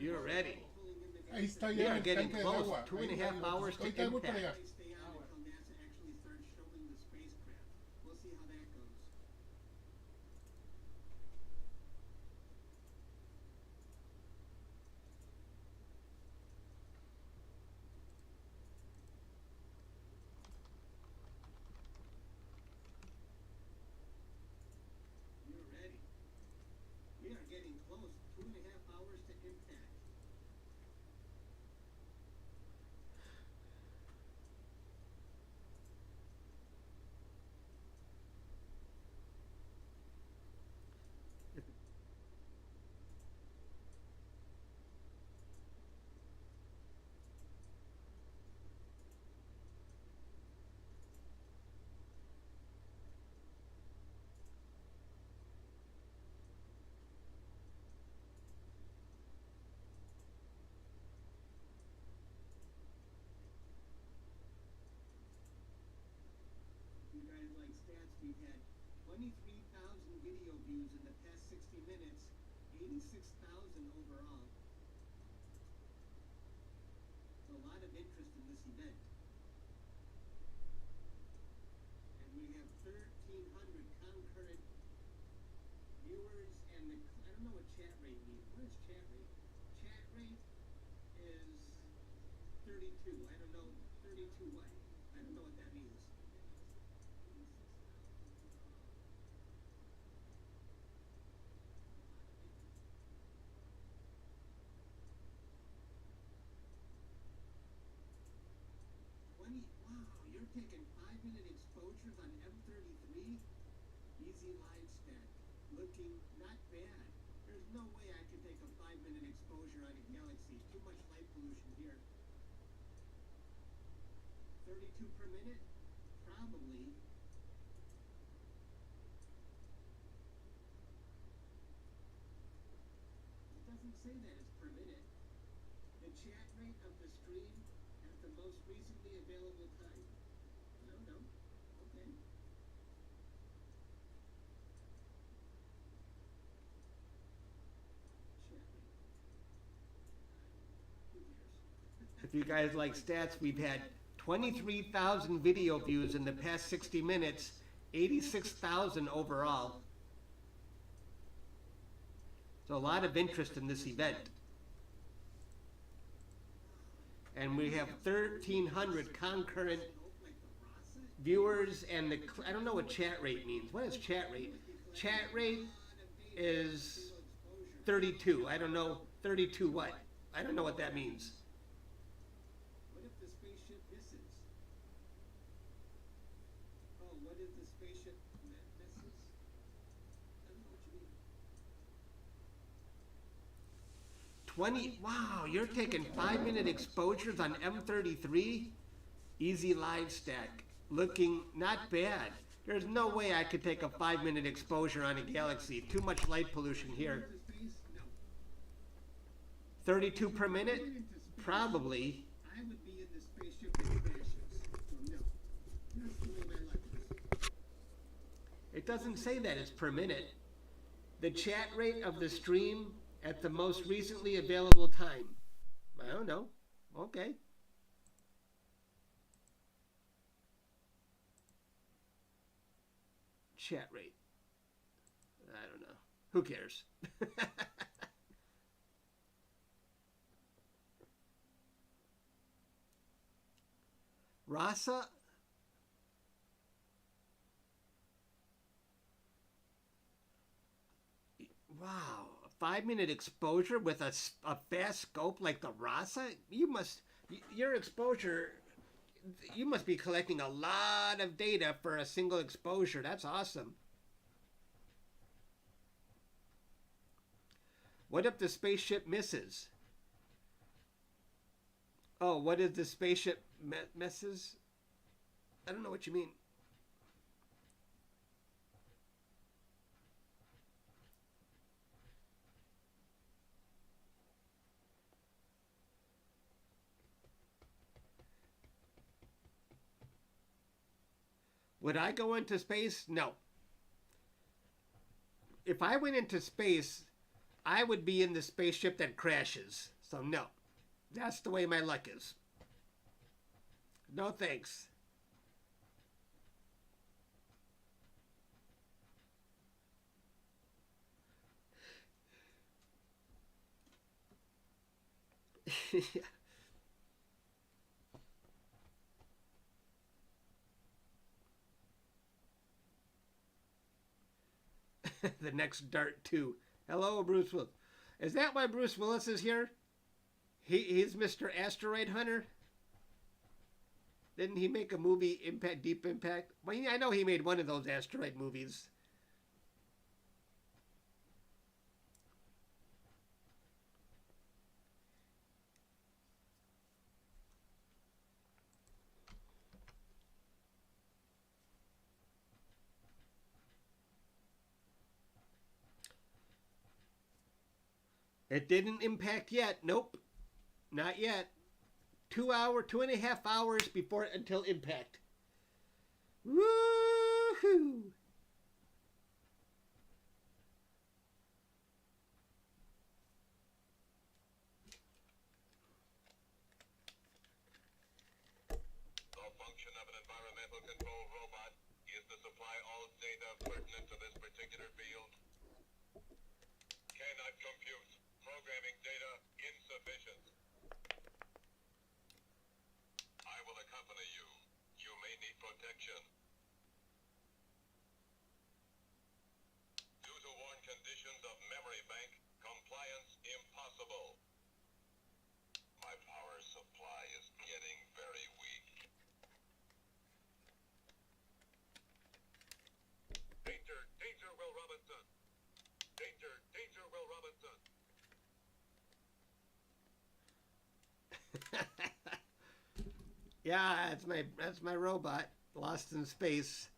You're ready. Ahí está We ya are el getting tanque de close. agua. Two and Ahí, a half ahí, hours to ahorita voy para allá. impact. Stay on until NASA actually starts showing the spacecraft. We'll see how that goes. You're ready. We are getting close. 2.5 hours to impact. You guys like stats? We've had 23,000 video views in the past 60 minutes, 86,000 overall. So a lot of interest in this event. And we have 1,300 concurrent viewers, and I don't know what chat rate means. What is chat rate? Chat rate is 32. I don't know. 32 what? I don't know what that means. 20. Wow, you're taking 5-minute exposures on M33. Easy live stack. Looking not bad. There's no way I could take a 5-minute exposure on a galaxy. Too much light pollution here. 32 per minute? Probably. It doesn't say that it's per minute. The chat rate of the stream at the most recently available time. No, no. Okay. Chat rate. Who cares? If you guys like stats, we've had 23,000 video views in the past 60 minutes, 86,000 overall. So a lot of interest in this event. And we have 1,300 concurrent viewers, and I don't know what chat rate means. What is chat rate? Chat rate is 32. I don't know. 32 what? I don't know what that means. What if the spaceship misses? Oh, what if the spaceship misses? I don't know what you mean. 20. Wow, you're taking 5-minute exposures on M33? Easy live stack. Looking not bad. There's no way I could take a 5-minute exposure on a galaxy. Too much light pollution here. Into space? No. 32 per minute? Going into space, Probably. I would be in the spaceship that crashes. So no. That's the way my life is. It doesn't say that it's per minute. The chat rate of the stream at the most recently available time. I don't know. Okay. Chat rate. I don't know. Who cares? Rasa? Wow. A 5-minute exposure with a fast scope like the Rasa? Your exposure, you must be collecting a lot of data for a single exposure. That's awesome. What if the spaceship misses? Oh, what if the spaceship misses? I don't know what you mean. Would I go into space? No. If I went into space, I would be in the spaceship that crashes. So no, that's the way my luck is. No thanks. The next Dart 2. Hello, Bruce Willis. Is that why Bruce Willis is here? He's Mr. Asteroid Hunter? Didn't he make a movie, Impact, Deep Impact? Well, I know he made one of those asteroid movies. It didn't impact yet. Nope. Not yet. 2.5 hours before until impact. Woohoo! The function of an environmental control robot is to supply all data pertinent to this particular field. Cannot compute. Programming data insufficient. I will accompany you. You may need protection. Due to worn conditions of memory bank, compliance impossible. My power supply is getting very weak. Danger, danger, Will Robinson. Danger, danger, Will Robinson. Yeah, that's my robot lost in space.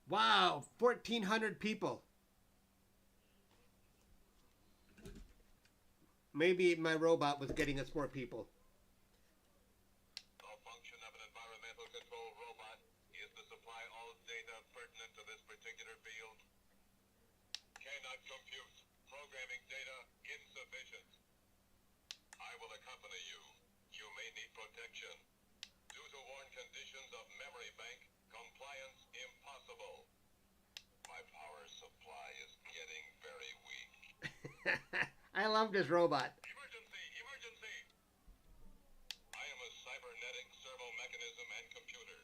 Wow, 1,400 people. Maybe my robot was getting us more people. The function of an environmental control robot is to supply all data pertinent to this particular field. Cannot compute. Programming data insufficient. I will accompany you. You may need protection. Due to worn conditions of memory bank, compliance impossible. My power supply is getting very weak. I love this robot. Emergency! Emergency! I am a cybernetic servo mechanism and computer.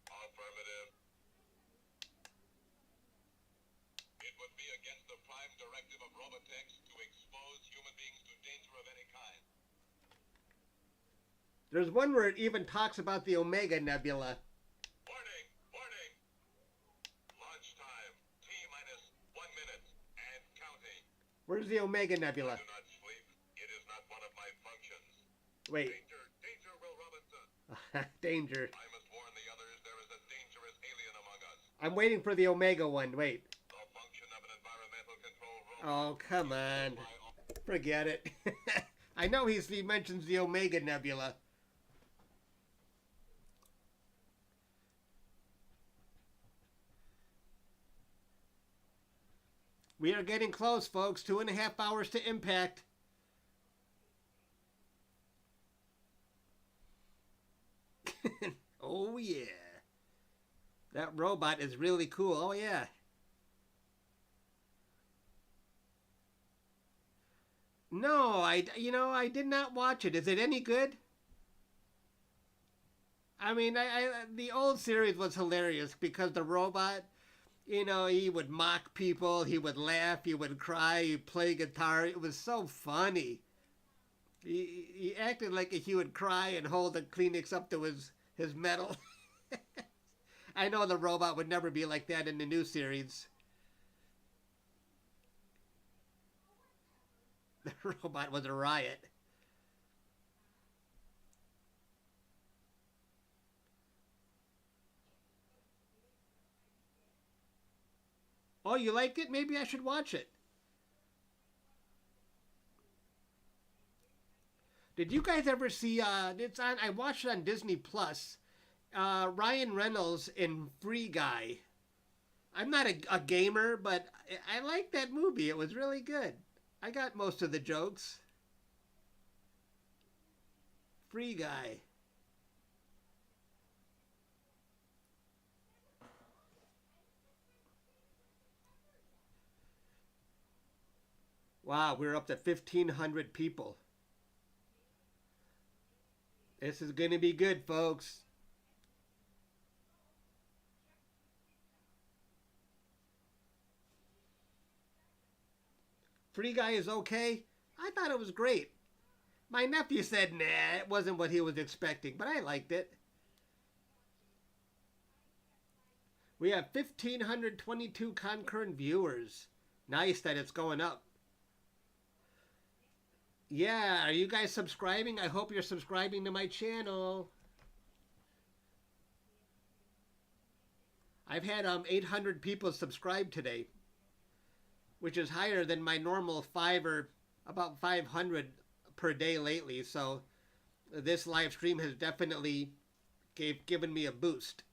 Affirmative. It would be against the prime directive of Robotech to expose human beings to danger of any kind. There's one where it even talks about the Omega Nebula. Warning! Warning! Launch time. T-minus 1 minute and counting. Where's the Omega Nebula? Do not sleep. It is not one of my functions. Wait. Danger! Danger, Will Robinson! Danger. I must warn the others there is a dangerous alien among us. I'm waiting for the Omega one. Wait. The function of an environmental control robot. Oh, come on. Forget it. I know he mentions the Omega Nebula. We are getting close, folks. 2.5 hours to impact. Oh, yeah. That robot is really cool. Oh, yeah. No, I did not watch it. Is it any good? I mean, the old series was hilarious because the robot, he would mock people, he would laugh, he would cry, he'd play guitar. It was so funny. He acted like he would cry and hold the Kleenex up to his medal. I know the robot would never be like that in the new series. The robot was a riot. Oh, you like it? Maybe I should watch it. Did you guys ever see? It's on. I watched it on Disney Plus. Ryan Reynolds in Free Guy. I'm not a gamer, but I liked that movie. It was really good. I got most of the jokes. Free Guy. Wow, we're up to 1,500 people. This is going to be good, folks. Free Guy is okay. I thought it was great. My nephew said, nah, it wasn't what he was expecting, but I liked it. We have 1,522 concurrent viewers. Nice that it's going up. Yeah, are you guys subscribing? I hope you're subscribing to my channel. I've had 800 people subscribe today, which is higher than my normal about 500 per day lately. So this live stream has definitely given me a boost.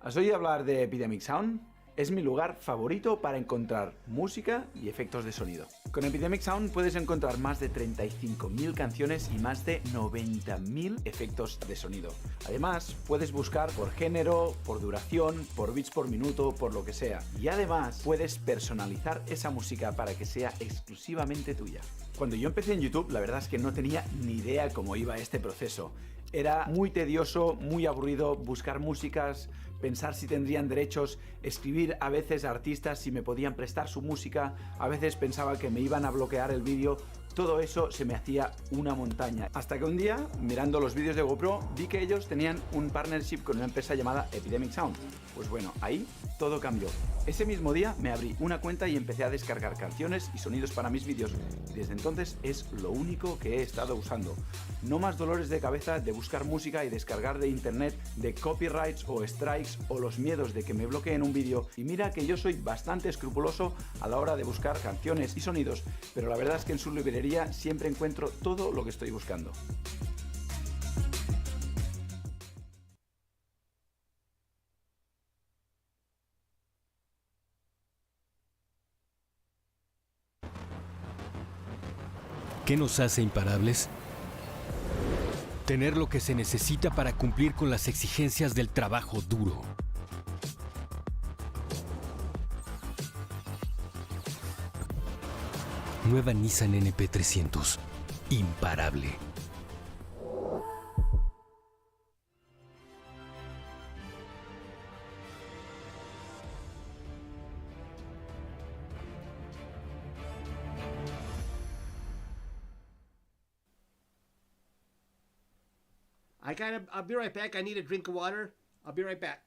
¿Has oído hablar de Epidemic Sound? Es mi lugar favorito para encontrar música y efectos de sonido. Con Epidemic Sound puedes encontrar más de 35.000 canciones y más de 90.000 efectos de sonido. Además, puedes buscar por género, por duración, por bits por minuto, por lo que sea. Y además, puedes personalizar esa música para que sea exclusivamente tuya. Cuando yo empecé en YouTube, la verdad es que no tenía ni idea cómo iba este proceso. Era muy tedioso, muy aburrido buscar músicas, pensar si tendrían derechos, escribir a veces a artistas si me podían prestar su música, a veces pensaba que me iban a bloquear el vídeo. Todo eso se me hacía una montaña. Hasta que un día, mirando los vídeos de GoPro, vi que ellos tenían un partnership con una empresa llamada Epidemic Sound. Pues bueno, ahí todo cambió. Ese mismo día me abrí una cuenta y empecé a descargar canciones y sonidos para mis vídeos. Y desde entonces es lo único que he estado usando. No más dolores de cabeza de buscar música y descargar de internet, de copyrights o strikes o los miedos de que me bloqueen un vídeo. Y mira que yo soy bastante escrupuloso a la hora de buscar canciones y sonidos, pero la verdad es que en su librería siempre encuentro todo lo que estoy buscando. ¿Qué nos hace imparables? Tener lo que se necesita para cumplir con las exigencias del trabajo duro. Nueva Nissan NP300. Imparable. I'll be right back. I need a drink of water. I'll be right back.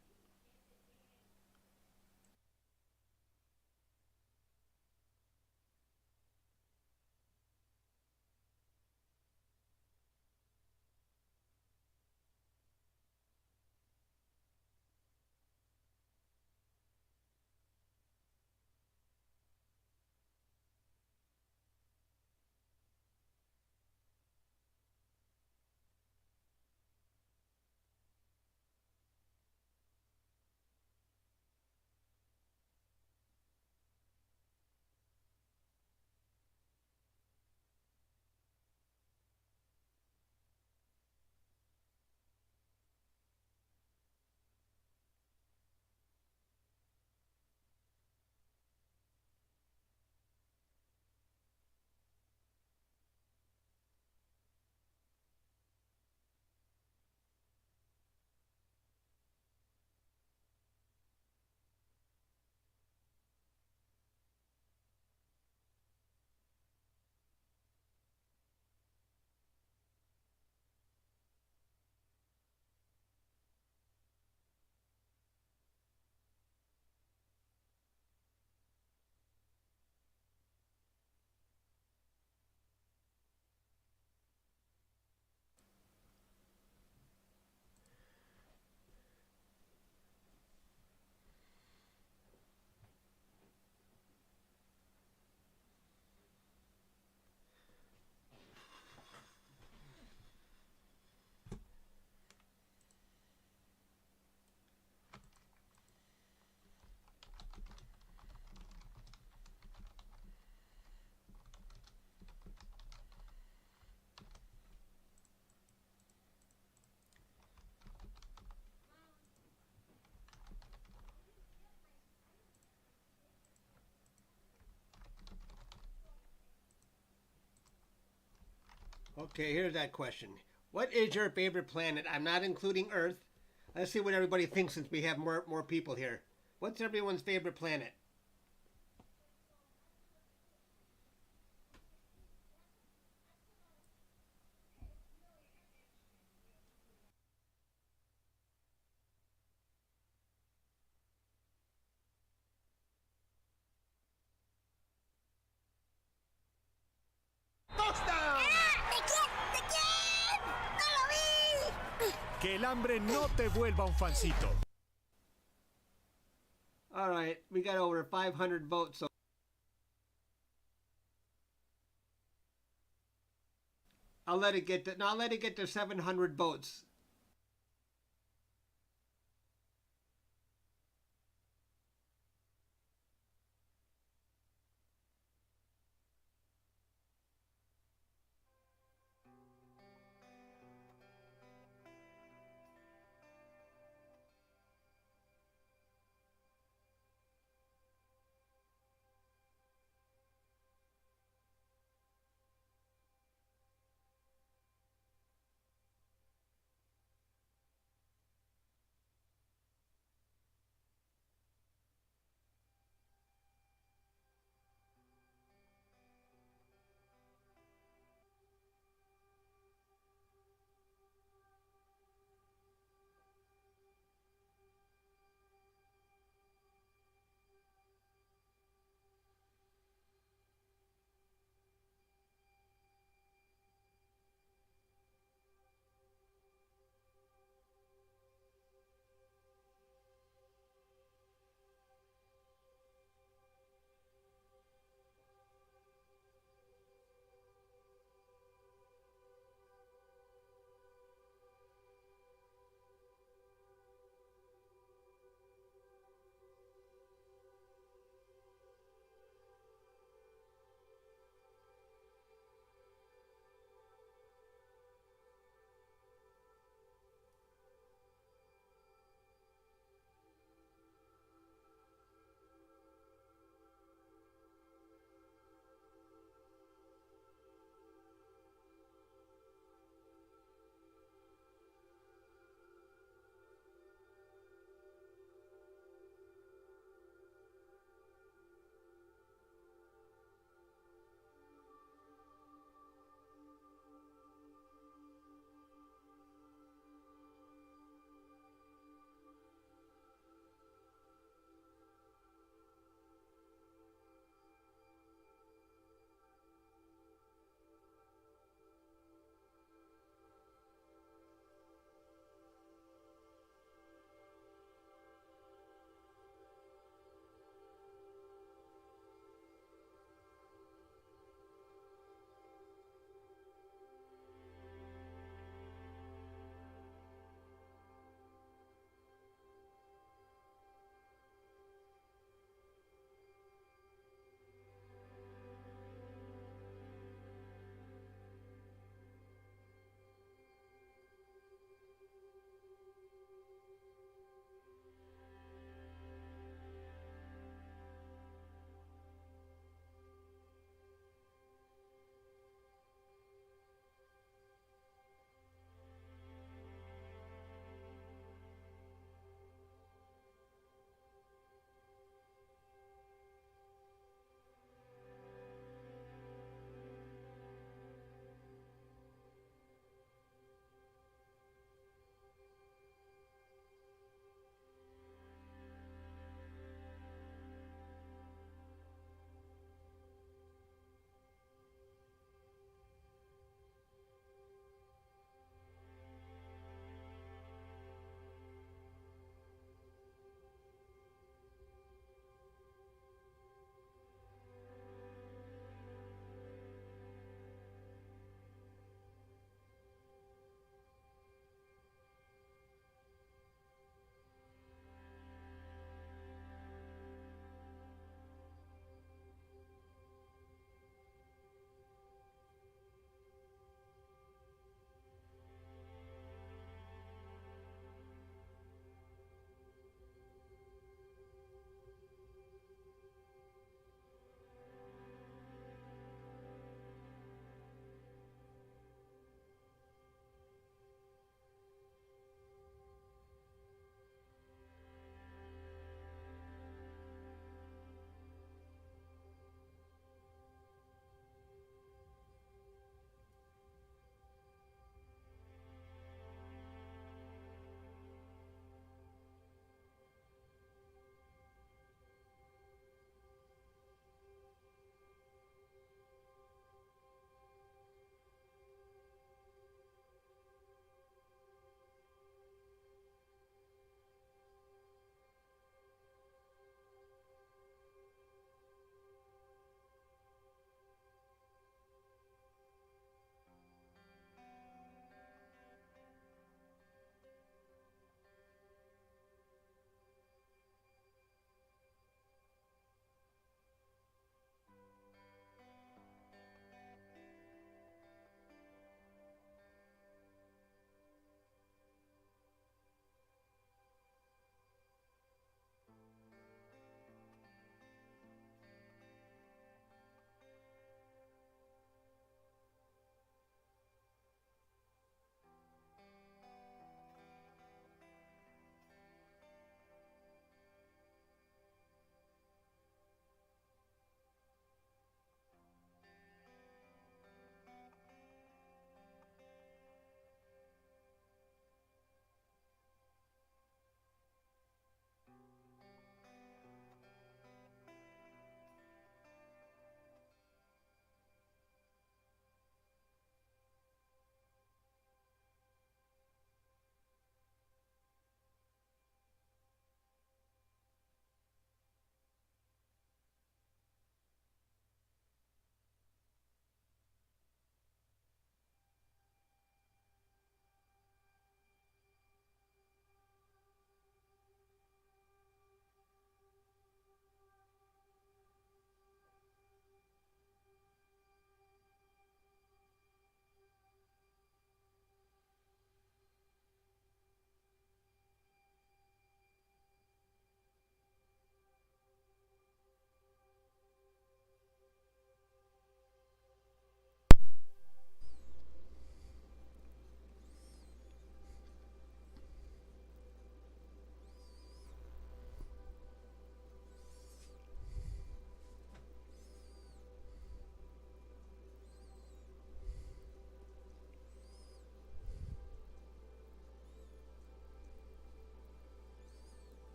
Okay, here's that question. What is your favorite planet? I'm not including Earth. Let's see what everybody thinks since we have more people here. What's everyone's favorite planet? Que el hambre no te vuelva un fancito. All right, we got over 500 votes. So I'll let it get to 700 votes.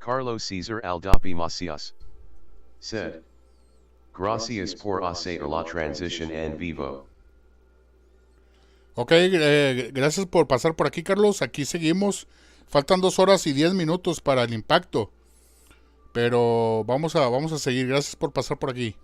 Carlos Cesar Aldapi Macias said, Gracias por hacer la transición en vivo. Ok, gracias por pasar por aquí, Carlos. Aquí seguimos. Faltan 2 horas y 10 minutos para el impacto. Pero vamos a seguir. Gracias por pasar por aquí.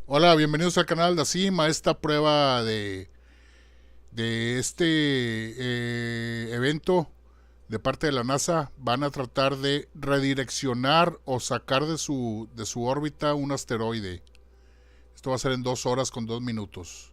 Hola, bienvenidos al canal de ASIM a esta prueba de este evento de parte de la NASA. Van a tratar de redireccionar o sacar de su órbita un asteroide. Esto va a ser en 2 horas con 2 minutos.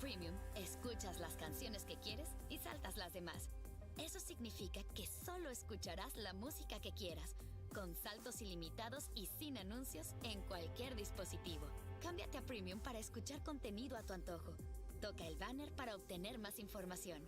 Premium, escuchas las canciones que quieres y saltas las demás. Eso significa que solo escucharás la música que quieras, con saltos ilimitados y sin anuncios en cualquier dispositivo. Cámbiate a Premium para escuchar contenido a tu antojo. Toca el banner para obtener más información.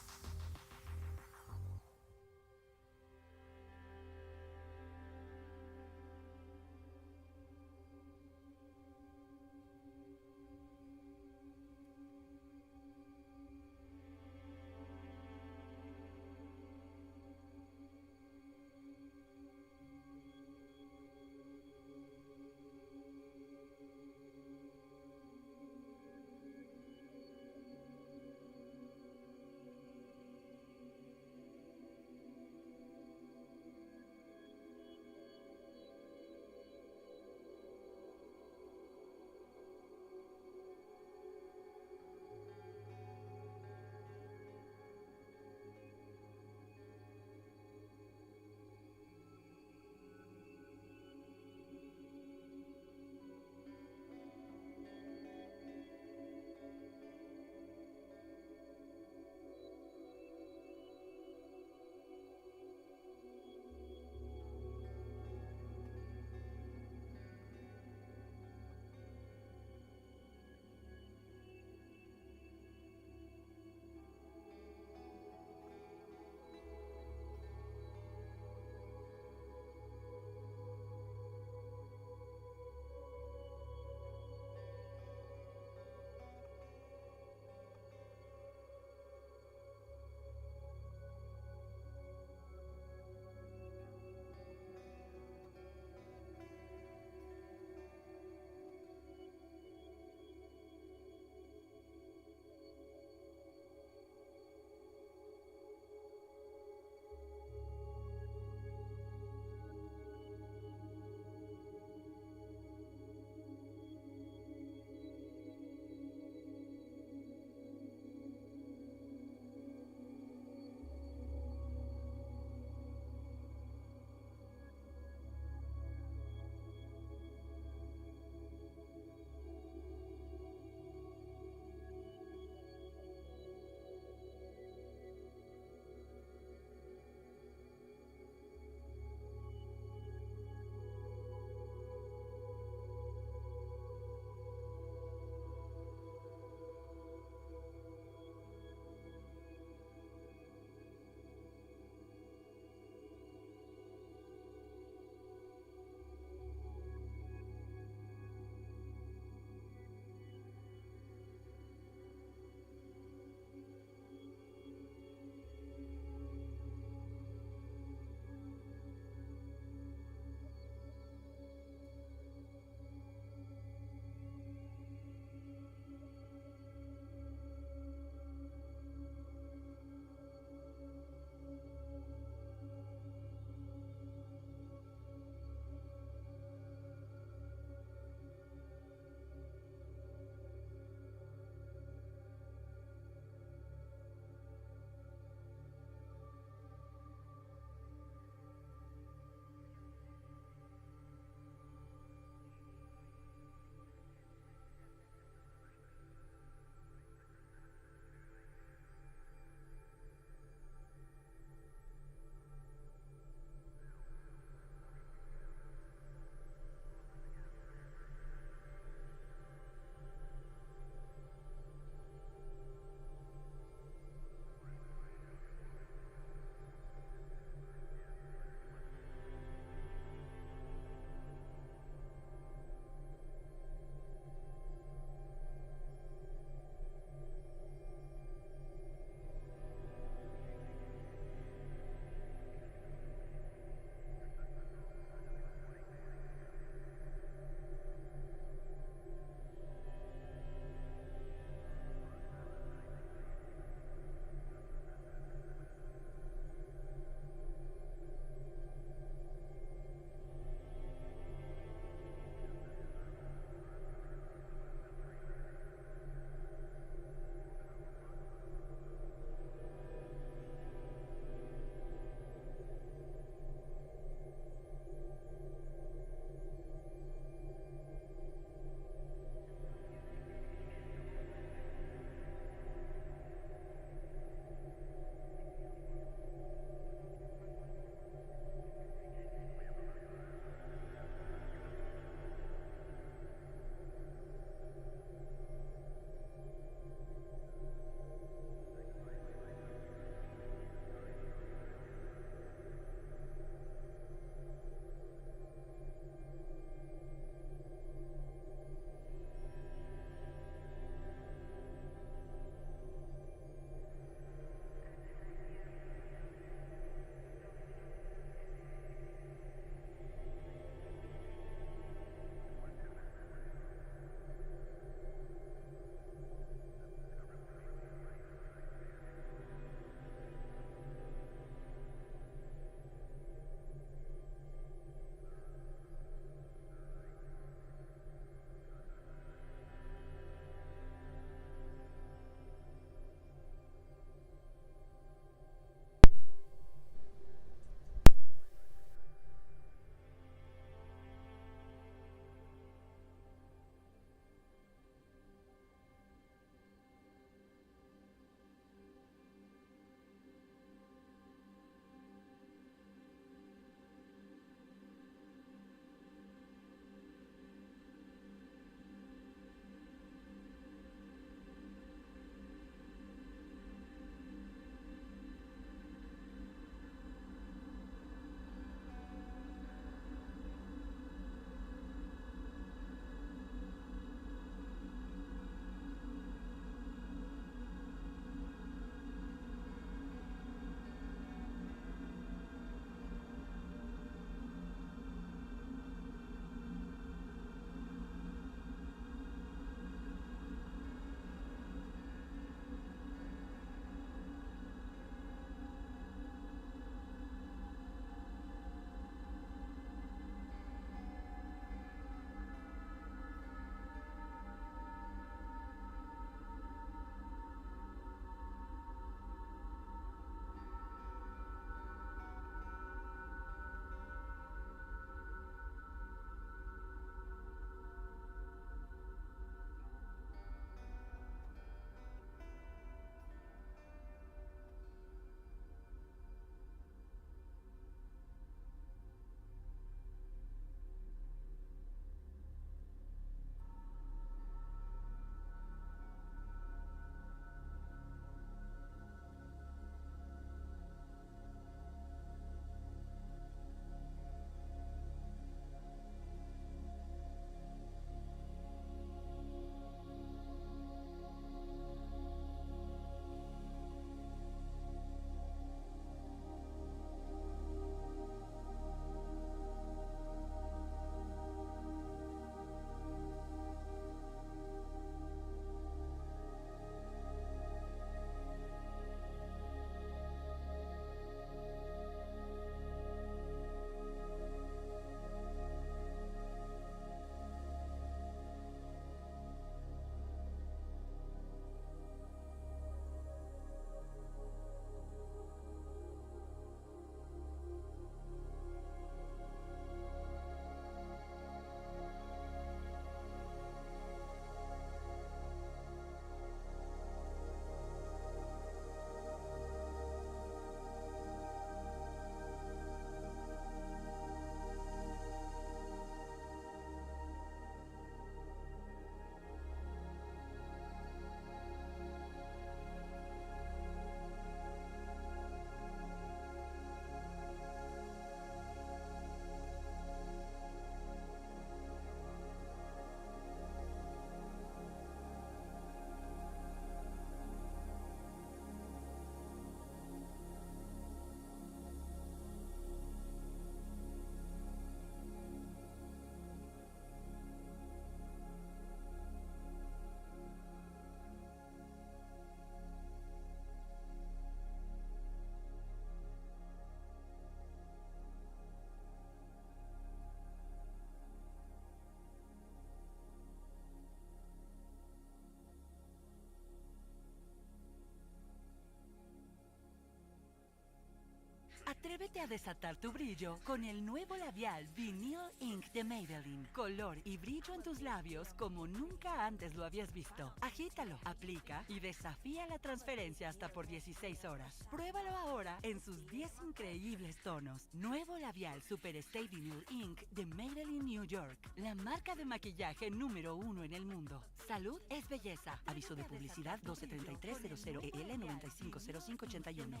Atrévete a desatar tu brillo con el nuevo labial Vinyl Ink de Maybelline. Color y brillo en tus labios como nunca antes lo habías visto. Agítalo, aplica y desafía la transferencia hasta por 16 horas. Pruébalo ahora en sus 10 increíbles tonos. Nuevo labial Super Stay Vinyl Ink de Maybelline New York. La marca de maquillaje número 1 en el mundo. Salud es belleza. Aviso de publicidad 123300EL 950581.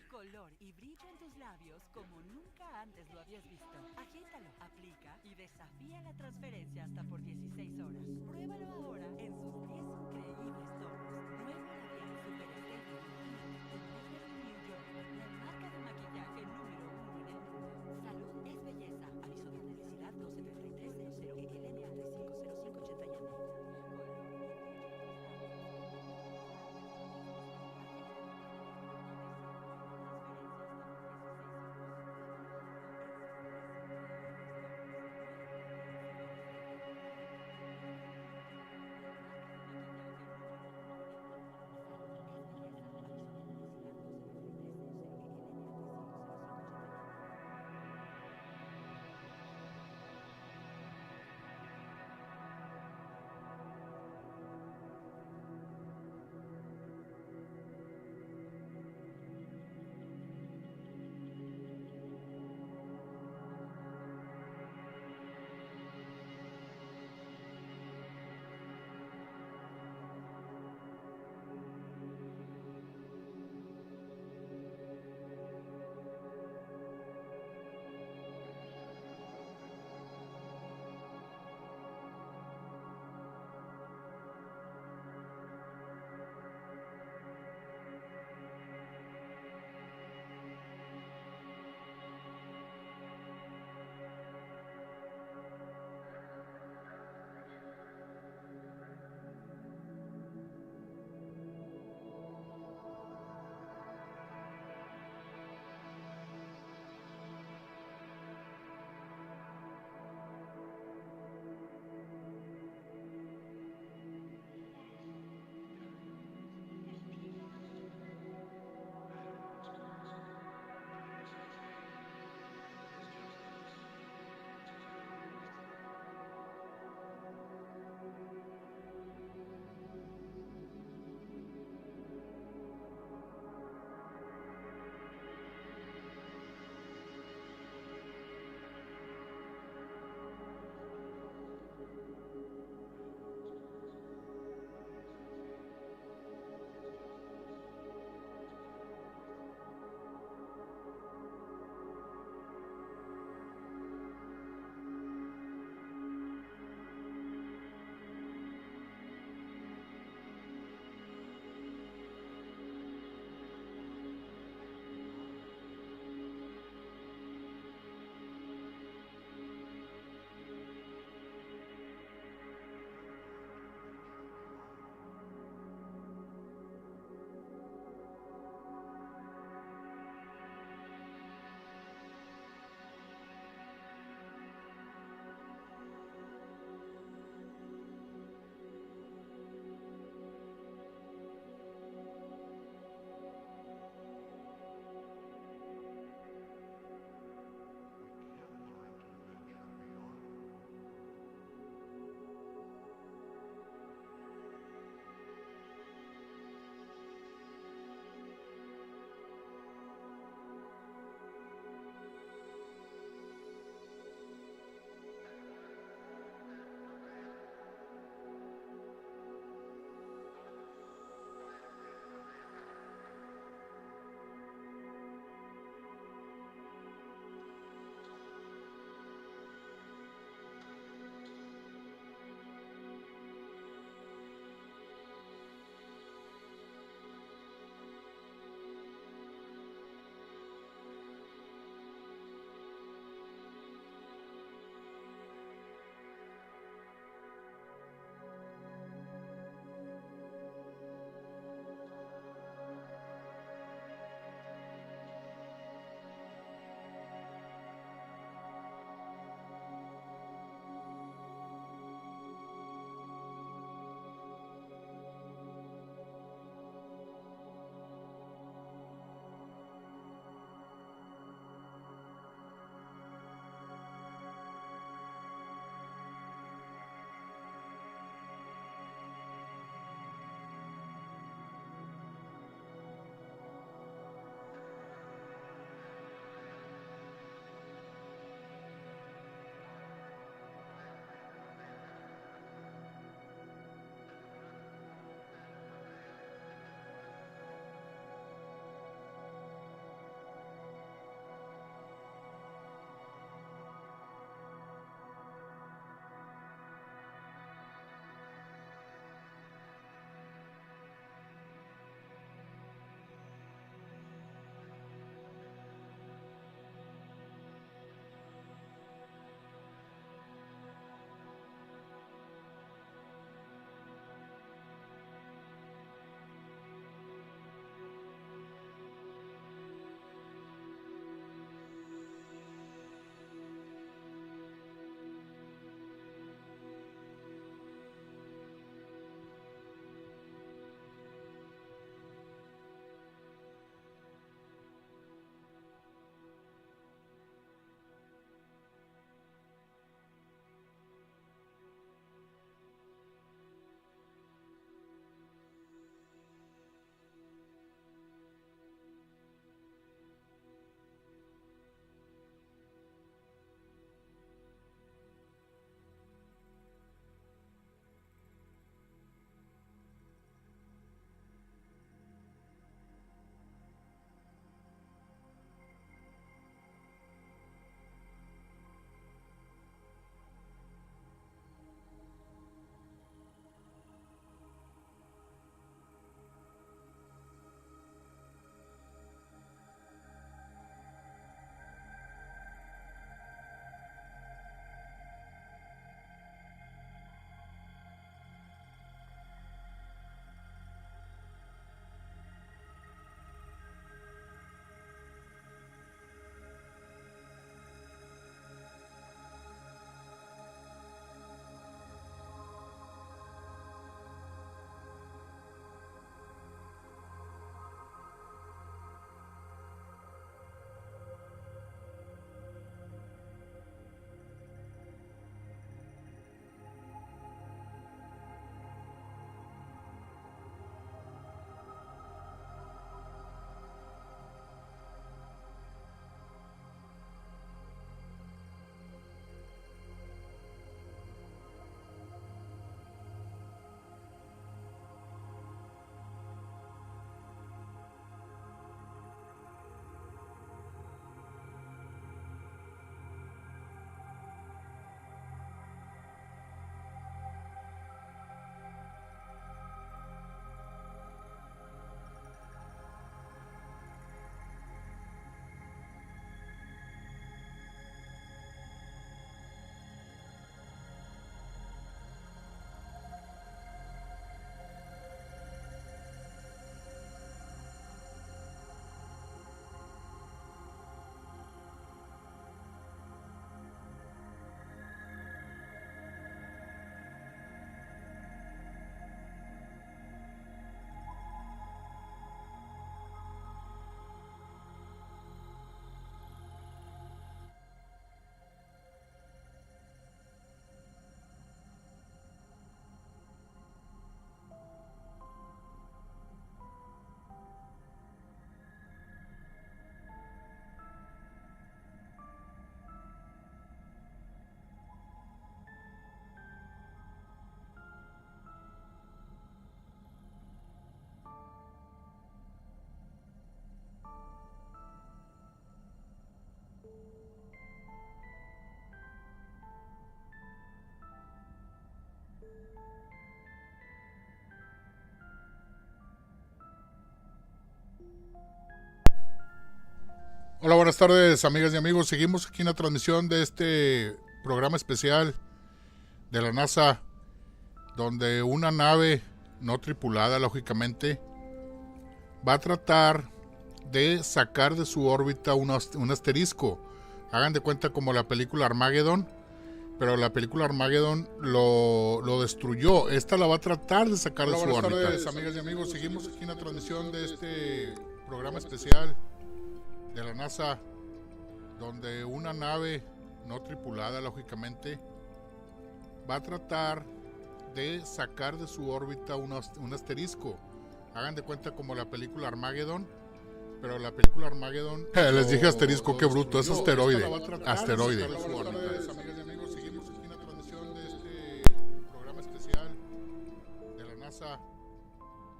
Color y brillo en tus labios como nunca antes lo habías visto. Agítalo, aplica y desafía la transferencia hasta por 16 horas. Pruébalo ahora en sus 10 increíbles tonos. Nuevo labial Super Stay New York, la marca de maquillaje número 1 en el mundo. Salud es belleza. Aviso de publicidad 123300EL 950581. buenas tardes, amigas y amigos. Seguimos aquí en la transmisión de este programa especial de la NASA, donde una nave no tripulada, lógicamente, va a tratar de sacar de su órbita un asterisco. Hagan de cuenta como la película Armageddon, pero la película Armageddon lo destruyó. Esta la va a tratar de sacar de su órbita. Buenas tardes, amigas y amigos. Seguimos aquí en la transmisión de este programa especial de la NASA, donde una nave no tripulada, lógicamente, va a tratar de sacar de su órbita un asterisco. Hagan de cuenta como la película Armageddon, pero la película Armageddon... Les dije asterisco, qué bruto, es asteroide. Asteroide. Amigas y amigos, seguimos aquí en la transmisión de este programa especial de la NASA,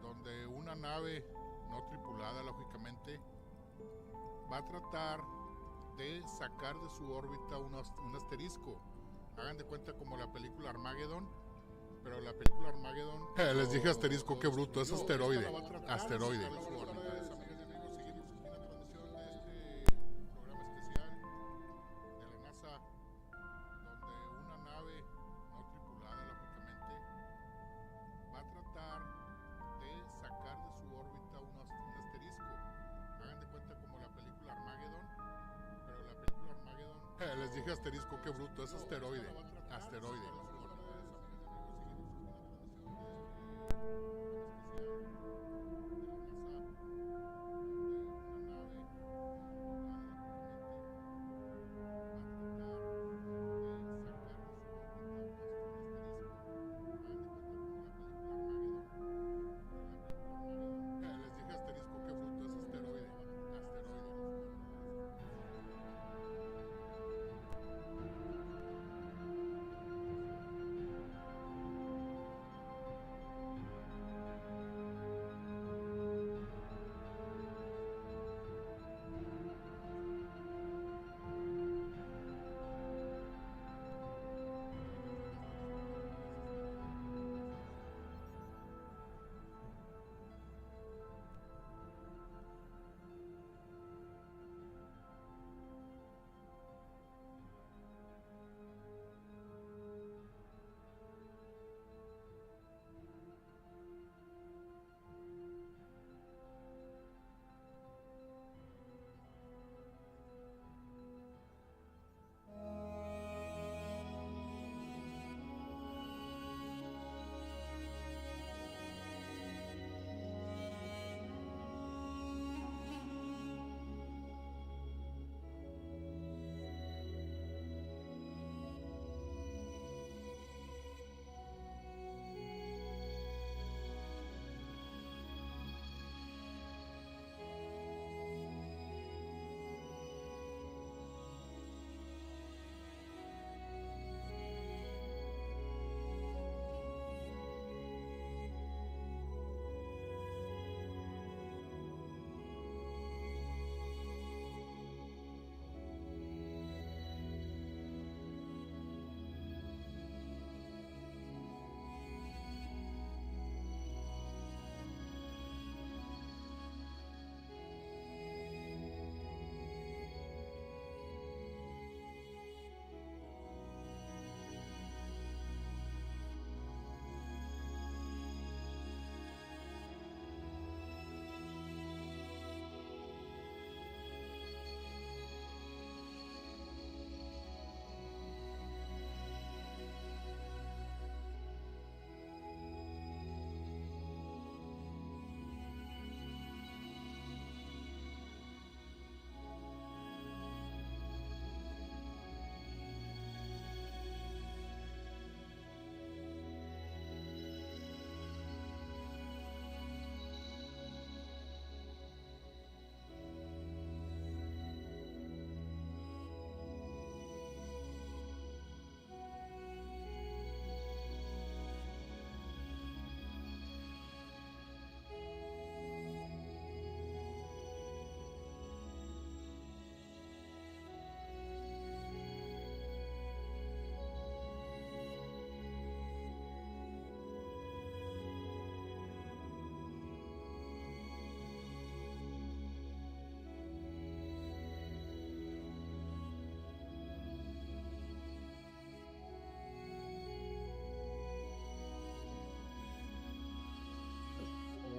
donde una nave no tripulada, lógicamente, va a tratar de sacar de su órbita un asterisco. Hagan de cuenta como la película Armageddon, pero la película Armageddon... Les dije asterisco, qué bruto, es asteroide. Asteroide. Les dije asterisco, qué bruto, es asteroide. Asteroide.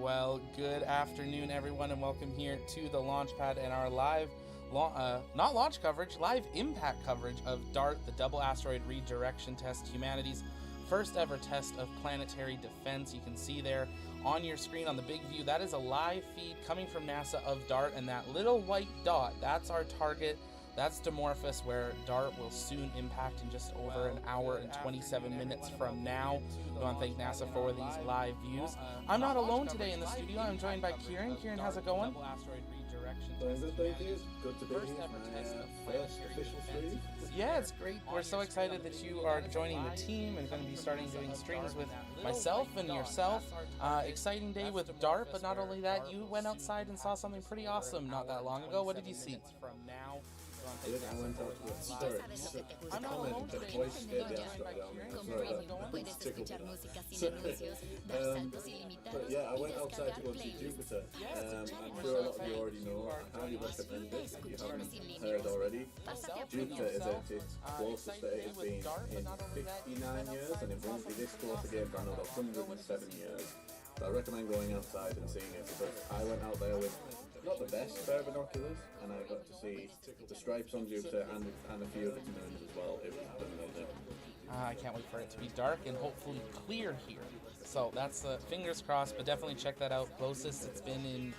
Well, good afternoon, everyone, and welcome here to the Launchpad and our live, not launch coverage, live impact coverage of DART, the Double Asteroid Redirection Test, humanity's first ever test of planetary defense. You can see there on your screen on the big view, that is a live feed coming from NASA of DART, and that little white dot, that's our target. That's Dimorphos, where DART will soon impact in just over an hour and 27 minutes from now. We want to thank NASA for these live views. I'm not alone today in the studio. I'm joined by Kieran. Kieran, how's it going? Thank you. Good to be here. First official stream. Yeah, it's great. We're so excited that you are joining the team and going to be starting doing streams with myself and yourself. Exciting day with DART, but not only that, you went outside and saw something pretty awesome not that long ago. What did you see? From now. I went out to a sorry, just a comment that twice scared the asteroid out of me. It's tickled me. But yeah, I went outside to go see Jupiter. I'm sure a lot of you already know. I highly recommend it if you haven't heard already. Jupiter is at its closest that it has been in 59 years, and it won't be this close again for another 107 years. So I recommend going outside and seeing it, because I went out there with not the best pair of binoculars, and I got to see the stripes on Jupiter and a few of its moons as well. It was amazing. I can't wait for it to be dark and hopefully clear here. So that's fingers crossed, but definitely check that out. Closest it's been in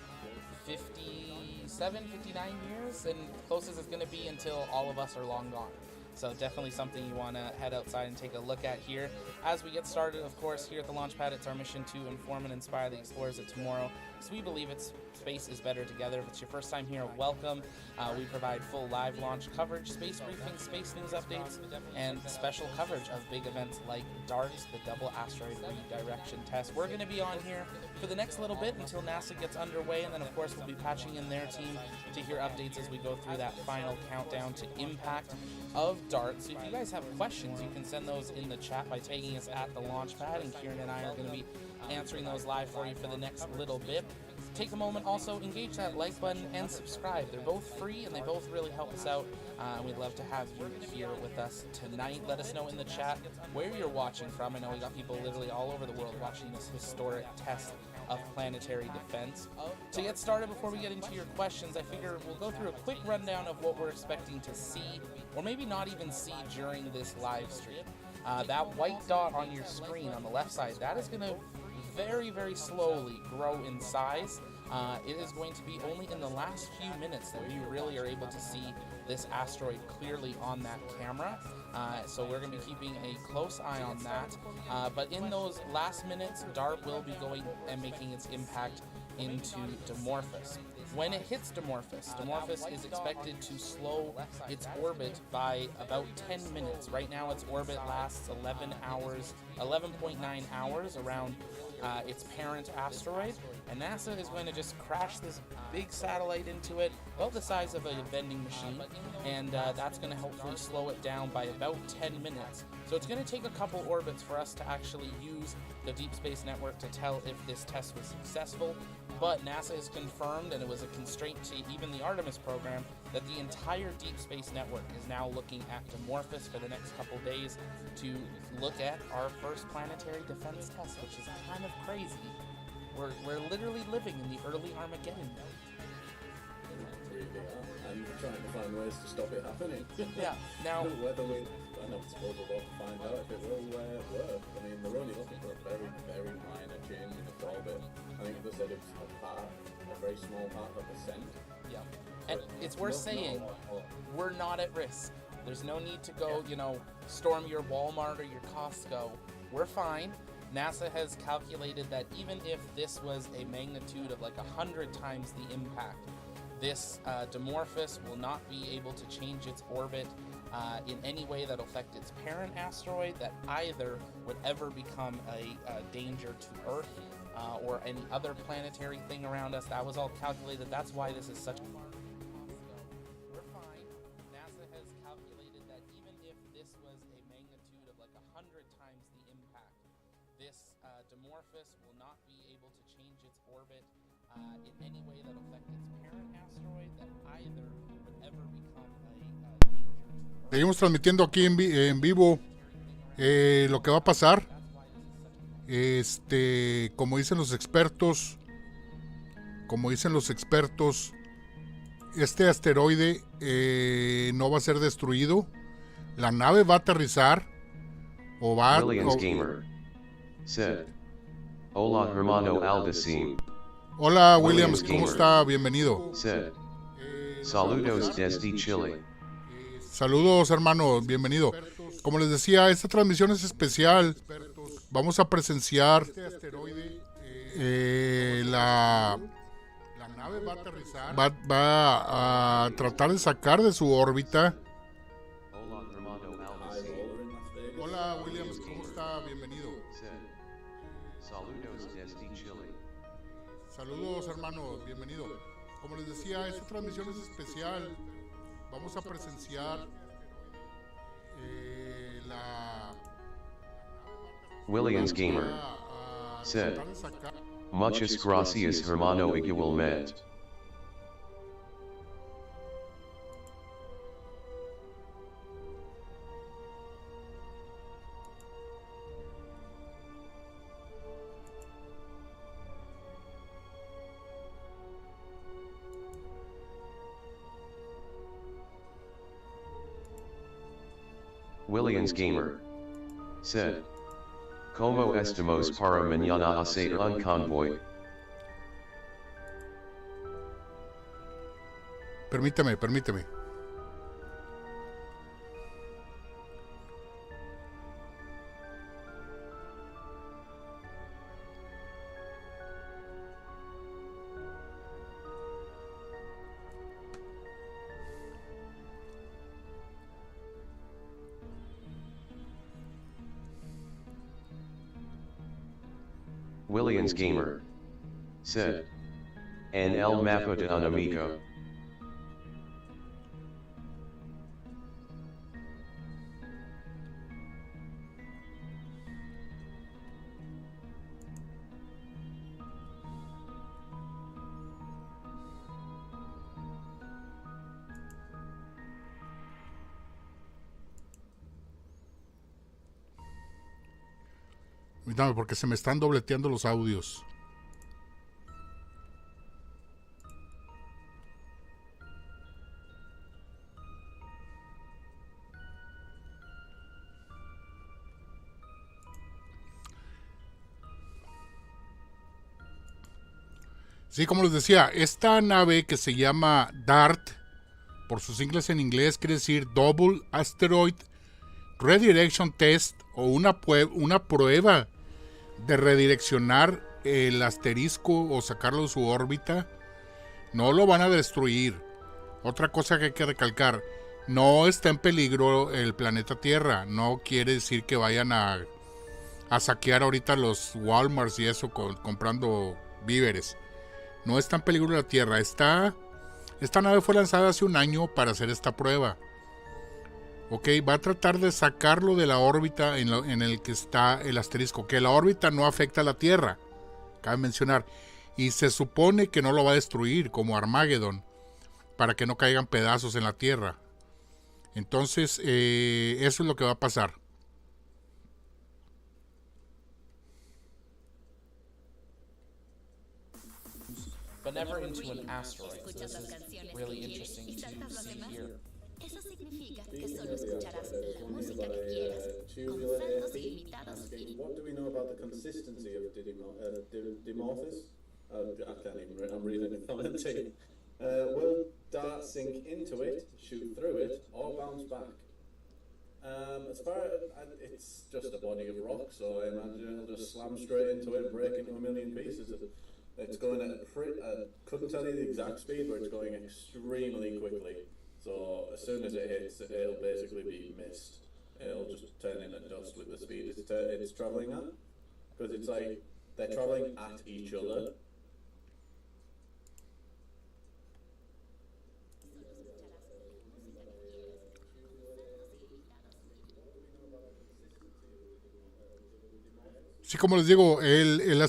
57, 59 years, and closest it's going to be until all of us are long gone. So definitely something you want to head outside and take a look at here. As we get started, of course, here at the Launchpad, it's our mission to inform and inspire the explorers of tomorrow, because we believe space is better together. If it's your first time here, welcome. We provide full live launch coverage, space briefings, space news updates, and special coverage of big events like DART, the Double Asteroid Redirection Test. We're going to be on here for the next little bit until NASA gets underway, and then of course we'll be patching in their team to hear updates as we go through that final countdown to impact of DART. So if you guys have questions, you can send those in the chat by tagging us at the Launchpad, and Kieran and I are going to be answering those live for you for the next little bit. Take a moment, also engage that like button and subscribe. They're both free and they both really help us out. We'd love to have you here with us tonight. Let us know in the chat where you're watching from. I know we got people literally all over the world watching this historic test of planetary defense. To get started, before we get into your questions, I figure we'll go through a quick rundown of what we're expecting to see, or maybe not even see during this live stream. That white dot on your screen on the left side, that is going to very, very slowly grow in size. It is going to be only in the last few minutes that we really are able to see this asteroid clearly on that camera. So we're going to be keeping a close eye on that. But in those last minutes, DART will be going and making its impact into Dimorphos. When it hits Dimorphos is expected to slow its orbit by about 10 minutes. Right now its orbit lasts 11.9 hours around its parent asteroid, and NASA is going to just crash this big satellite into it, about the size of a vending machine, and that's going to hopefully slow it down by about 10 minutes. So it's going to take a couple orbits for us to actually use the Deep Space Network to tell if this test was successful, but NASA has confirmed, and it was a constraint to even the Artemis program, that the entire Deep Space Network is now looking at Dimorphos for the next couple days to look at our first planetary defense test, which is kind of crazy. We're literally living in the early Armageddon mode. And trying to find ways to stop it happening. Yeah, now whether I don't suppose we'll have to find out if it will work. I mean, they're only looking for a very, very minor change in its orbit. I think they said it's a very small part of a percent. Yeah, and it's worth saying, we're not at risk. There's no need to go, storm your Walmart or your Costco. We're fine. NASA has calculated that even if this was a magnitude of like 100 times the impact, this Dimorphos will not be able to change its orbit in any way that will affect its parent asteroid, that either would ever become a danger to Earth or any other planetary thing around us. That was all calculated. That's why this is such a... We're fine. NASA has calculated that even if this was a magnitude of like 100 times the impact, this Dimorphos will not be able to change its orbit in any way that will affect its parent asteroid, that either would ever become a danger. Seguimos transmitiendo aquí en vivo lo que va a pasar. Como dicen los expertos, como dicen los expertos, este asteroide no va a ser destruido. La nave va a aterrizar o va Williams Gamer said, Hola hermano Aldacim. Hola Williams, ¿cómo está? Bienvenido. Said, Saludos desde Chile. Saludos hermano, bienvenido. Como les decía, esta transmisión es especial. Vamos a presenciar la nave va a aterrizar. Va a tratar de sacar de su órbita. Hola Williams, ¿cómo está? Bienvenido. Saludos desde Chile. Saludos hermano, bienvenido. Como les decía, esta transmisión es especial. Vamos a presenciar la Williams Gamer said, Muchas gracias hermano igualmente. Williams Gamer said, Como estamos para mañana hacer un convoy? Permíteme. Williams Gamer said, En el mapa de un amigo. Permítame porque se me están dobleteando los audios. Sí, como les decía, esta nave que se llama DART, por sus siglas en inglés, quiere decir Double Asteroid Redirection Test, o una prueba de redireccionar el asterisco o sacarlo de su órbita. No lo van a destruir. Otra cosa que hay que recalcar, no está en peligro el planeta Tierra. No quiere decir que vayan a saquear ahorita los Walmarts y eso comprando víveres. No está en peligro la Tierra. Esta nave fue lanzada hace un año para hacer esta prueba. Ok, va a tratar de sacarlo de la órbita en el que está el asterisco. Que la órbita no afecta a la Tierra, cabe mencionar. Y se supone que no lo va a destruir como Armageddon, para que no caigan pedazos en la Tierra. Entonces, eso es lo que va a pasar. But never into an asteroid. So this is really interesting to see here. Eso significa que solo escucharás la música que quieras, con saltos ilimitados y... What do we know about the consistency of dimorphos? I can't even read, I'm reading it from the team. Will dart sink into it, shoot through it, or bounce back? As far as it's just a body of rock, so I imagine it'll just slam straight into it and break into a million pieces. It's going at couldn't tell you the exact speed, but it's going extremely quickly. So as soon as it hits, it'll basically be missed. It'll just turn into dust with the speed it's traveling at. Because it's like they're traveling at each other. Sí, como les digo, el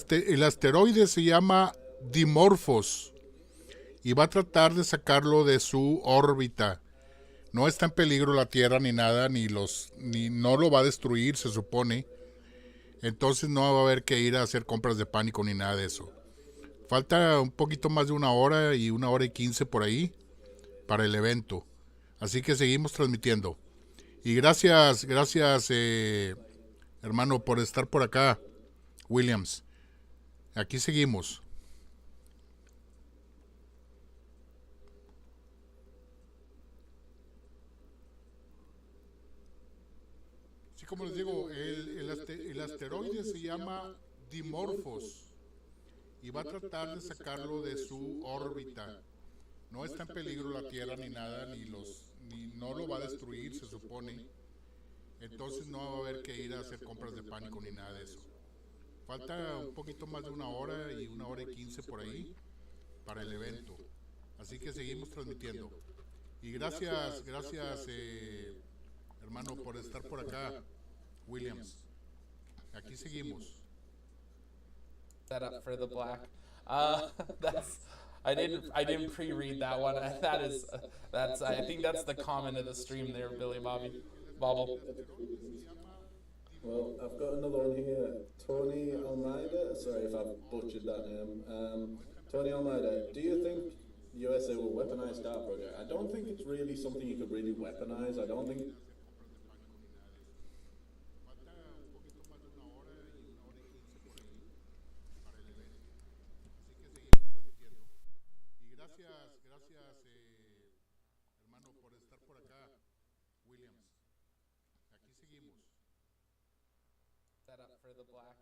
asteroide se llama Dimorphos y va a tratar de sacarlo de su órbita. No está en peligro la Tierra ni nada, ni no lo va a destruir, se supone. Entonces no va a haber que ir a hacer compras de pánico ni nada de eso. Falta un poquito más de 1 hora y 1 hora y 15 por ahí para el evento. Así que seguimos transmitiendo. Y gracias, hermano, por estar por acá, Williams. Aquí seguimos. Sí, como les digo, el asteroide se llama Dimorphos y va a tratar de sacarlo de su órbita. No está en peligro la Tierra ni nada, ni no lo va a destruir, se supone. Entonces no va a haber que ir a hacer compras de pánico ni nada de eso. Falta un poquito más de 1 hora y 1 hora y 15 por ahí para el evento. Así que seguimos transmitiendo. Y gracias, hermano, por estar por acá, Williams. Aquí seguimos. Set up for the black. I didn't pre-read that one. I think that's the comment of the stream there, Billy Bobble. Well, I've got another one here. Tony Almeida, sorry if I've butchered that name. Tony Almeida, do you think USA will weaponize Star Project? I don't think it's really something you could really weaponize. I don't think... Hermano, por estar por acá, Williams. Aquí seguimos. Set up for the black.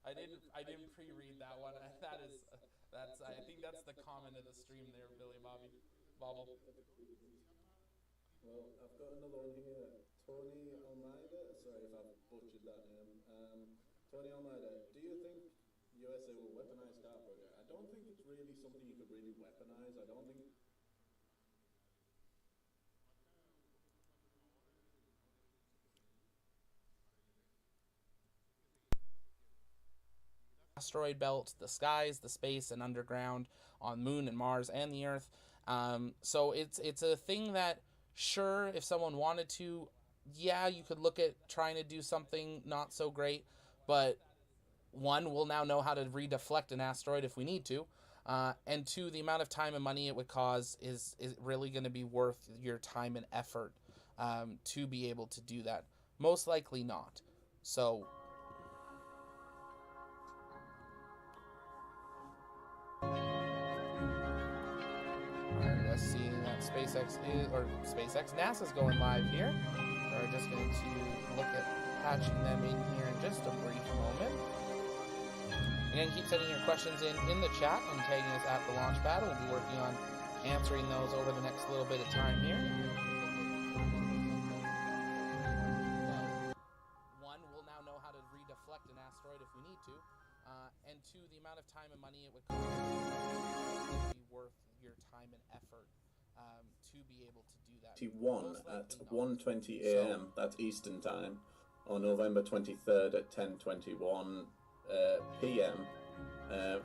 I didn't pre-read that one. I think that's the comment of the stream there, Billy Bobble. Well, I've got another one here. Tony Almeida, sorry if I've butchered that name. Tony Almeida, do you think USA will weaponize Star Project? I don't think it's really something you could really weaponize. I don't think... Asteroid belt, the skies, the space, and underground on Moon and Mars and the Earth. So it's a thing that, sure, if someone wanted to, yeah, you could look at trying to do something not so great, but one, we'll now know how to redeflect an asteroid if we need to, and two, the amount of time and money it would cause is really going to be worth your time and effort to be able to do that. Most likely not. So let's see that SpaceX, NASA's going live here. We're just going to look at patching them in here in just a brief moment. Again, keep sending your questions in the chat and tagging us at the launch pad. We'll be working on answering those over the next little bit of time here. One, we'll now know how to redeflect an asteroid if we need to. And two, the amount of time and money it would cost would be worth your time and effort to be able to do that. 1 at 1:20 a.m. That's Eastern Time on November 23rd at 10:21 p.m.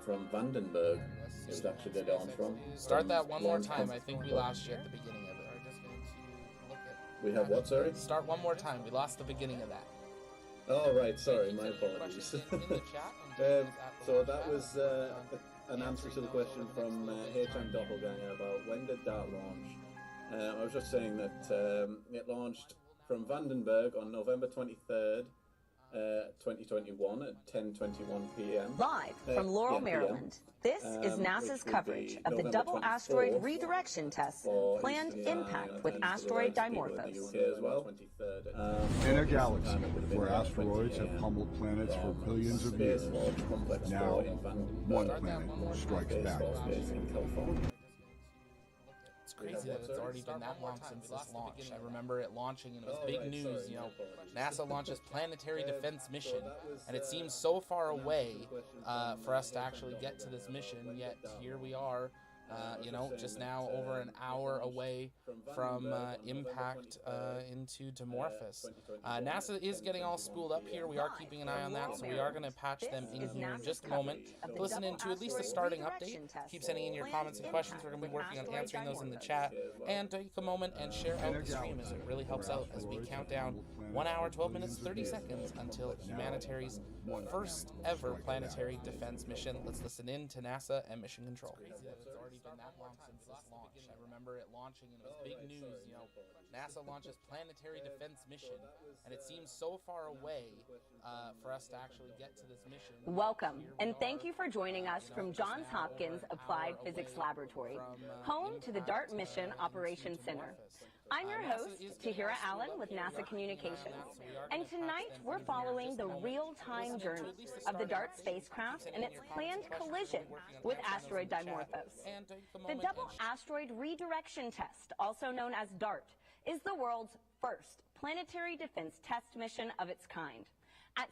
From Vandenberg. Is that actually the launch from? Start that one more time. I think we lost you at the beginning of it. We have what, sorry? Start one more time. We lost the beginning of that. Oh, right, sorry, my apologies. So that was an answer to the question from HM Doppelganger about when did that launch. I was just saying that it launched from Vandenberg on November 23rd, 2021 at 10:21 p.m. Live from Laurel, Maryland. This is NASA's coverage of the double asteroid redirection tests planned Impact with asteroid Dimorphos. In a galaxy where asteroids have pummeled planets for billions of years, now one planet strikes back. It's crazy that it's already been that long since this launch. I remember it launching and it was big news, you know. NASA launches planetary defense mission, and it seems so far away for us to actually get to this mission, yet here we are you know, just now over an hour away from impact into Dimorphos. NASA is getting all spooled up here. We are keeping an eye on that, so we are going to patch them in here in just a moment. Listen into at least a starting update. Keep sending in your comments and questions. We're going to be working on answering those in the chat. And take a moment and share out the stream, as it really helps out as we count down 1 hour, 12 minutes, 30 seconds until humanity's first ever planetary defense mission. Let's listen in to NASA and Mission Control. It's already been that long since this launch. I remember it launching and it was big news, you know. NASA launches planetary defense mission, and it seems so far away for us to actually get to this mission. Welcome, and thank you for joining us from Johns Hopkins Applied Physics Laboratory, home to the DART Mission Operations Center. I'm your host, Tahira Allen with NASA Communications, and tonight we're following the real-time journey of the DART spacecraft and its planned collision with asteroid Dimorphos. The Double Asteroid Redirection Test, also known as DART, is the world's first planetary defense test mission of its kind. At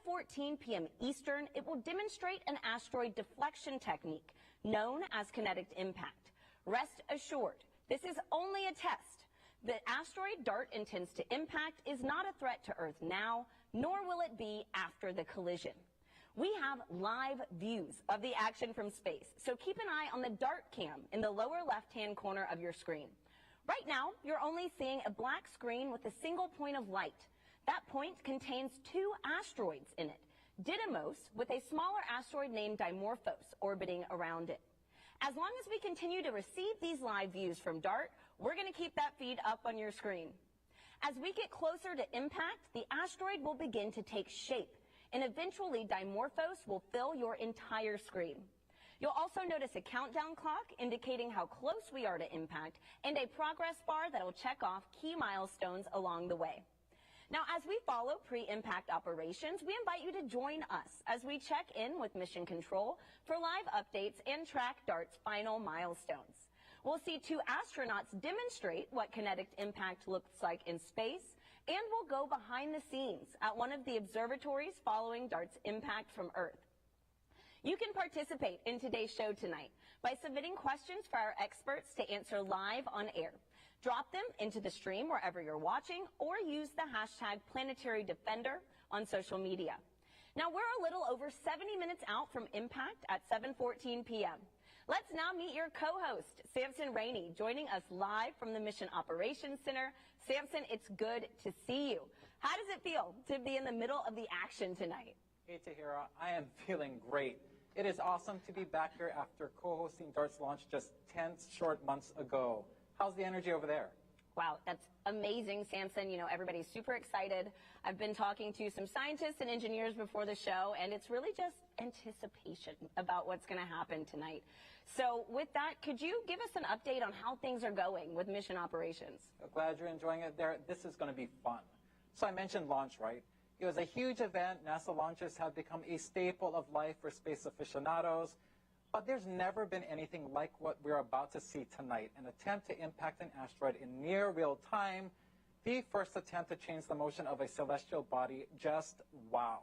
7:14 p.m. Eastern, it will demonstrate an asteroid deflection technique known as kinetic impact. Rest assured, this is only a test. The asteroid DART intends to impact is not a threat to Earth now, nor will it be after the collision. We have live views of the action from space, so keep an eye on the DART cam in the lower left-hand corner of your screen. Right now, you're only seeing a black screen with a single point of light. That point contains 2 asteroids in it, Didymos with a smaller asteroid named Dimorphos orbiting around it. As long as we continue to receive these live views from DART, we're going to keep that feed up on your screen. As we get closer to impact, the asteroid will begin to take shape, and eventually Dimorphos will fill your entire screen. You'll also notice a countdown clock indicating how close we are to impact and a progress bar that'll check off key milestones along the way. Now, as we follow pre-impact operations, we invite you to join us as we check in with Mission Control for live updates and track DART's final milestones. We'll see 2 astronauts demonstrate what kinetic impact looks like in space, and we'll go behind the scenes at one of the observatories following DART's impact from Earth. You can participate in today's show tonight by submitting questions for our experts to answer live on air. Drop them into the stream wherever you're watching, or use the hashtag #PlanetaryDefender on social media. Now, we're a little over 70 minutes out from impact at 7:14 p.m. Let's now meet your co-host, Samson Rainey, joining us live from the Mission Operations Center. Samson, it's good to see you. How does it feel to be in the middle of the action tonight? Hey, Tahira, I am feeling great. It is awesome to be back here after co-hosting DART's launch just 10 short months ago. How's the energy over there? Wow, that's amazing, Samson. You know, everybody's super excited. I've been talking to some scientists and engineers before the show, and it's really just anticipation about what's going to happen tonight. So with that, could you give us an update on how things are going with mission operations? I'm glad you're enjoying it there. This is going to be fun. So I mentioned launch, right? It was a huge event. NASA launches have become a staple of life for space aficionados. But there's never been anything like what we're about to see tonight, an attempt to impact an asteroid in near real time, the first attempt to change the motion of a celestial body. Just wow.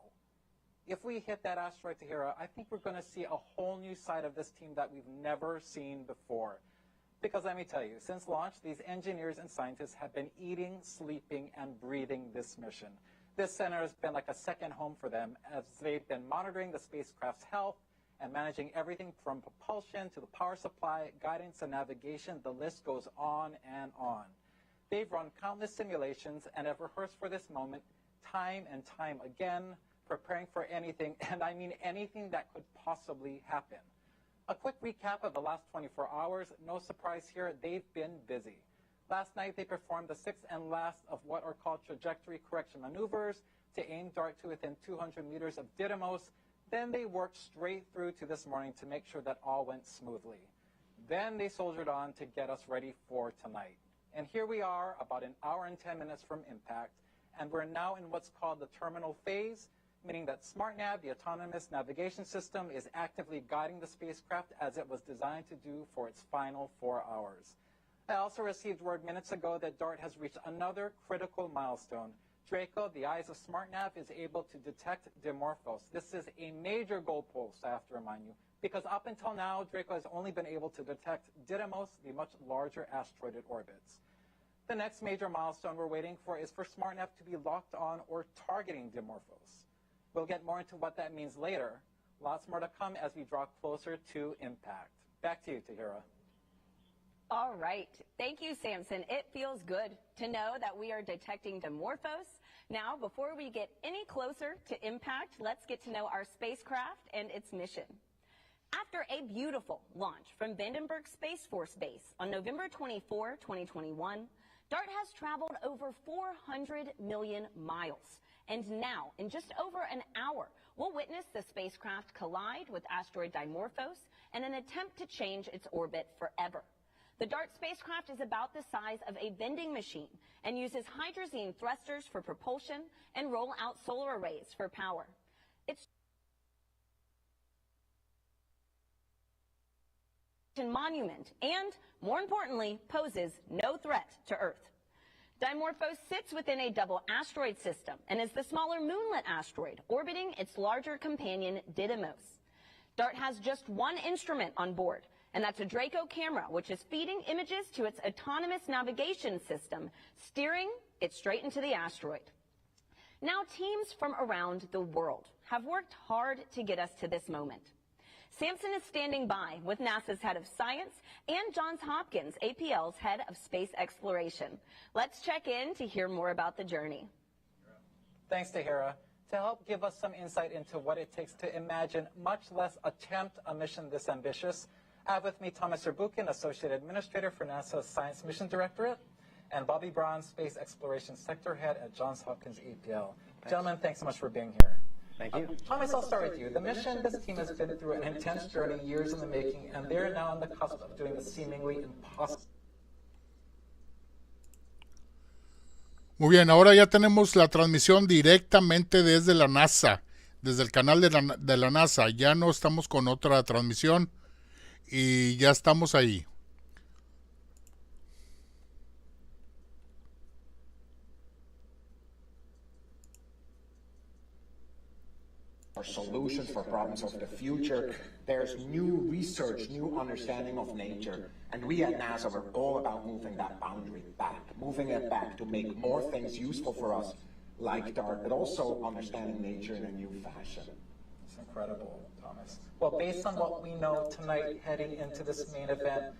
If we hit that asteroid, Tahira, I think we're going to see a whole new side of this team that we've never seen before. Because let me tell you, since launch, these engineers and scientists have been eating, sleeping, and breathing this mission. This center has been like a second home for them as they've been monitoring the spacecraft's health and managing everything from propulsion to the power supply, guidance, and navigation. The list goes on and on. They've run countless simulations and have rehearsed for this moment time and time again, preparing for anything, and I mean anything that could possibly happen. A quick recap of the last 24 hours. No surprise here, they've been busy. Last night, they performed the 6th and last of what are called trajectory correction maneuvers to aim DART to within 200 meters of Didymos. Then they worked straight through to this morning to make sure that all went smoothly. Then they soldiered on to get us ready for tonight. And here we are, about an hour and 10 minutes from impact, and we're now in what's called the terminal phase, meaning that SmartNav, the autonomous navigation system, is actively guiding the spacecraft as it was designed to do for its final 4 hours. I also received word minutes ago that DART has reached another critical milestone, Draco, the eyes of SmartNav, is able to detect Dimorphos. This is a major goalpost, I have to remind you, because up until now, Draco has only been able to detect Didymos, the much larger asteroided orbits. The next major milestone we're waiting for is for SmartNav to be locked on or targeting Dimorphos. We'll get more into what that means later. Lots more to come as we draw closer to impact. Back to you, Tahira. All right. Thank you, Samson. It feels good to know that we are detecting Dimorphos. Now, before we get any closer to impact, let's get to know our spacecraft and its mission. After a beautiful launch from Vandenberg Space Force Base on November 24, 2021, DART has traveled over 400 million miles. And now, in just over an hour, we'll witness the spacecraft collide with asteroid Dimorphos in an attempt to change its orbit forever. The DART spacecraft is about the size of a vending machine and uses hydrazine thrusters for propulsion and roll-out solar arrays for power. It's a monument and, more importantly, poses no threat to Earth. Dimorphos sits within a double asteroid system and is the smaller moonlet asteroid orbiting its larger companion Didymos. DART has just one instrument on board, and that's a Draco camera, which is feeding images to its autonomous navigation system, steering it straight into the asteroid. Now, teams from around the world have worked hard to get us to this moment. Samson is standing by with NASA's head of science and Johns Hopkins APL's head of space exploration. Let's check in to hear more about the journey. Thanks, Tahira. To help give us some insight into what it takes to imagine, much less attempt, a mission this ambitious, I have with me Thomas Zerbukin, Associate Administrator for NASA's Science Mission Directorate, and Bobby Braun, Space Exploration Sector Head at Johns Hopkins APL. Gentlemen, thanks so much for being here. Thank you. Thomas, I'll start with you. The mission, this team has been through an intense journey, years in the making, and they're now on the cusp of doing the seemingly impossible. Muy bien, ahora ya tenemos la transmisión directamente desde la NASA, desde el canal de la NASA. Ya no estamos con otra transmisión y ya estamos ahí. Solutions for problems of the future. There's new research, new understanding of nature. And we at NASA are all about moving that boundary back, moving it back to make more things useful for us, like DART, but also understanding nature in a new fashion. It's incredible, Thomas. Well, based on what we know tonight heading into this main event,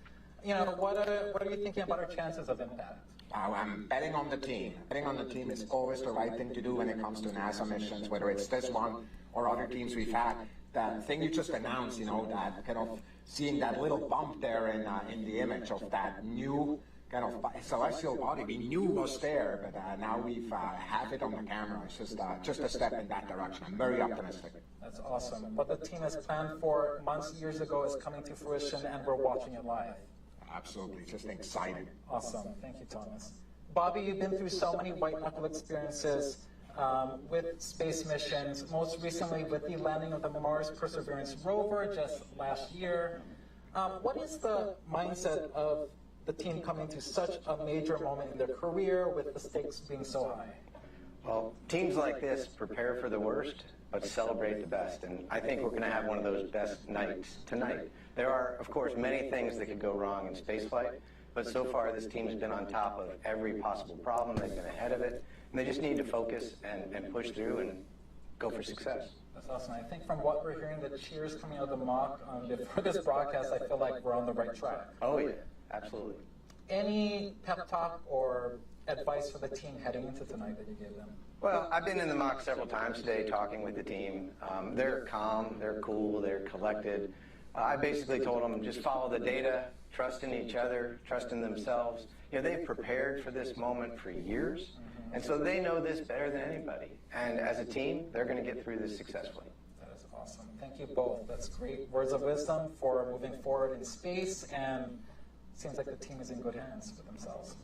what are you thinking about our chances of impact? I'm betting on the team. Betting on the team is always the right thing to do when it comes to NASA missions, whether it's this one or other teams we've had. That thing you just announced, that kind of seeing that little bump there in the image of that new kind of celestial body we knew was there, but now we've have it on the camera. It's just a step in that direction. I'm very optimistic. That's awesome. What the team has planned for months, years ago is coming to fruition, and we're watching it live. Absolutely, just exciting. Awesome. Thank you, Thomas. Bobby, you've been through so many white-knuckle experiences with space missions, most recently with the landing of the Mars Perseverance rover just last year. What is the mindset of the team coming to such a major moment in their career with the stakes being so high? Well, teams like this prepare for the worst, but celebrate the best. And I think we're going to have one of those best nights tonight. There are, of course, many things that could go wrong in spaceflight, but so far this team's been on top of every possible problem. They've been ahead of it, and they just need to focus and push through and go for success. That's awesome. I think from what we're hearing, the cheers coming out of the mock before this broadcast, I feel like we're on the right track. Oh, yeah, absolutely. Any pep talk or advice for the team heading into tonight that you gave them? Well, I've been in the mock several times today talking with the team. They're calm, they're cool, they're collected. I basically told them just follow the data, trust in each other, trust in themselves. They've prepared for this moment for years, and so they know this better than anybody. And as a team, they're going to get through this successfully. That is awesome. Thank you both. That's great words of wisdom for moving forward in space, and it seems like the team is in good hands with themselves.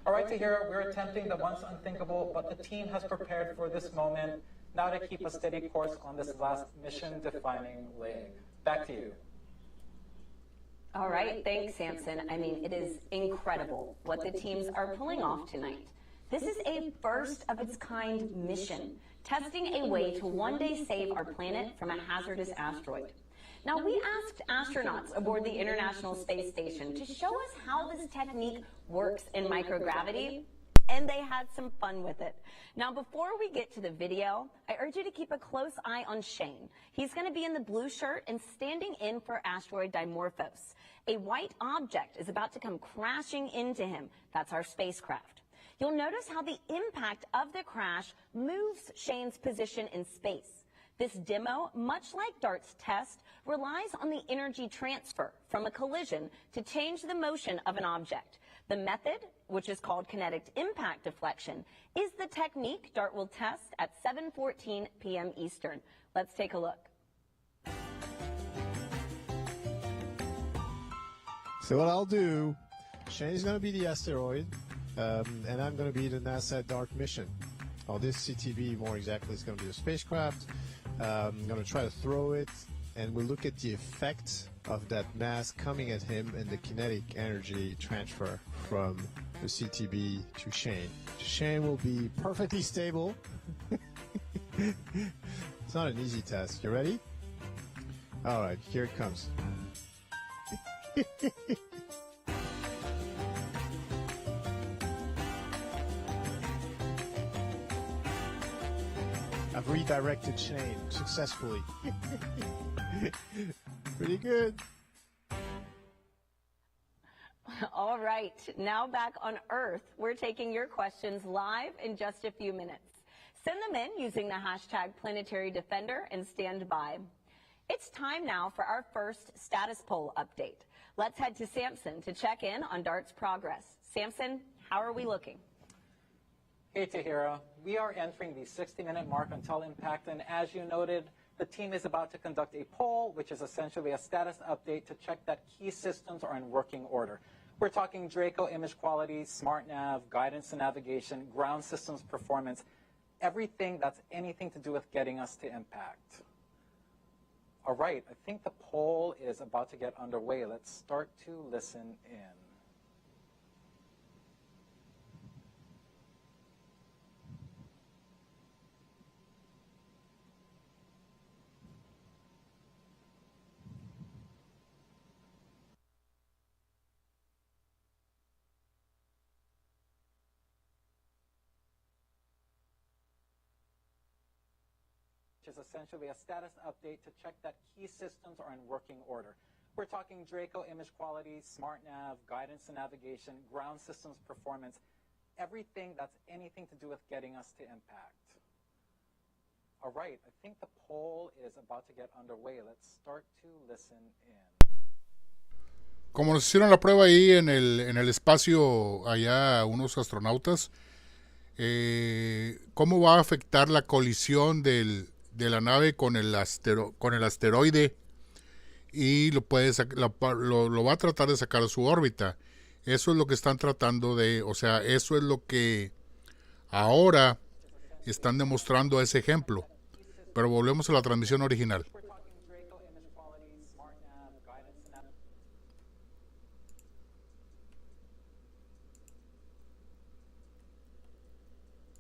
All right, Tahira, we're attempting the once unthinkable, but the team has prepared for this moment now to keep a steady course on this last mission-defining leg. Back to you. All right, thanks, Samson. I mean, it is incredible what the teams are pulling off tonight. This is a first-of-its-kind mission, testing a way to one day save our planet from a hazardous asteroid. Now, we asked astronauts aboard the International Space Station to show us how this technique works in microgravity, and they had some fun with it. Now, before we get to the video, I urge you to keep a close eye on Shane. He's going to be in the blue shirt and standing in for asteroid Dimorphos. A white object is about to come crashing into him. That's our spacecraft. You'll notice how the impact of the crash moves Shane's position in space. This demo, much like DART's test, relies on the energy transfer from a collision to change the motion of an object. The method, which is called kinetic impact deflection, is the technique DART will test at 7:14 p.m. Eastern. Let's take a look. So what I'll do, Shane's going to be the asteroid, and I'm going to be the NASA DART mission. Oh, this CTV, more exactly, is going to be a spacecraft. I'm going to try to throw it, and we'll look at the effect of that mass coming at him and the kinetic energy transfer from the CTB to Shane. Shane will be perfectly stable. It's not an easy test. You ready? All right, here it comes. I've redirected Shane successfully. Pretty good. All right, now back on Earth, we're taking your questions live in just a few minutes. Send them in using the hashtag Planetary Defender and stand by. It's time now for our first status poll update. Let's head to Samson to check in on DART's progress. Samson, how are we looking? Hey, Tahira. We are entering the 60-minute mark until impact, and as you noted, the team is about to conduct a poll, which is essentially a status update to check that key systems are in working order. We're talking Draco image quality, smart nav, guidance and navigation, ground systems performance, everything that's anything to do with getting us to impact. All right, I think the poll is about to get underway. Let's start to listen in. Which is essentially a status update to check that key systems are in working order. We're talking Draco image quality, smart nav, guidance and navigation, ground systems performance, everything that's anything to do with getting us to impact. All right, I think the poll is about to get underway. Let's start to listen in. Como nos hicieron la prueba ahí en el espacio allá unos astronautas, ¿cómo va a afectar la colisión de la nave con el asteroide? Y lo va a tratar de sacar a su órbita. Eso es lo que están tratando de, o sea, eso es lo que ahora están demostrando ese ejemplo. Pero volvemos a la transmisión original.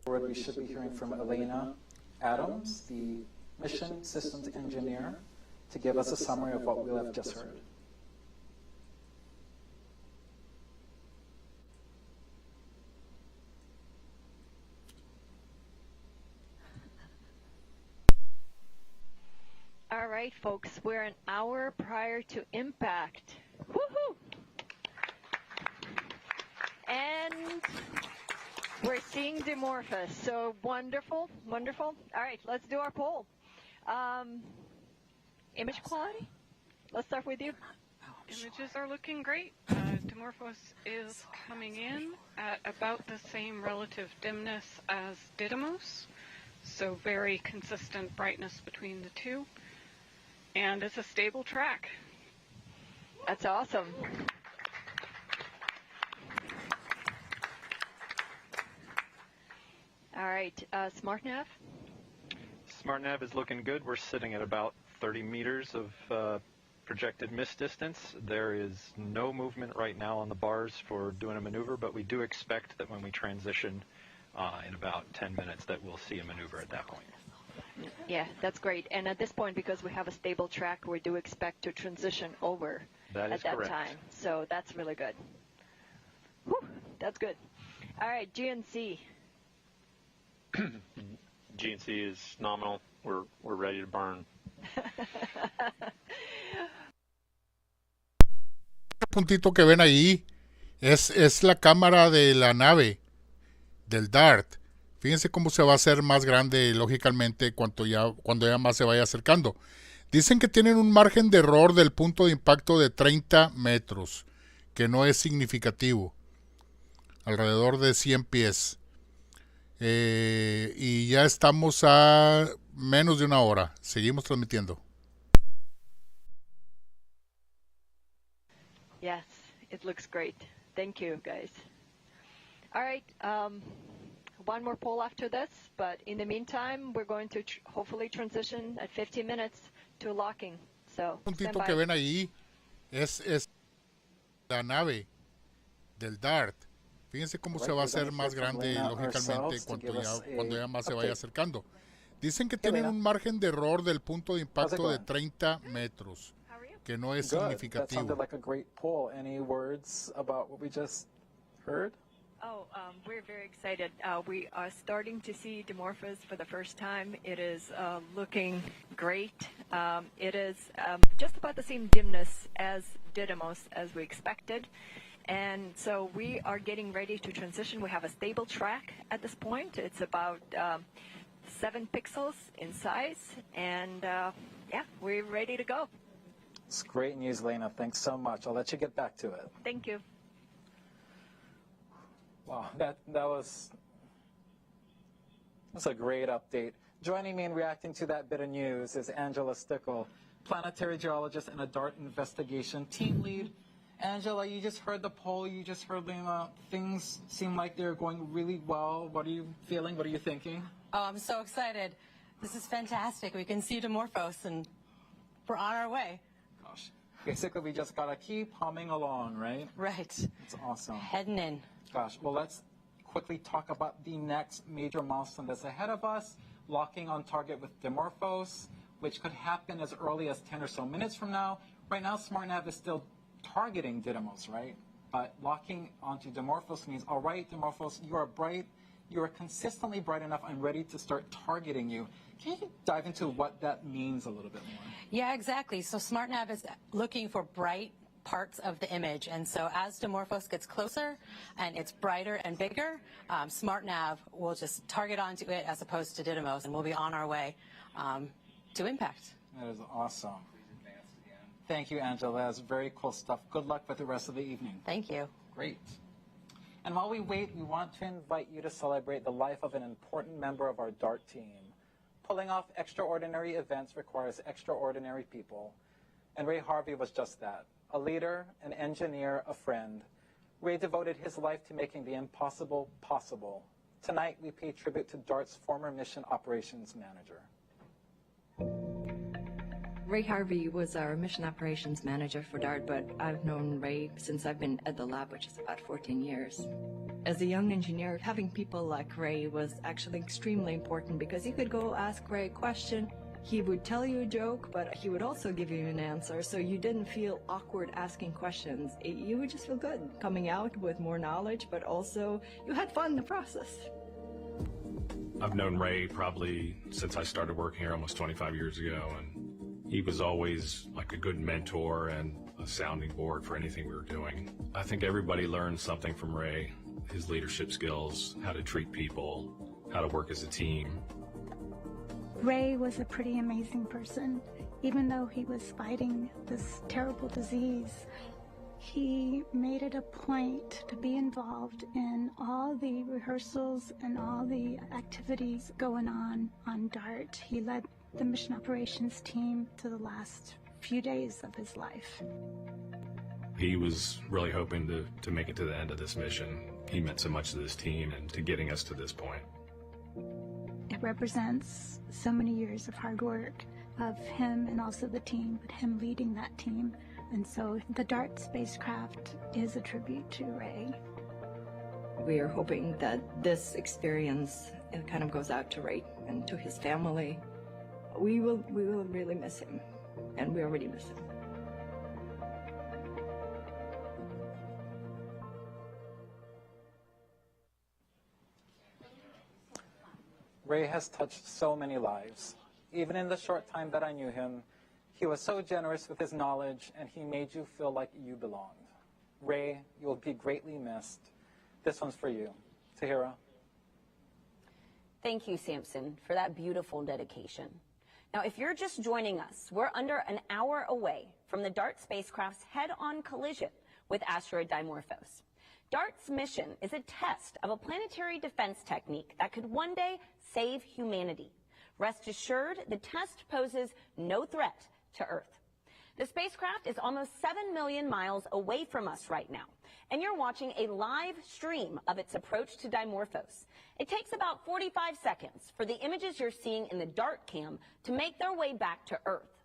We should be hearing from Elena Adams, the mission systems engineer, to give us a summary of what we have just heard. All right, folks, we're an hour prior to impact. Woohoo! And we're seeing Dimorphos, so wonderful, wonderful. All right, let's do our poll. Image quality? Let's start with you. Images are looking great. Dimorphos is coming in at about the same relative dimness as Didymos, so very consistent brightness between the two, and it's a stable track. That's awesome. All right, SmartNav? SmartNav is looking good. We're sitting at about 30 meters of projected miss distance. There is no movement right now on the bars for doing a maneuver, but we do expect that when we transition in about 10 minutes that we'll see a maneuver at that point. Yeah, that's great. And at this point, because we have a stable track, we do expect to transition over at that correct. time. So that's really good. Whew, that's good. All right, GNC. GNC is nominal. We're ready to burn. El puntito que ven ahí es la cámara de la nave, del DART. Fíjense cómo se va a hacer más grande, lógicamente, cuando ya más se vaya acercando. Dicen que tienen un margen de error del punto de impacto de 30 metros, que no es significativo. Alrededor de 100 pies. Y ya estamos a menos de una hora. Seguimos transmitiendo. Yes, it looks great. Thank you, guys. All right, one more poll after this, but in the meantime, we're going to hopefully transition at 15 minutes to locking. So, el puntito que ven ahí es la nave del DART. Fíjense cómo se va a hacer más grande, lógicamente, cuando ya más se vaya acercando. Dicen que tienen un margen de error del punto de impacto de 30 metros, que no es significativo. That sounded like a great poll. Any words about what we just heard? Oh, we're very excited. We are starting to see Dimorphos for the first time. It is looking great. It is just about the same dimness as Didymos as we expected. And so we are getting ready to transition. We have a stable track at this point. It's about 7 pixels in size. And yeah, we're ready to go. It's great news, Lena. Thanks so much. I'll let you get back to it. Thank you. Wow, that's a great update. Joining me in reacting to that bit of news is Angela Stickle, planetary geologist and a DART investigation team lead. Angela, you just heard the poll. You just heard things seem like they're going really well. What are you feeling? What are you thinking? Oh, I'm so excited. This is fantastic. We can see Dimorphos, and we're on our way. Gosh, basically we just gotta keep humming along, right? Right. It's awesome. Heading in. Gosh, well, let's quickly talk about the next major milestone that's ahead of us, locking on target with Dimorphos, which could happen as early as 10 or so minutes from now. Right now, SmartNav is still targeting Didymos, right? But locking onto Dimorphos means, all right, Dimorphos, you are bright, you are consistently bright enough, I'm ready to start targeting you. Can you dive into what that means a little bit more? Yeah, exactly. So SmartNav is looking for bright parts of the image, and so as Dimorphos gets closer and it's brighter and bigger, SmartNav will just target onto it as opposed to Didymos, and we'll be on our way to impact. That is awesome. Thank you, Angela. That's very cool stuff. Good luck with the rest of the evening. Thank you. Great. And while we wait, we want to invite you to celebrate the life of an important member of our DART team. Pulling off extraordinary events requires extraordinary people. And Ray Harvey was just that. A leader, an engineer, a friend. Ray devoted his life to making the impossible possible. Tonight, we pay tribute to DART's former mission operations manager. Ray Harvey was our mission operations manager for DART, but I've known Ray since I've been at the lab, which is about 14 years. As a young engineer, having people like Ray was actually extremely important because you could go ask Ray a question. He would tell you a joke, but he would also give you an answer, so you didn't feel awkward asking questions. You would just feel good coming out with more knowledge, but also you had fun in the process. I've known Ray probably since I started working here almost 25 years ago, and he was always like a good mentor and a sounding board for anything we were doing. I think everybody learned something from Ray, his leadership skills, how to treat people, how to work as a team. Ray was a pretty amazing person. Even though he was fighting this terrible disease, he made it a point to be involved in all the rehearsals and all the activities going on DART. He led the mission operations team to the last few days of his life. He was really hoping to make it to the end of this mission. He meant so much to this team and to getting us to this point. It represents so many years of hard work of him and also the team, but him leading that team. And so the DART spacecraft is a tribute to Ray. We are hoping that this experience kind of goes out to Ray and to his family. We will really miss him, and we already miss him. Ray has touched so many lives. Even in the short time that I knew him, he was so generous with his knowledge, and he made you feel like you belonged. Ray, you will be greatly missed. This one's for you. Tahira. Thank you, Samson, for that beautiful dedication. Now, if you're just joining us, we're under an hour away from the DART spacecraft's head-on collision with asteroid Dimorphos. DART's mission is a test of a planetary defense technique that could one day save humanity. Rest assured, the test poses no threat to Earth. The spacecraft is almost 7 million miles away from us right now, and you're watching a live stream of its approach to Dimorphos. It takes about 45 seconds for the images you're seeing in the DART cam to make their way back to Earth.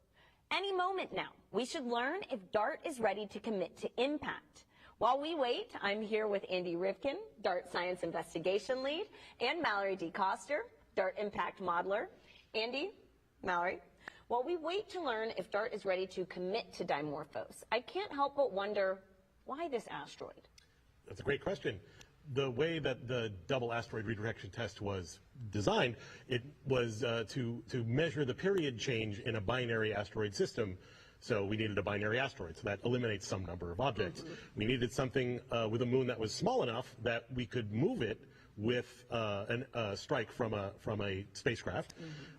Any moment now, we should learn if DART is ready to commit to impact. While we wait, I'm here with Andy Rivkin, DART Science Investigation Lead, and Mallory DeCoster, DART Impact Modeler. Andy, Mallory, while we wait to learn if DART is ready to commit to Dimorphos, I can't help but wonder, why this asteroid? That's a great question. The way that the double asteroid redirection test was designed, it was to measure the period change in a binary asteroid system. So we needed a binary asteroid, so that eliminates some number of objects. We needed something with a moon that was small enough that we could move it with a strike from a spacecraft,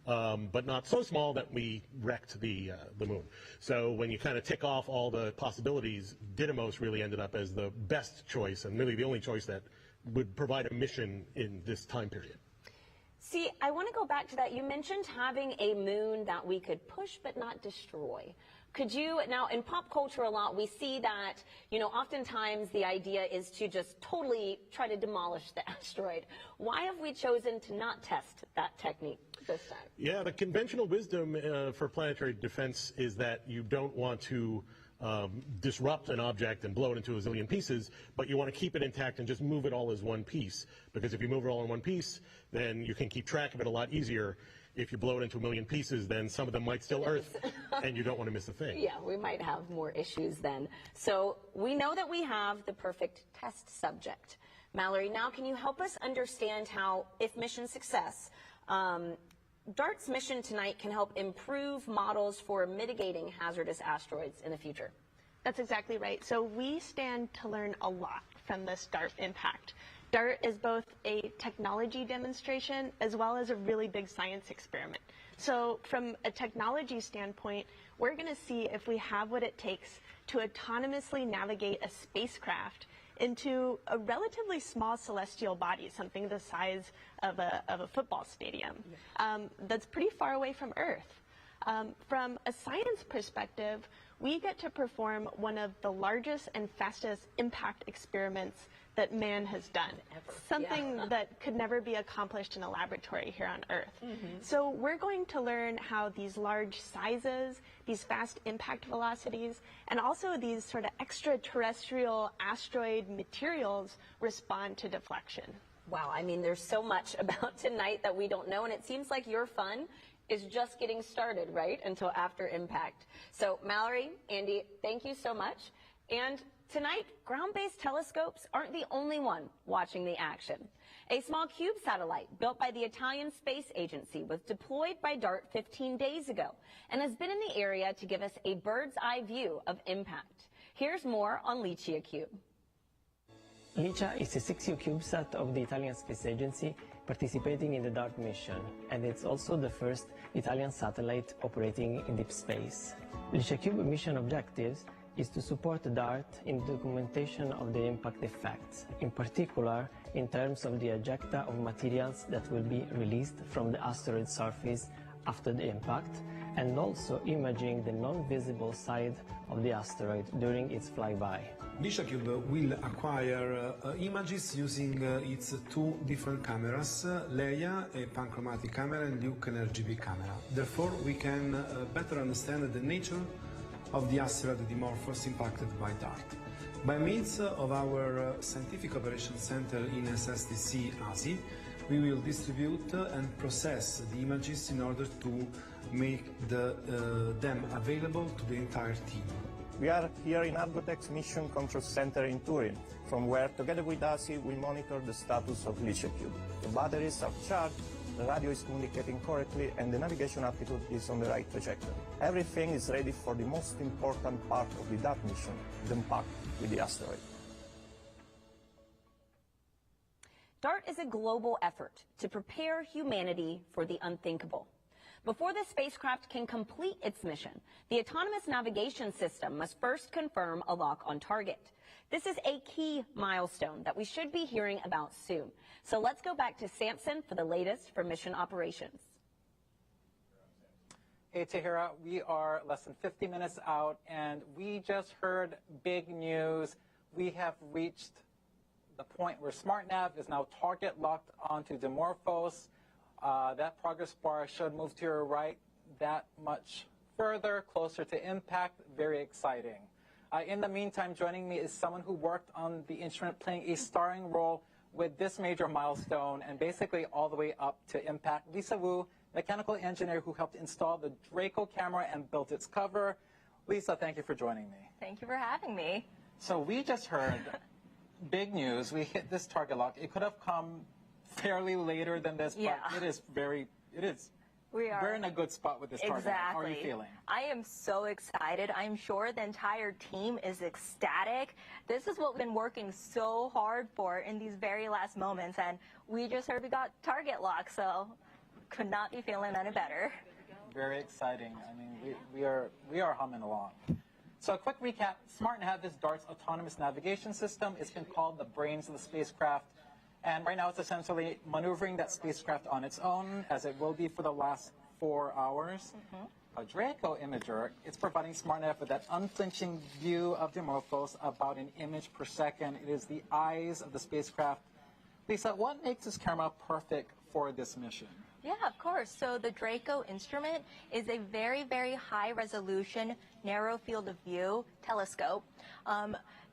but not so small that we wrecked the moon. So when you kind of tick off all the possibilities, Didymos really ended up as the best choice and really the only choice that would provide a mission in this time period. See, I want to go back to that. You mentioned having a moon that we could push but not destroy. Could you, now in pop culture a lot, we see that, oftentimes the idea is to just totally try to demolish the asteroid. Why have we chosen to not test that technique this time? Yeah, the conventional wisdom for planetary defense is that you don't want to disrupt an object and blow it into a zillion pieces, but you want to keep it intact and just move it all as one piece. Because if you move it all in one piece, then you can keep track of it a lot easier. If you blow it into a million pieces, then some of them might still Earth, and you don't want to miss a thing. Yeah, we might have more issues then. So we know that we have the perfect test subject. Mallory, now can you help us understand how, if mission success, DART's mission tonight can help improve models for mitigating hazardous asteroids in the future? That's exactly right. So we stand to learn a lot from this DART impact. DART is both a technology demonstration as well as a really big science experiment. So from a technology standpoint, we're going to see if we have what it takes to autonomously navigate a spacecraft into a relatively small celestial body, something the size of a football stadium, that's pretty far away from Earth. From a science perspective, we get to perform one of the largest and fastest impact experiments that man has done. Something that could never be accomplished in a laboratory here on Earth. So we're going to learn how these large sizes, these fast impact velocities, and also these sort of extraterrestrial asteroid materials respond to deflection. Wow, I mean, there's so much about tonight that we don't know, and it seems like your fun is just getting started, right, until after impact. So Mallory, Andy, thank you so much. And tonight, ground-based telescopes aren't the only one watching the action. A small cube satellite built by the Italian Space Agency was deployed by DART 15 days ago and has been in the area to give us a bird's-eye view of impact. Here's more on Licia Cube. Licia is a 6U CubeSat of the Italian Space Agency participating in the DART mission, and it's also the first Italian satellite operating in deep space. Licia Cube mission objectives is to support DART in the documentation of the impact effects, in particular in terms of the ejecta of materials that will be released from the asteroid surface after the impact, and also imaging the non-visible side of the asteroid during its flyby. Licia Cube will acquire images using its two different cameras, Leia, a panchromatic camera, and Luke, an RGB camera. Therefore, we can better understand the nature of the asteroid Dimorphos impacted by DART. By means of our Scientific Operations Center in SSTC ASI, we will distribute and process the images in order to make them available to the entire team. We are here in Argotec's Mission Control Center in Turin, from where, together with ASI, we monitor the status of LiCube. The batteries are charged, the radio is communicating correctly, and the navigation altitude is on the right trajectory. Everything is ready for the most important part of the DART mission, the impact with the asteroid. DART is a global effort to prepare humanity for the unthinkable. Before the spacecraft can complete its mission, the autonomous navigation system must first confirm a lock on target. This is a key milestone that we should be hearing about soon. So let's go back to Samson for the latest from mission operations. Hey, Tahira, we are less than 50 minutes out, and we just heard big news. We have reached the point where SmartNav is now target locked onto Dimorphos. That progress bar should move to your right that much further, closer to impact. Very exciting. In the meantime, joining me is someone who worked on the instrument playing a starring role with this major milestone and basically all the way up to impact. Lisa Wu, mechanical engineer who helped install the Draco camera and built its cover. Lisa, thank you for joining me. Thank you for having me. So we just heard big news. We hit this target lock. It could have come fairly later than this, but we're in a good spot with this target. Exactly. How are you feeling? I am so excited. I'm sure the entire team is ecstatic. This is what we've been working so hard for in these very last moments, and we just heard we got target lock, so could not be feeling any better. Very exciting. I mean, we are humming along. So a quick recap, SmartNav is DART's autonomous navigation system. It's been called the brains of the spacecraft. And right now it's essentially maneuvering that spacecraft on its own, as it will be for the last 4 hours. A Draco imager, it's providing SmartNav with that unflinching view of Dimorphos, about an image per second. It is the eyes of the spacecraft. Lisa, what makes this camera perfect for this mission? Yeah, of course. So the Draco instrument is a very, very high resolution, narrow field of view telescope.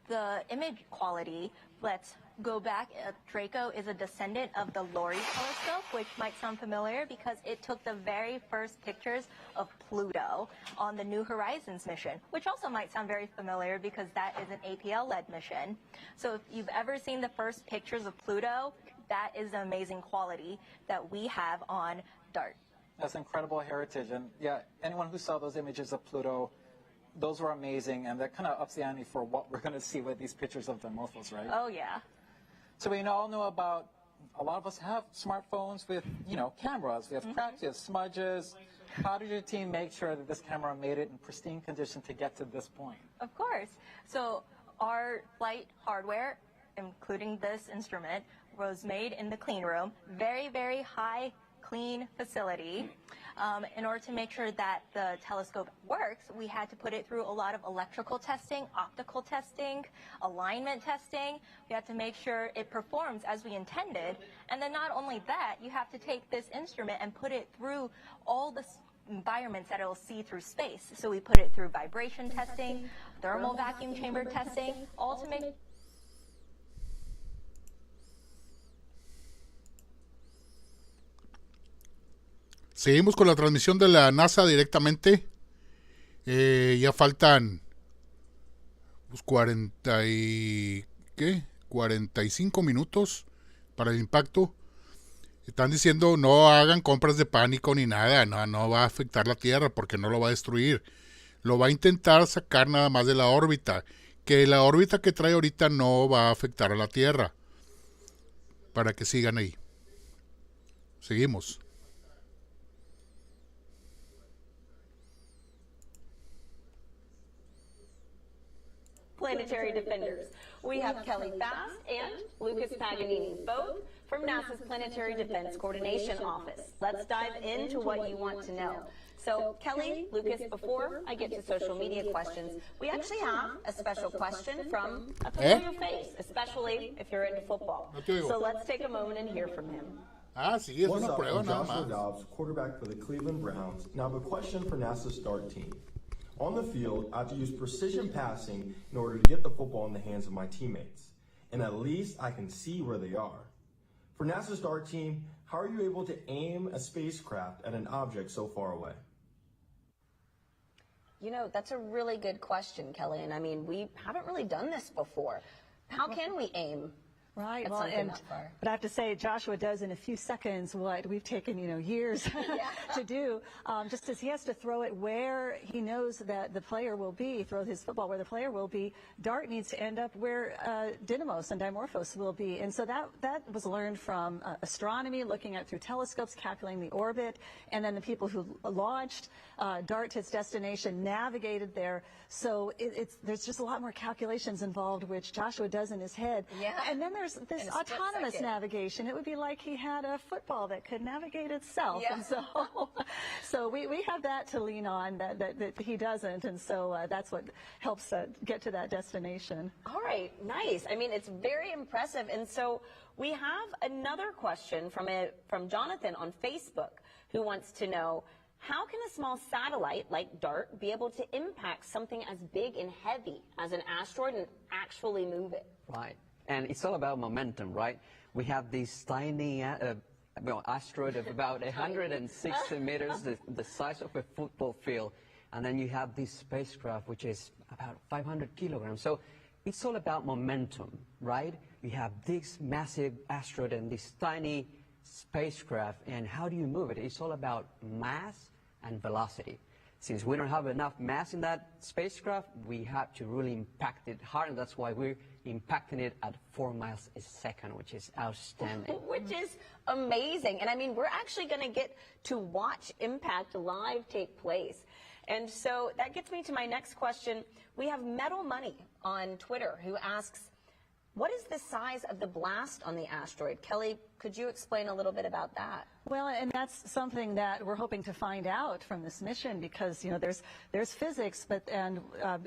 The image quality, let's go back. Draco is a descendant of the Lori telescope, which might sound familiar because it took the very first pictures of Pluto on the New Horizons mission, which also might sound very familiar because that is an APL-led mission. So if you've ever seen the first pictures of Pluto, that is the amazing quality that we have on DART. That's incredible heritage. And yeah, anyone who saw those images of Pluto, those were amazing, and that kind of ups the ante for what we're going to see with these pictures of Dimorphos, right? Oh, yeah. So we all know about, a lot of us have smartphones with, cameras. We have cracks, we have smudges. How did your team make sure that this camera made it in pristine condition to get to this point? Of course. So our flight hardware, including this instrument, was made in the clean room. Very, very high clean facility. In order to make sure that the telescope works, we had to put it through a lot of electrical testing, optical testing, alignment testing. We had to make sure it performs as we intended. And then not only that, you have to take this instrument and put it through all the environments that it will see through space. So we put it through vibration testing, thermal vacuum chamber testing, all to make... Seguimos con la transmisión de la NASA directamente. Ya faltan 45 minutos para el impacto. Están diciendo no hagan compras de pánico ni nada. No va a afectar la Tierra porque no lo va a destruir. Lo va a intentar sacar nada más de la órbita. Que la órbita que trae ahorita no va a afectar a la Tierra. Para que sigan ahí. Seguimos. Planetary Defenders. We have Kelly Fast and Lucas Paganini, both from NASA's Planetary Defense Coordination Office. Let's dive into what you want to know. So, Kelly, Lucas, before I get to social media questions, we actually have a special question from a familiar face, especially if you're into football. So let's take a moment and hear from him. Sí, es una prueba nada más. Joshua Dobbs, quarterback for the Cleveland Browns. Now, I have a question for NASA's DART team. On the field, I have to use precision passing in order to get the football in the hands of my teammates, and at least I can see where they are. For NASA's DART team, how are you able to aim a spacecraft at an object so far away? You know, that's a really good question, Kelly, and I mean, we haven't really done this before. How can we aim? Right. Well, but I have to say, Joshua does in a few seconds what we've taken, years to do. Just as he has to throw it where he knows that the player will be, throw his football where the player will be, DART needs to end up where Didymos and Dimorphos will be. And so that was learned from astronomy, looking at through telescopes, calculating the orbit, and then the people who launched DART to its destination navigated there. So there's just a lot more calculations involved, which Joshua does in his head. Yeah. And then there's this autonomous navigation. It would be like he had a football that could navigate itself. Yeah. And so we have that to lean on that he doesn't. And so that's what helps get to that destination. All right, nice. I mean, it's very impressive. And so we have another question from Jonathan on Facebook, who wants to know, how can a small satellite like DART be able to impact something as big and heavy as an asteroid and actually move it? Right. And it's all about momentum, right? We have this tiny asteroid of about 160 meters, the size of a football field. And then you have this spacecraft, which is about 500 kilograms. So it's all about momentum, right? You have this massive asteroid and this tiny spacecraft. And how do you move it? It's all about mass and velocity. Since we don't have enough mass in that spacecraft, we have to really impact it hard, and that's why we're impacting it at 4 miles a second, which is outstanding. Which is amazing. And I mean, we're actually going to get to watch Impact live take place. And so that gets me to my next question. We have Metal Money on Twitter who asks, what is the size of the blast on the asteroid? Kelly, could you explain a little bit about that? Well, and that's something that we're hoping to find out from this mission, because there's physics and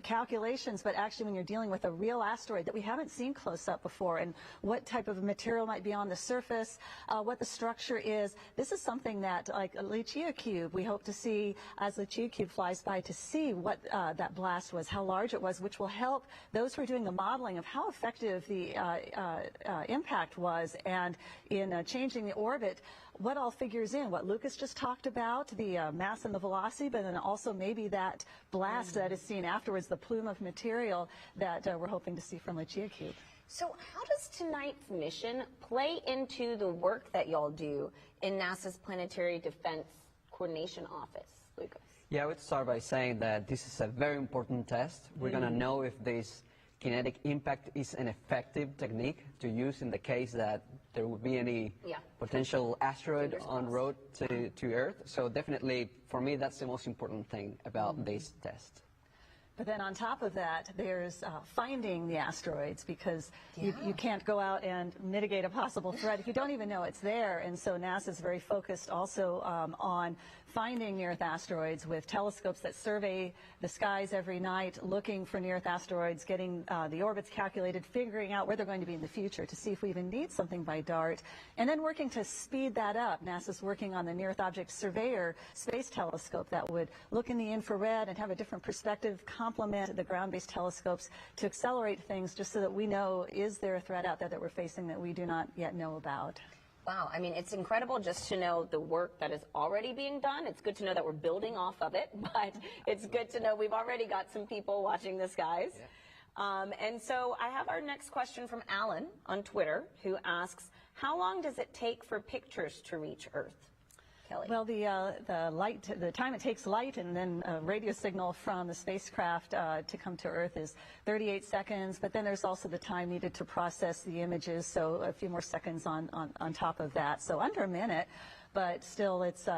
calculations, but actually when you're dealing with a real asteroid that we haven't seen close up before, and what type of material might be on the surface, what the structure is, this is something that, like a Lucia cube, we hope to see as Lucia cube flies by, to see what that blast was, how large it was, which will help those who are doing the modeling of how effective the impact was, and in changing the orbit, what all figures in, what Lucas just talked about, the mass and the velocity, but then also maybe that blast that is seen afterwards, the plume of material that we're hoping to see from Lucia cube. So how does tonight's mission play into the work that y'all do in NASA's Planetary Defense Coordination Office, Lucas? Yeah, I would start by saying that this is a very important test. We're going to know if this kinetic impact is an effective technique to use in the case that there would be any potential asteroid en route to Earth. So definitely, for me, that's the most important thing about this test. But then on top of that, there's finding the asteroids, because you can't go out and mitigate a possible threat if you don't even know it's there. And so NASA is very focused also on finding near-Earth asteroids with telescopes that survey the skies every night, looking for near-Earth asteroids, getting the orbits calculated, figuring out where they're going to be in the future to see if we even need something by DART, and then working to speed that up. NASA's working on the Near-Earth Object Surveyor space telescope that would look in the infrared and have a different perspective, complement the ground-based telescopes to accelerate things, just so that we know, is there a threat out there that we're facing that we do not yet know about? Wow, I mean, it's incredible just to know the work that is already being done. It's good to know that we're building off of it, but it's good to know we've already got some people watching the skies. Yeah. And so I have our next question from Alan on Twitter, who asks, how long does it take for pictures to reach Earth? Kelly? Well, the time it takes light and then a radio signal from the spacecraft to come to Earth is 38 seconds, but then there's also the time needed to process the images, so a few more seconds on top of that. So under a minute, but still it's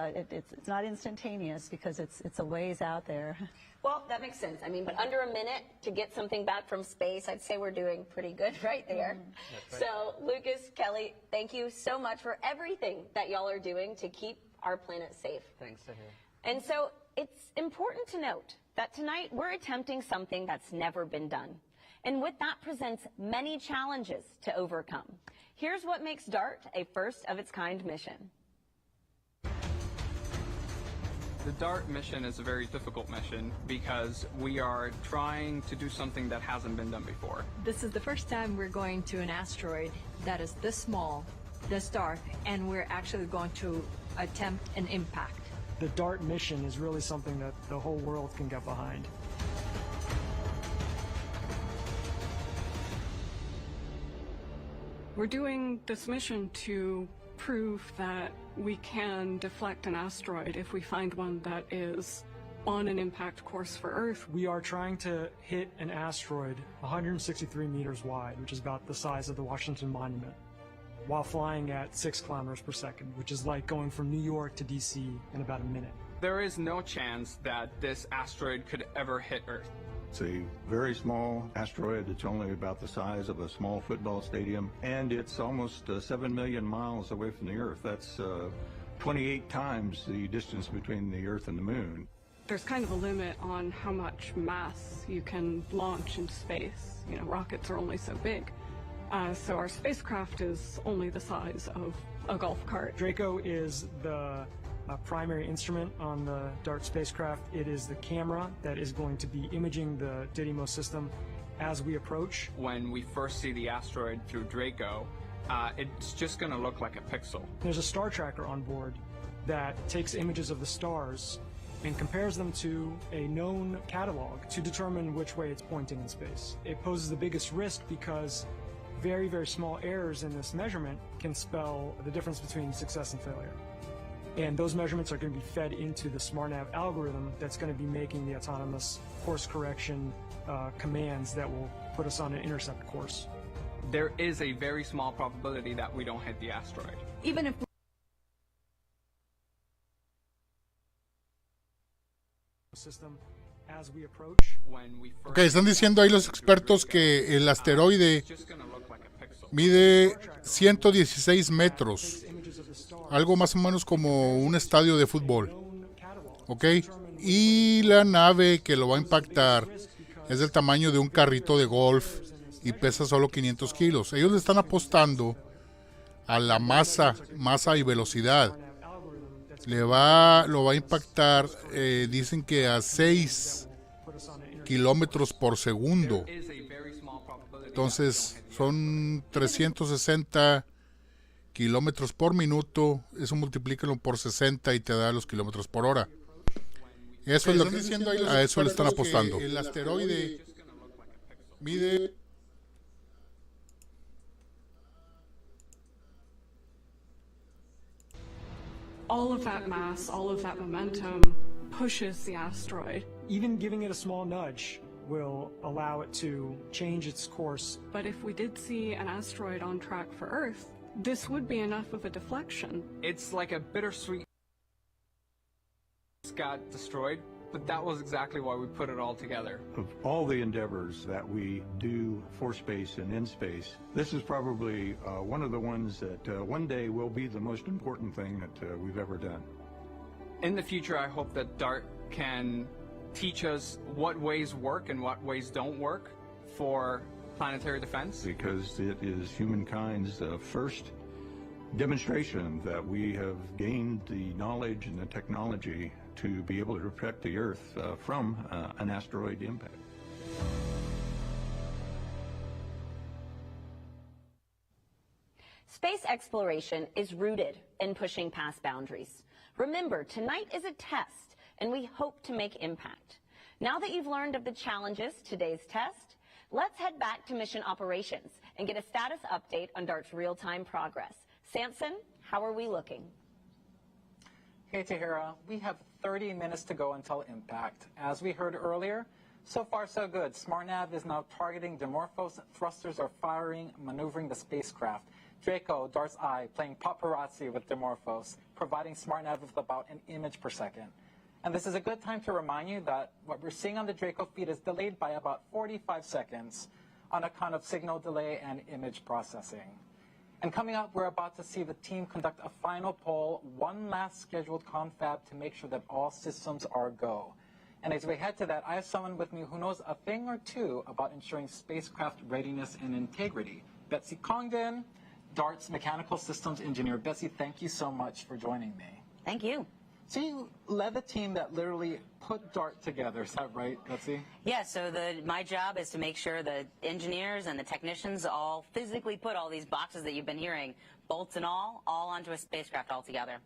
not instantaneous, because it's a ways out there. Well, that makes sense. I mean, but under a minute to get something back from space, I'd say we're doing pretty good right there. Right. So, Lucas, Kelly, thank you so much for everything that y'all are doing to keep our planet safe. Thanks, Sahir. And so it's important to note that tonight we're attempting something that's never been done. And with that presents many challenges to overcome. Here's what makes DART a first-of-its-kind mission. The DART mission is a very difficult mission because we are trying to do something that hasn't been done before. This is the first time we're going to an asteroid that is this small, this dark, and we're actually going to attempt an impact. The DART mission is really something that the whole world can get behind. We're doing this mission to prove that we can deflect an asteroid if we find one that is on an impact course for Earth. We are trying to hit an asteroid 163 meters wide, which is about the size of the Washington Monument, while flying at 6 kilometers per second, which is like going from New York to DC in about a minute. There is no chance that this asteroid could ever hit Earth. It's a very small asteroid. It's only about the size of a small football stadium, and it's almost 7 million miles away from the Earth. That's 28 times the distance between the Earth and the Moon. There's kind of a limit on how much mass you can launch into space. You know, rockets are only so big. So our spacecraft is only the size of a golf cart. Draco is the primary instrument on the DART spacecraft. It is the camera that is going to be imaging the Didymos system as we approach. When we first see the asteroid through Draco, it's just going to look like a pixel. There's a star tracker on board that takes images of the stars and compares them to a known catalog to determine which way it's pointing in space. It poses the biggest risk because very, very small errors in this measurement can spell the difference between success and failure. And those measurements are going to be fed into the SmartNav algorithm that's going to be making the autonomous course correction commands that will put us on an intercept course. There is a very small probability that we don't hit the asteroid. Even if system as we approach. Ok, están diciendo ahí los expertos que el asteroide mide 116 metros, algo más o menos como un estadio de fútbol, ok, y la nave que lo va a impactar es del tamaño de un carrito de golf y pesa solo 500 kilos. Ellos le están apostando a la masa y velocidad. Lo va a impactar, dicen que a 6 kilómetros por segundo. Entonces son 360 kilómetros por minuto. Eso multiplícalo por 60 y te da los kilómetros por hora. Eso es lo que a eso le están apostando. El asteroide mide All of that mass, all of that momentum pushes the asteroid. Even giving it a small nudge will allow it to change its course. But if we did see an asteroid on track for Earth, this would be enough of a deflection. It's like a bittersweet. It got destroyed, but that was exactly why we put it all together. Of all the endeavors that we do for space and in space, this is probably one of the ones that one day will be the most important thing that we've ever done. In the future, I hope that DART can teach us what ways work and what ways don't work for planetary defense. Because it is humankind's first demonstration that we have gained the knowledge and the technology to be able to protect the Earth from an asteroid impact. Space exploration is rooted in pushing past boundaries. Remember, tonight is a test, and we hope to make impact. Now that you've learned of the challenges today's test, let's head back to mission operations and get a status update on DART's real-time progress. Samson, how are we looking? Hey, Tahira, we have 30 minutes to go until impact. As we heard earlier, so far so good. SmartNav is now targeting Dimorphos. Thrusters are firing, maneuvering the spacecraft. Draco, DART's eye, playing paparazzi with Dimorphos, providing SmartNav with about an image per second. And this is a good time to remind you that what we're seeing on the Draco feed is delayed by about 45 seconds on account of signal delay and image processing. And coming up, we're about to see the team conduct a final poll, one last scheduled confab to make sure that all systems are go. And as we head to that, I have someone with me who knows a thing or two about ensuring spacecraft readiness and integrity. Betsy Congdon, DART's Mechanical Systems Engineer. Betsy, thank you so much for joining me. Thank you. So you led the team that literally put DART together, is that right, Betsy? Yeah, so my job is to make sure the engineers and the technicians all physically put all these boxes that you've been hearing, bolts and all onto a spacecraft altogether.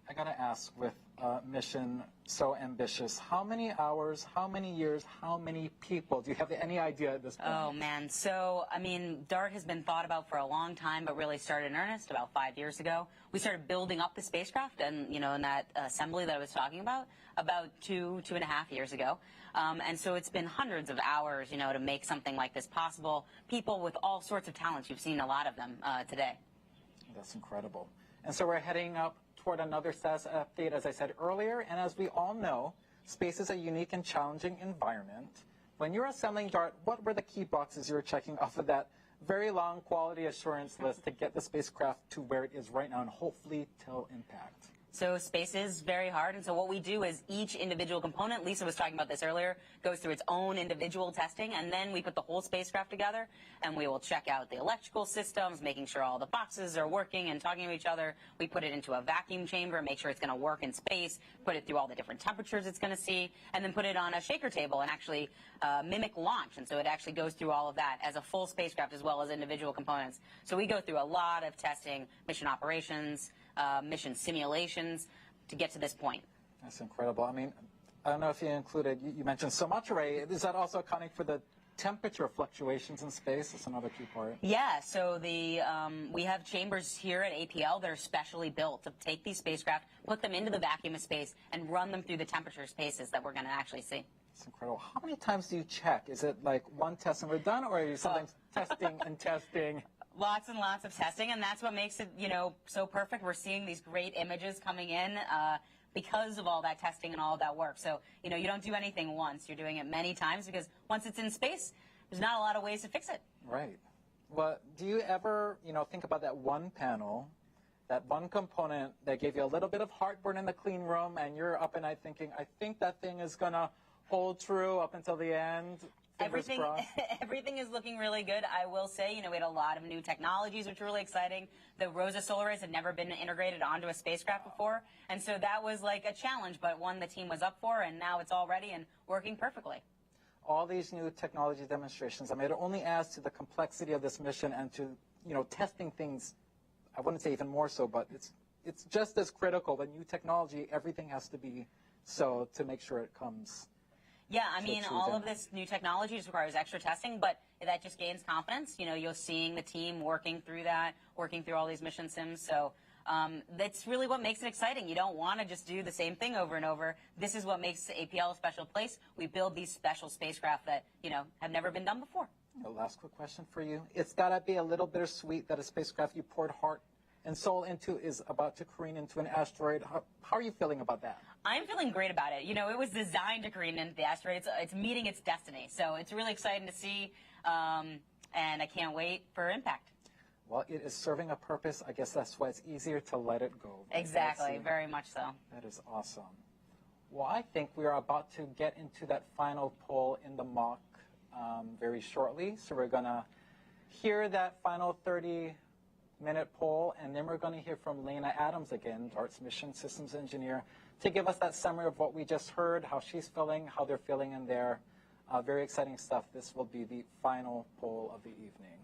I gotta ask, with a mission so ambitious, how many hours, how many years, how many people? Do you have any idea at this point? Oh, man. So, I mean, DART has been thought about for a long time, but really started in earnest about 5 years ago. We started building up the spacecraft and, in that assembly that I was talking about 2.5 years ago. And so it's been hundreds of hours, to make something like this possible. People with all sorts of talents. You've seen a lot of them today. That's incredible. And so we're heading up toward another status update, as I said earlier. And as we all know, space is a unique and challenging environment. When you're assembling DART, what were the key boxes you were checking off of that very long quality assurance list to get the spacecraft to where it is right now and hopefully till impact? So space is very hard, and so what we do is each individual component, Lisa was talking about this earlier, goes through its own individual testing, and then we put the whole spacecraft together, and we will check out the electrical systems, making sure all the boxes are working and talking to each other. We put it into a vacuum chamber, make sure it's going to work in space, put it through all the different temperatures it's going to see, and then put it on a shaker table and actually mimic launch, and so it actually goes through all of that as a full spacecraft as well as individual components. So we go through a lot of testing, mission operations, mission simulations to get to this point. That's incredible. I mean, I don't know if you included, you mentioned so much, Ray. Is that also accounting for the temperature fluctuations in space? That's another key part. Yeah, so we have chambers here at APL that are specially built to take these spacecraft, put them into the vacuum of space, and run them through the temperature spaces that we're going to actually see. It's incredible. How many times do you check? Is it like one test and we're done, or are you sometimes testing and testing? Lots and lots of testing, and that's what makes it, so perfect. We're seeing these great images coming in because of all that testing and all of that work. So, you don't do anything once. You're doing it many times because once it's in space, there's not a lot of ways to fix it. Right. Well, do you ever, think about that one panel, that one component that gave you a little bit of heartburn in the clean room, and you're up at night thinking, I think that thing is going to hold true up until the end? Everything is looking really good. I will say, we had a lot of new technologies, which are really exciting. The Rosa solar arrays had never been integrated onto a spacecraft before, and so that was like a challenge, but one the team was up for, and now it's all ready and working perfectly. All these new technology demonstrations, I mean, it only adds to the complexity of this mission and to, testing things, I wouldn't say even more so, but it's just as critical. The new technology, everything has to be so to make sure it comes. Yeah, I mean, all of this new technology just requires extra testing, but that just gains confidence. You're seeing the team working through that, working through all these mission sims. So that's really what makes it exciting. You don't want to just do the same thing over and over. This is what makes APL a special place. We build these special spacecraft that, have never been done before. The last quick question for you. It's got to be a little bittersweet that a spacecraft you poured heart and soul into is about to careen into an asteroid. How are you feeling about that? I'm feeling great about it. It was designed to careen into the asteroid. It's meeting its destiny. So it's really exciting to see, and I can't wait for impact. Well, it is serving a purpose. I guess that's why it's easier to let it go. Exactly, very much so. That is awesome. Well, I think we are about to get into that final poll in the mock very shortly. So we're going to hear that final 30-minute poll, and then we're going to hear from Lena Adams again, DART's Mission Systems Engineer, to give us that summary of what we just heard, how she's feeling, how they're feeling in there. Very exciting stuff. This will be the final poll of the evening.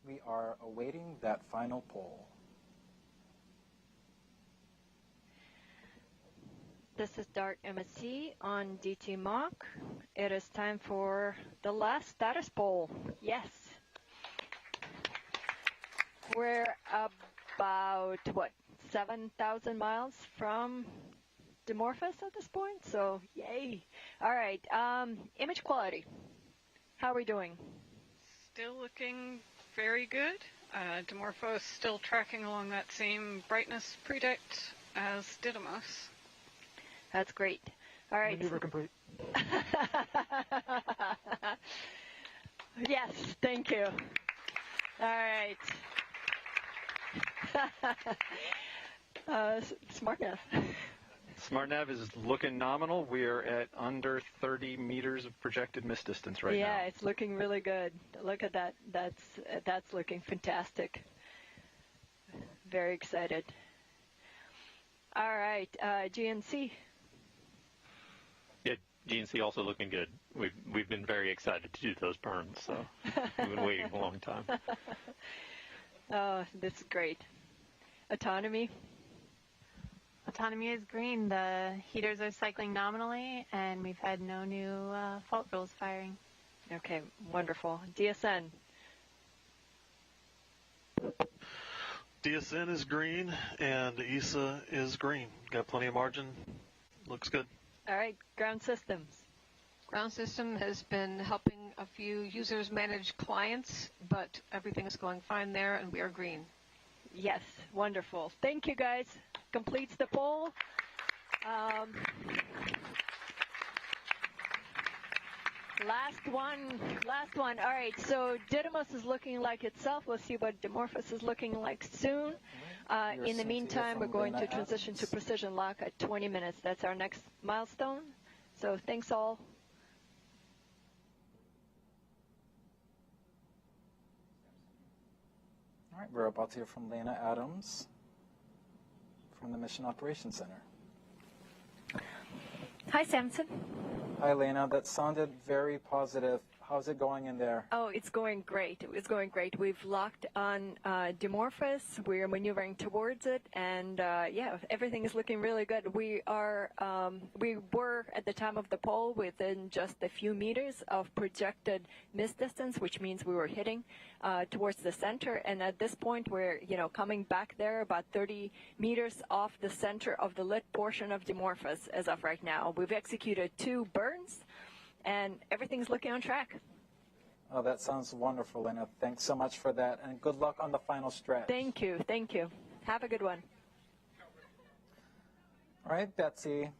We are awaiting that final poll. This is DART MSC on DT Mock. It is time for the last status poll. Yes. We're about, 7,000 miles from Dimorphos at this point, so yay. All right, image quality. How are we doing? Still looking very good. Dimorphos still tracking along that same brightness predict as Didymos. That's great. All right. Maneuver complete. Yes, thank you. All right. SmartNav. SmartNav is looking nominal. We're at under 30 meters of projected miss distance right now. Yeah, it's looking really good. Look at that. That's looking fantastic. Very excited. All right, GNC. Yeah, GNC also looking good. We've been very excited to do those burns, so we've been waiting a long time. Oh, this is great. Autonomy. Autonomy is green. The heaters are cycling nominally, and we've had no new fault rules firing. Okay, wonderful. DSN. DSN is green, and ESA is green. Got plenty of margin. Looks good. All right, ground systems. Ground system has been helping a few users manage clients, but everything is going fine there, and we are green. Yes, wonderful. Thank you, guys. Completes the poll. Last one. All right, so Didymos is looking like itself. We'll see what Dimorphos is looking like soon. In the meantime, we're going to transition to precision lock at 20 minutes. That's our next milestone. So thanks all. All right, we're about to hear from Lena Adams from the Mission Operations Center. Hi, Samson. Hi, Lena. That sounded very positive. How's it going in there? Oh, it's going great. It's going great. We've locked on Dimorphos. We're maneuvering towards it, and yeah, everything is looking really good. We were at the time of the poll within just a few meters of projected miss distance, which means we were hitting towards the center. And at this point, we're coming back there about 30 meters off the center of the lit portion of Dimorphos as of right now. We've executed 2 burns. And everything's looking on track. Oh, that sounds wonderful, Lena. Thanks so much for that, and good luck on the final stretch. Thank you. Have a good one. All right, Betsy.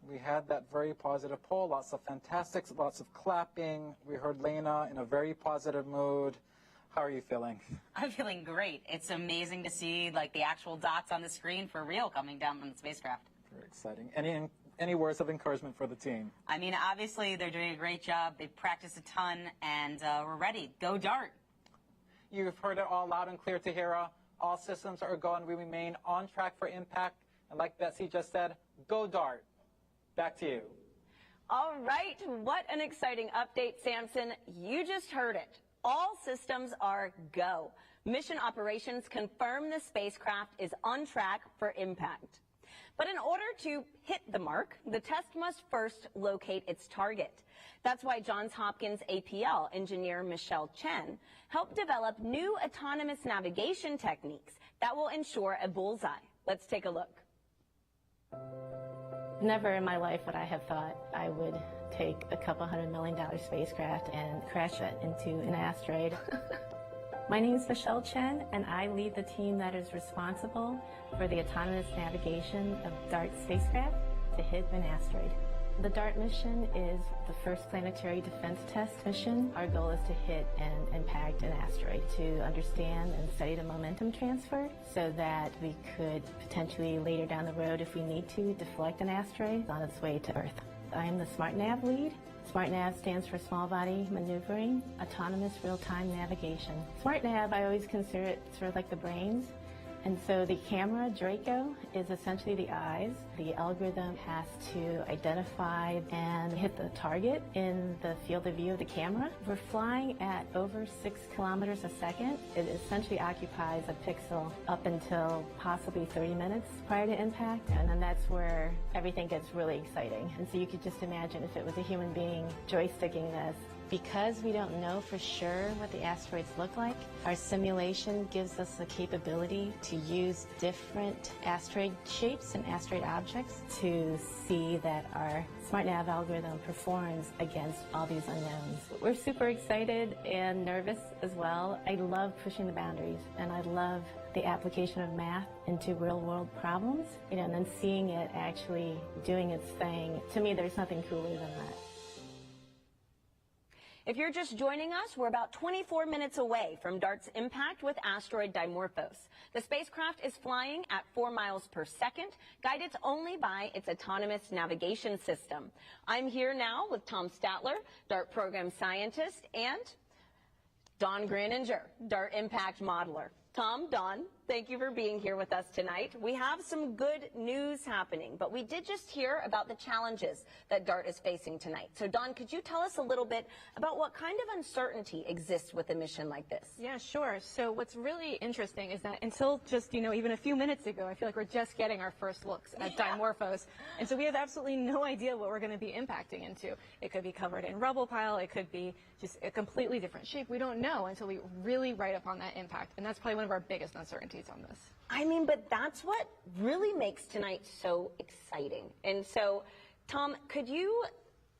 We had that very positive poll, lots of fantastics, lots of clapping. We heard Lena in a very positive mood. How are you feeling? I'm feeling great. It's amazing to see the actual dots on the screen for real coming down from the spacecraft. Very exciting. Any words of encouragement for the team? I mean, obviously, they're doing a great job. They've practiced a ton, and we're ready. Go Dart. You've heard it all loud and clear, Tahira. All systems are go, and we remain on track for impact. And like Betsy just said, go Dart. Back to you. All right. What an exciting update, Samson. You just heard it. All systems are go. Mission operations confirm the spacecraft is on track for impact. But in order to hit the mark, the test must first locate its target. That's why Johns Hopkins APL engineer Michelle Chen helped develop new autonomous navigation techniques that will ensure a bullseye. Let's take a look. Never in my life would I have thought I would take a couple $100 million spacecraft and crash it into an asteroid. My name is Michelle Chen, and I lead the team that is responsible for the autonomous navigation of DART spacecraft to hit an asteroid. The DART mission is the first planetary defense test mission. Our goal is to hit and impact an asteroid to understand and study the momentum transfer so that we could potentially later down the road, if we need to, deflect an asteroid on its way to Earth. I am the SmartNav lead. SmartNav stands for Small Body Maneuvering, Autonomous Real-Time Navigation. SmartNav, I always consider it sort of like the brains. And so the camera, Draco, is essentially the eyes. The algorithm has to identify and hit the target in the field of view of the camera. We're flying at over 6 kilometers a second. It essentially occupies a pixel up until possibly 30 minutes prior to impact. And then that's where everything gets really exciting. And so you could just imagine if it was a human being joysticking this, Because we don't know for sure what the asteroids look like, our simulation gives us the capability to use different asteroid shapes and asteroid objects to see that our SmartNav algorithm performs against all these unknowns. We're super excited and nervous as well. I love pushing the boundaries, and I love the application of math into real-world problems, and then seeing it actually doing its thing. To me, there's nothing cooler than that. If you're just joining us, we're about 24 minutes away from DART's impact with asteroid Dimorphos. The spacecraft is flying at 4 miles per second, guided only by its autonomous navigation system. I'm here now with Tom Statler, DART program scientist, and Don Graninger, DART impact modeler. Tom, Don, thank you for being here with us tonight. We have some good news happening, but we did just hear about the challenges that DART is facing tonight. So, Don, could you tell us a little bit about what kind of uncertainty exists with a mission like this? Yeah, sure. So what's really interesting is that until just, even a few minutes ago, I feel like we're just getting our first looks at Dimorphos. And so we have absolutely no idea what we're going to be impacting into. It could be covered in rubble pile. It could be just a completely different shape. We don't know until we really write up on that impact. And that's probably one of our biggest uncertainties on this. I mean, but that's what really makes tonight so exciting. And so, Tom, could you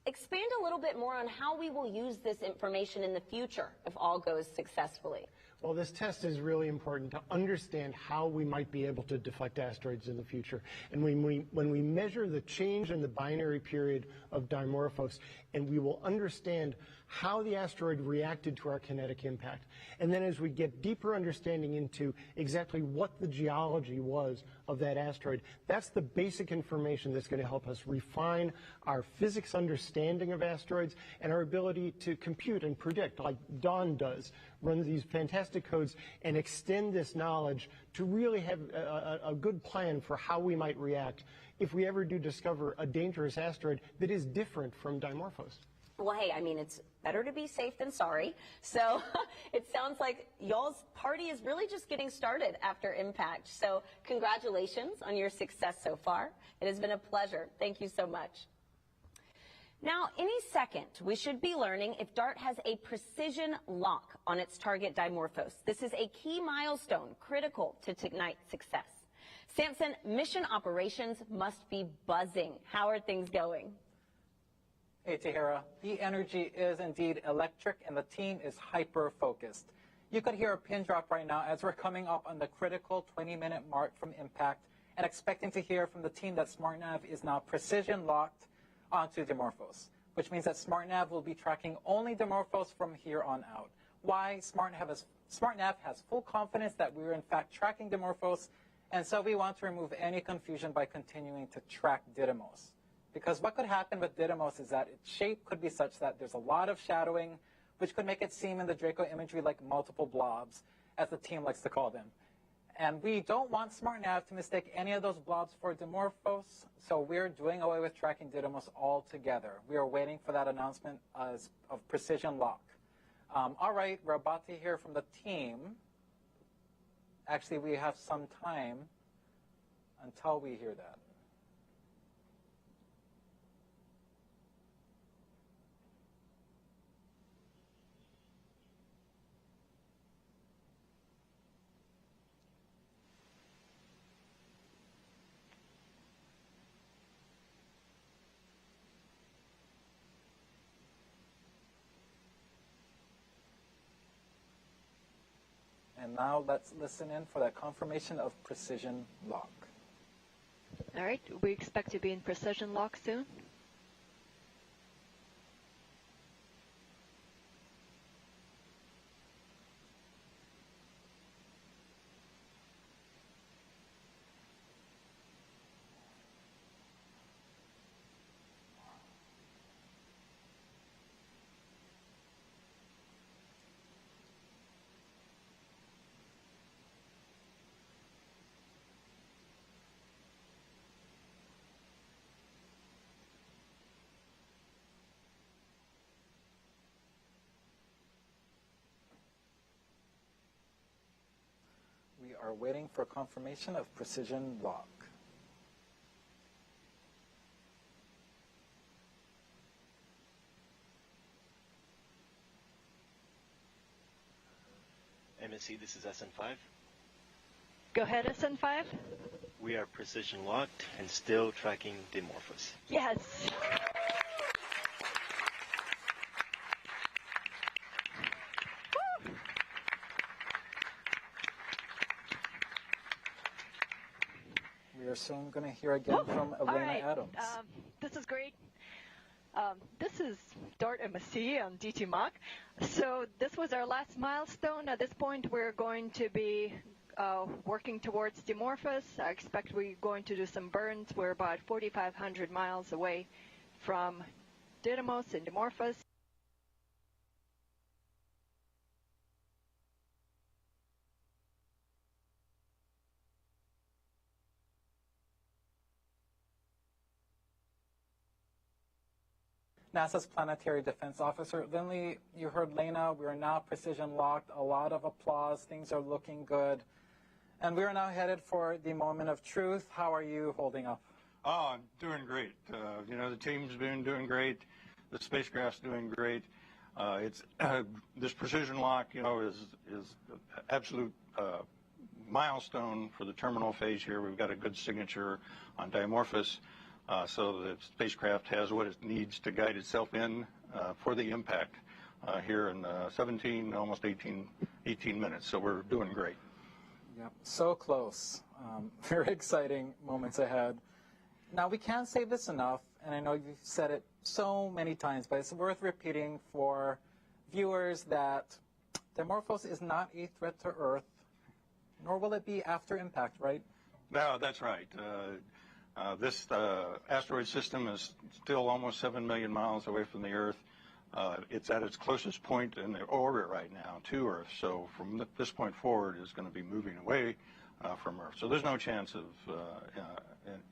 expand a little bit more on how we will use this information in the future if all goes successfully? Well, this test is really important to understand how we might be able to deflect asteroids in the future. And when we measure the change in the binary period of Dimorphos, and we will understand how the asteroid reacted to our kinetic impact. And then as we get deeper understanding into exactly what the geology was of that asteroid, that's the basic information that's going to help us refine our physics understanding of asteroids and our ability to compute and predict, like Don does, run these fantastic codes and extend this knowledge to really have a good plan for how we might react if we ever do discover a dangerous asteroid that is different from Dimorphos. Well, hey, I mean, it's better to be safe than sorry. So it sounds like y'all's party is really just getting started after impact. So congratulations on your success so far. It has been a pleasure. Thank you so much. Now, any second, we should be learning if DART has a precision lock on its target Dimorphos. This is a key milestone critical to tonight's success. Samson, mission operations must be buzzing. How are things going? Hey, Tahira. The energy is indeed electric, and the team is hyper-focused. You could hear a pin drop right now as we're coming up on the critical 20-minute mark from impact and expecting to hear from the team that SmartNav is now precision-locked onto Dimorphos, which means that SmartNav will be tracking only Dimorphos from here on out. Why? SmartNav has full confidence that we're in fact tracking Dimorphos, and so we want to remove any confusion by continuing to track Didymos. Because what could happen with Didymos is that its shape could be such that there's a lot of shadowing, which could make it seem in the Draco imagery like multiple blobs, as the team likes to call them. And we don't want SmartNav to mistake any of those blobs for Dimorphos, so we're doing away with tracking Didymos altogether. We are waiting for that announcement of precision lock. All right, we're about to hear from the team. Actually, we have some time until we hear that. And now let's listen in for that confirmation of precision lock. All right, we expect to be in precision lock soon. We are waiting for confirmation of precision lock. MSC, this is SN5. Go ahead, SN5. We are precision locked and still tracking Dimorphos. Yes. We are soon going to hear again from Elena Adams. This is great. This is DART MSC on DT Mach. So this was our last milestone. At this point, we're going to be working towards Dimorphos. I expect we're going to do some burns. We're about 4,500 miles away from Didymos and Dimorphos. NASA's Planetary Defense Officer. Lindley, you heard Lena, we are now precision locked, a lot of applause, things are looking good. And we are now headed for the moment of truth. How are you holding up? Oh, I'm doing great. You know, the team's been doing great. The spacecraft's doing great. It's this precision lock, you know, is absolute milestone for the terminal phase here. We've got a good signature on Dimorphos. So the spacecraft has what it needs to guide itself in for the impact here in 17, almost 18 minutes. So we're doing great. Yep, so close. Very exciting moments ahead. Now, we can't say this enough, and I know you've said it so many times, but it's worth repeating for viewers that Dimorphos is not a threat to Earth, nor will it be after impact, right? No, that's right. This asteroid system is still almost 7 million miles away from the Earth. It's at its closest point in the orbit right now to Earth. So from this point forward, it's going to be moving away from Earth. So there's no chance of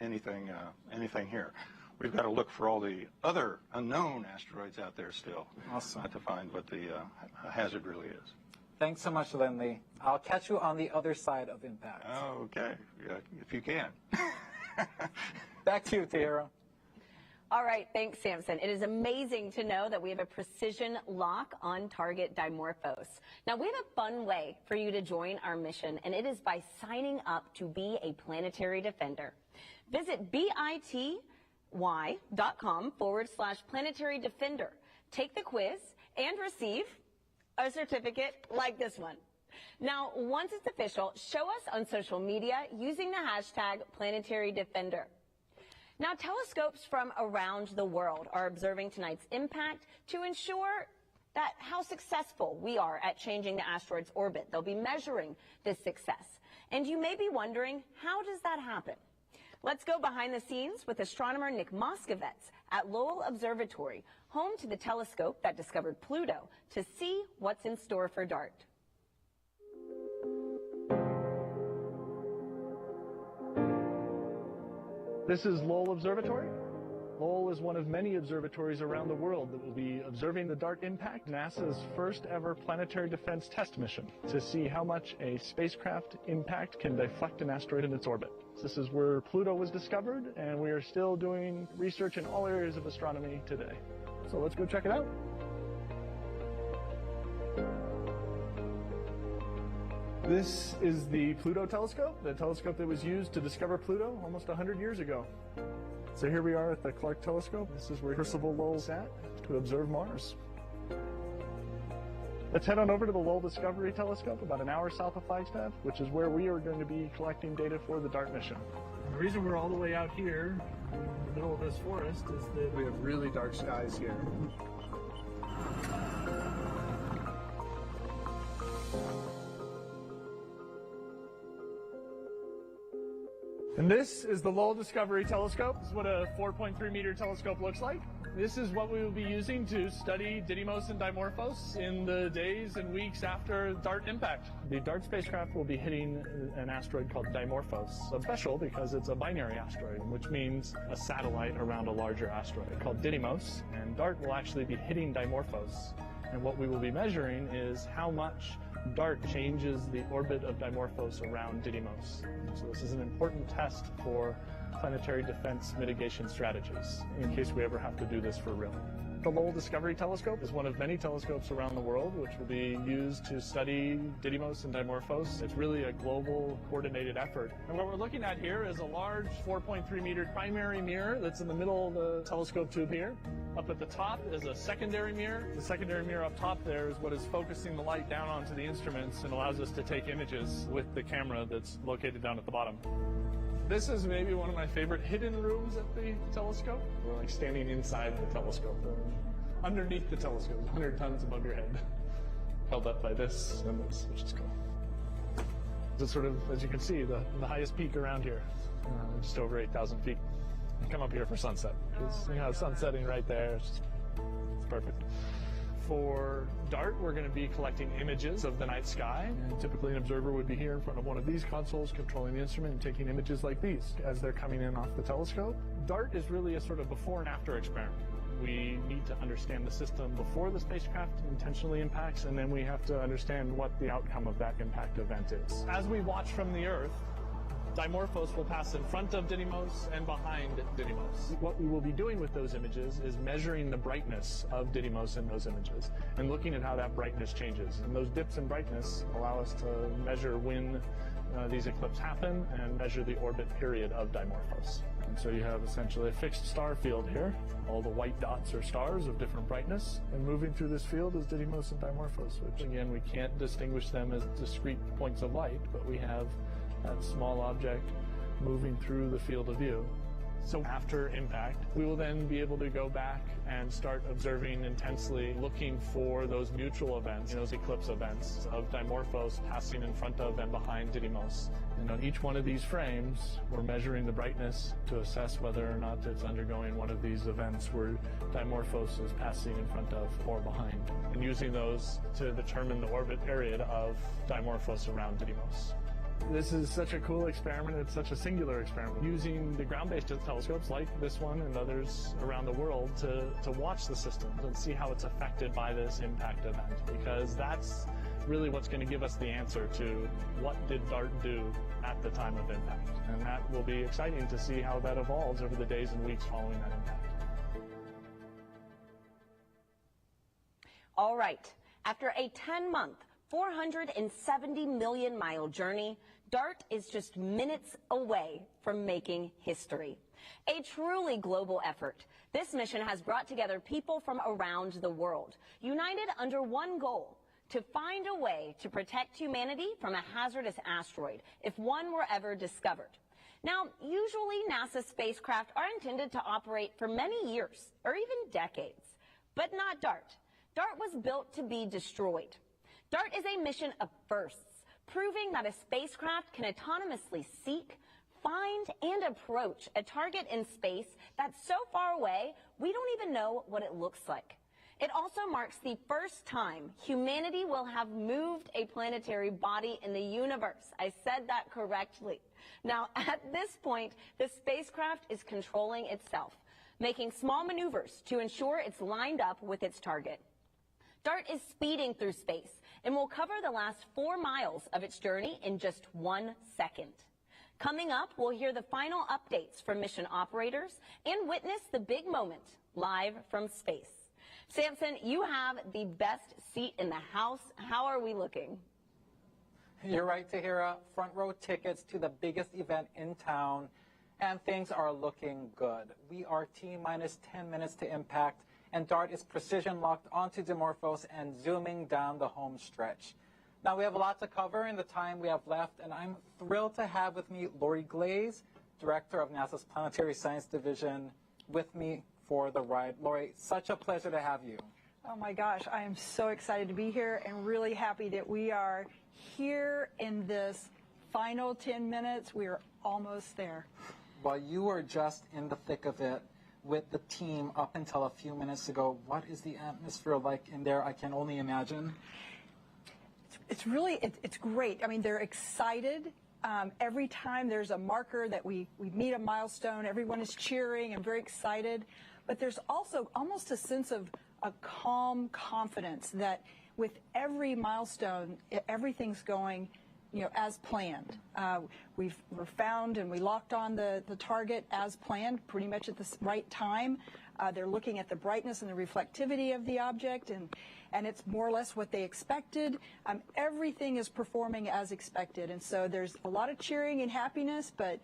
anything here. We've got to look for all the other unknown asteroids out there still to find what the hazard really is. Thanks so much, Lindley. I'll catch you on the other side of impact. Okay, if you can. Back to you, Tahira. All right, thanks, Samson. It is amazing to know that we have a precision lock on target Dimorphos. Now, we have a fun way for you to join our mission, and it is by signing up to be a planetary defender. Visit bity.com/planetary defender. Take the quiz and receive a certificate like this one. Now, once it's official, show us on social media using the hashtag Planetary Defender. Now, telescopes from around the world are observing tonight's impact to ensure that how successful we are at changing the asteroid's orbit. They'll be measuring this success. And you may be wondering, how does that happen? Let's go behind the scenes with astronomer Nick Moskovitz at Lowell Observatory, home to the telescope that discovered Pluto, to see what's in store for DART. This is Lowell Observatory. Lowell is one of many observatories around the world that will be observing the DART impact, NASA's first ever planetary defense test mission, to see how much a spacecraft impact can deflect an asteroid in its orbit. This is where Pluto was discovered, and we are still doing research in all areas of astronomy today. So let's go check it out. This is the Pluto telescope, the telescope that was used to discover Pluto almost 100 years ago. So here we are at the Clark telescope. This is where Percival Lowell sat to observe Mars. Let's head on over to the Lowell Discovery Telescope, about an hour south of Flagstaff, which is where we are going to be collecting data for the DART mission. The reason we're all the way out here in the middle of this forest is that we have really dark skies here. And this is the Lowell Discovery Telescope. This is what a 4.3 meter telescope looks like. This is what we will be using to study Didymos and Dimorphos in the days and weeks after DART impact. The DART spacecraft will be hitting an asteroid called Dimorphos. It's special because it's a binary asteroid, which means a satellite around a larger asteroid called Didymos. And DART will actually be hitting Dimorphos. And what we will be measuring is how much DART changes the orbit of Dimorphos around Didymos. So this is an important test for planetary defense mitigation strategies in case we ever have to do this for real. The Lowell Discovery Telescope is one of many telescopes around the world which will be used to study Didymos and Dimorphos. It's really a global coordinated effort. And what we're looking at here is a large 4.3 meter primary mirror that's in the middle of the telescope tube here. Up at the top is a secondary mirror. The secondary mirror up top there is what is focusing the light down onto the instruments and allows us to take images with the camera that's located down at the bottom. This is maybe one of my favorite hidden rooms at the telescope. We're like standing inside the telescope, underneath the telescope, 100 tons above your head, held up by this and this, which is cool. It's sort of, as you can see, the highest peak around here, just over 8,000 feet. Come up here for sunset, because you have sun setting right there. It's perfect. For DART, we're going to be collecting images of the night sky. And typically an observer would be here in front of one of these consoles, controlling the instrument and taking images like these as they're coming in off the telescope. DART is really a sort of before and after experiment. We need to understand the system before the spacecraft intentionally impacts, and then we have to understand what the outcome of that impact event is. As we watch from the Earth, Dimorphos will pass in front of Didymos and behind Didymos. What we will be doing with those images is measuring the brightness of Didymos in those images and looking at how that brightness changes. And those dips in brightness allow us to measure when these eclipses happen and measure the orbit period of Dimorphos. And so you have essentially a fixed star field here. All the white dots are stars of different brightness, and moving through this field is Didymos and Dimorphos, which again, we can't distinguish them as discrete points of light, but we have that small object moving through the field of view. So after impact, we will then be able to go back and start observing intensely, looking for those mutual events, those eclipse events of Dimorphos passing in front of and behind Didymos. And on each one of these frames, we're measuring the brightness to assess whether or not it's undergoing one of these events where Dimorphos is passing in front of or behind, and using those to determine the orbit period of Dimorphos around Didymos. This is such a cool experiment. It's such a singular experiment. Using the ground-based telescopes like this one and others around the world to watch the system and see how it's affected by this impact event, because that's really what's going to give us the answer to what did DART do at the time of impact. And that will be exciting to see how that evolves over the days and weeks following that impact. All right. After a 10-month, 470 million mile journey, DART is just minutes away from making history. A truly global effort. This mission has brought together people from around the world, united under one goal: to find a way to protect humanity from a hazardous asteroid if one were ever discovered. Now, usually NASA spacecraft are intended to operate for many years or even decades, but not DART. DART was built to be destroyed. DART is a mission of firsts, proving that a spacecraft can autonomously seek, find, and approach a target in space that's so far away we don't even know what it looks like. It also marks the first time humanity will have moved a planetary body in the universe. I said that correctly. Now, at this point, the spacecraft is controlling itself, making small maneuvers to ensure it's lined up with its target. DART is speeding through space and will cover the last 4 miles of its journey in just 1 second. Coming up, we'll hear the final updates from mission operators and witness the big moment live from space. Samson, you have the best seat in the house. How are we looking? You're right, Tahira. Front row tickets to the biggest event in town, and things are looking good. We are T-minus 10 minutes to impact, and DART is precision locked onto Dimorphos and zooming down the home stretch. Now, we have a lot to cover in the time we have left, and I'm thrilled to have with me Lori Glaze, Director of NASA's Planetary Science Division, with me for the ride. Lori, such a pleasure to have you. Oh my gosh, I am so excited to be here and really happy that we are here in this final 10 minutes. We are almost there. Well, you were just in the thick of it with the team up until a few minutes ago. What is the atmosphere like in there? I can only imagine. It's great. I mean, they're excited. Every time there's a marker that we meet a milestone, everyone is cheering and very excited. But there's also almost a sense of a calm confidence that with every milestone, everything's going as planned. We're found and we locked on the target as planned, pretty much at the right time. They're looking at the brightness and the reflectivity of the object, and it's more or less what they expected. Everything is performing as expected, and so there's a lot of cheering and happiness, but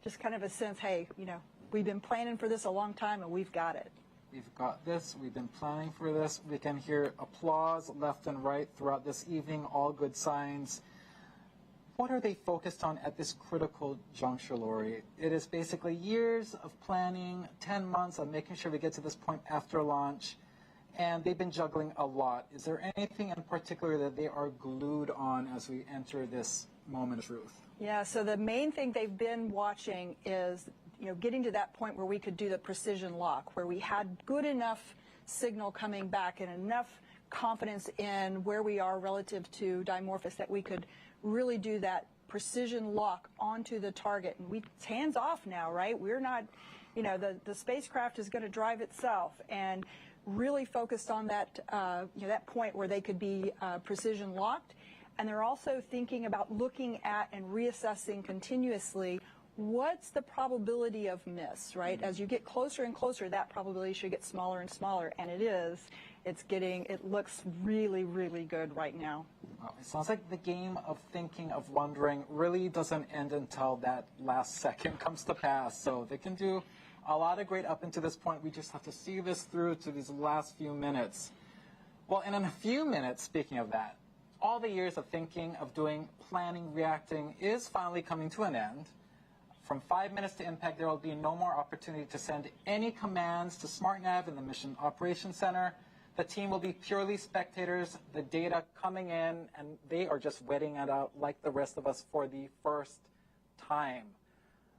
just kind of a sense, hey, you know, we've been planning for this a long time, and we've got it. We've got this. We've been planning for this. We can hear applause left and right throughout this evening, all good signs. What are they focused on at this critical juncture, Lori? It is basically years of planning, 10 months of making sure we get to this point after launch, and they've been juggling a lot. Is there anything in particular that they are glued on as we enter this moment of truth? Yeah, so the main thing they've been watching is, you know, getting to that point where we could do the precision lock, where we had good enough signal coming back and enough confidence in where we are relative to Dimorphos that we could really do that precision lock onto the target. And it's hands off now, right? We're not, you know, the spacecraft is going to drive itself, and really focused on that, you know, that point where they could be precision locked. And they're also thinking about looking at and reassessing continuously what's the probability of miss, right? As you get closer and closer, that probability should get smaller and smaller, and it is. It looks really, really good right now. Well, it sounds like the game of thinking, of wondering, really doesn't end until that last second comes to pass. So they can do a lot of great up until this point. We just have to see this through to these last few minutes. Well, and in a few minutes, speaking of that, all the years of thinking, of doing, planning, reacting is finally coming to an end. From 5 minutes to impact, there will be no more opportunity to send any commands to SmartNav in the Mission Operations Center. The team will be purely spectators, the data coming in, and they are just waiting it out like the rest of us for the first time.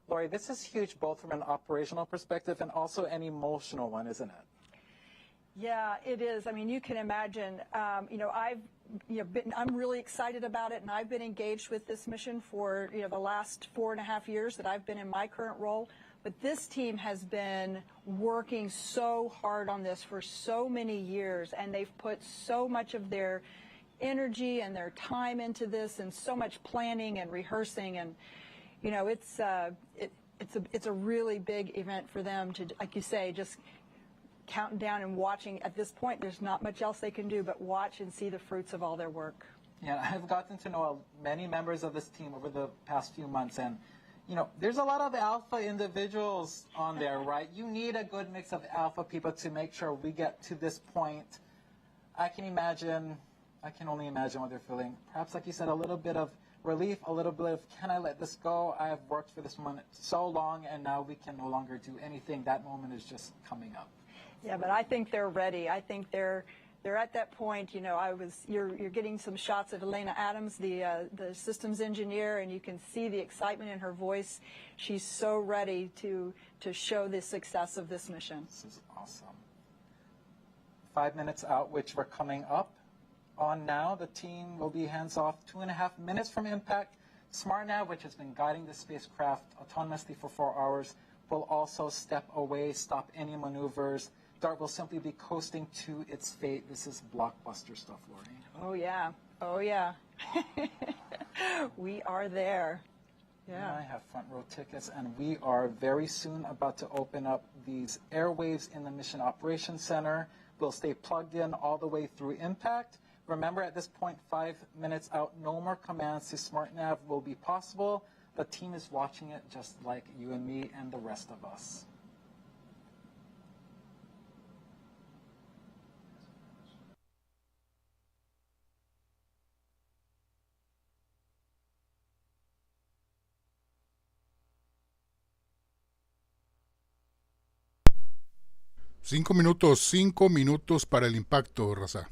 Lori, this is huge both from an operational perspective and also an emotional one, isn't it? Yeah, it is. I mean, you can imagine, you know, I'm really excited about it, and I've been engaged with this mission for, you know, the last 4.5 years that I've been in my current role. But this team has been working so hard on this for so many years, and they've put so much of their energy and their time into this, and so much planning and rehearsing, and you know, it's a really big event for them to, like you say, just counting down and watching. At this point, there's not much else they can do but watch and see the fruits of all their work. Yeah, I've gotten to know many members of this team over the past few months, and you know, there's a lot of alpha individuals on there, right? You need a good mix of alpha people to make sure we get to this point. I can only imagine what they're feeling. Perhaps, like you said, a little bit of relief, a little bit of, can I let this go? I have worked for this moment so long, and now we can no longer do anything. That moment is just coming up. Yeah, but I think they're ready. I think they're at that point. You know, you're getting some shots of Elena Adams, the systems engineer, and you can see the excitement in her voice. She's so ready to show the success of this mission. This is awesome. 5 minutes out, which we're coming up on now. The team will be hands off 2.5 minutes from impact. SmartNav, which has been guiding the spacecraft autonomously for 4 hours, will also step away, stop any maneuvers. DART will simply be coasting to its fate. This is blockbuster stuff, Lori. Oh, yeah. Oh, yeah. We are there. Yeah. I have front row tickets, and we are very soon about to open up these airwaves in the Mission Operations Center. We'll stay plugged in all the way through impact. Remember, at this point, 5 minutes out, no more commands to SmartNav will be possible. The team is watching it just like you and me and the rest of us. Cinco minutos para el impacto, raza.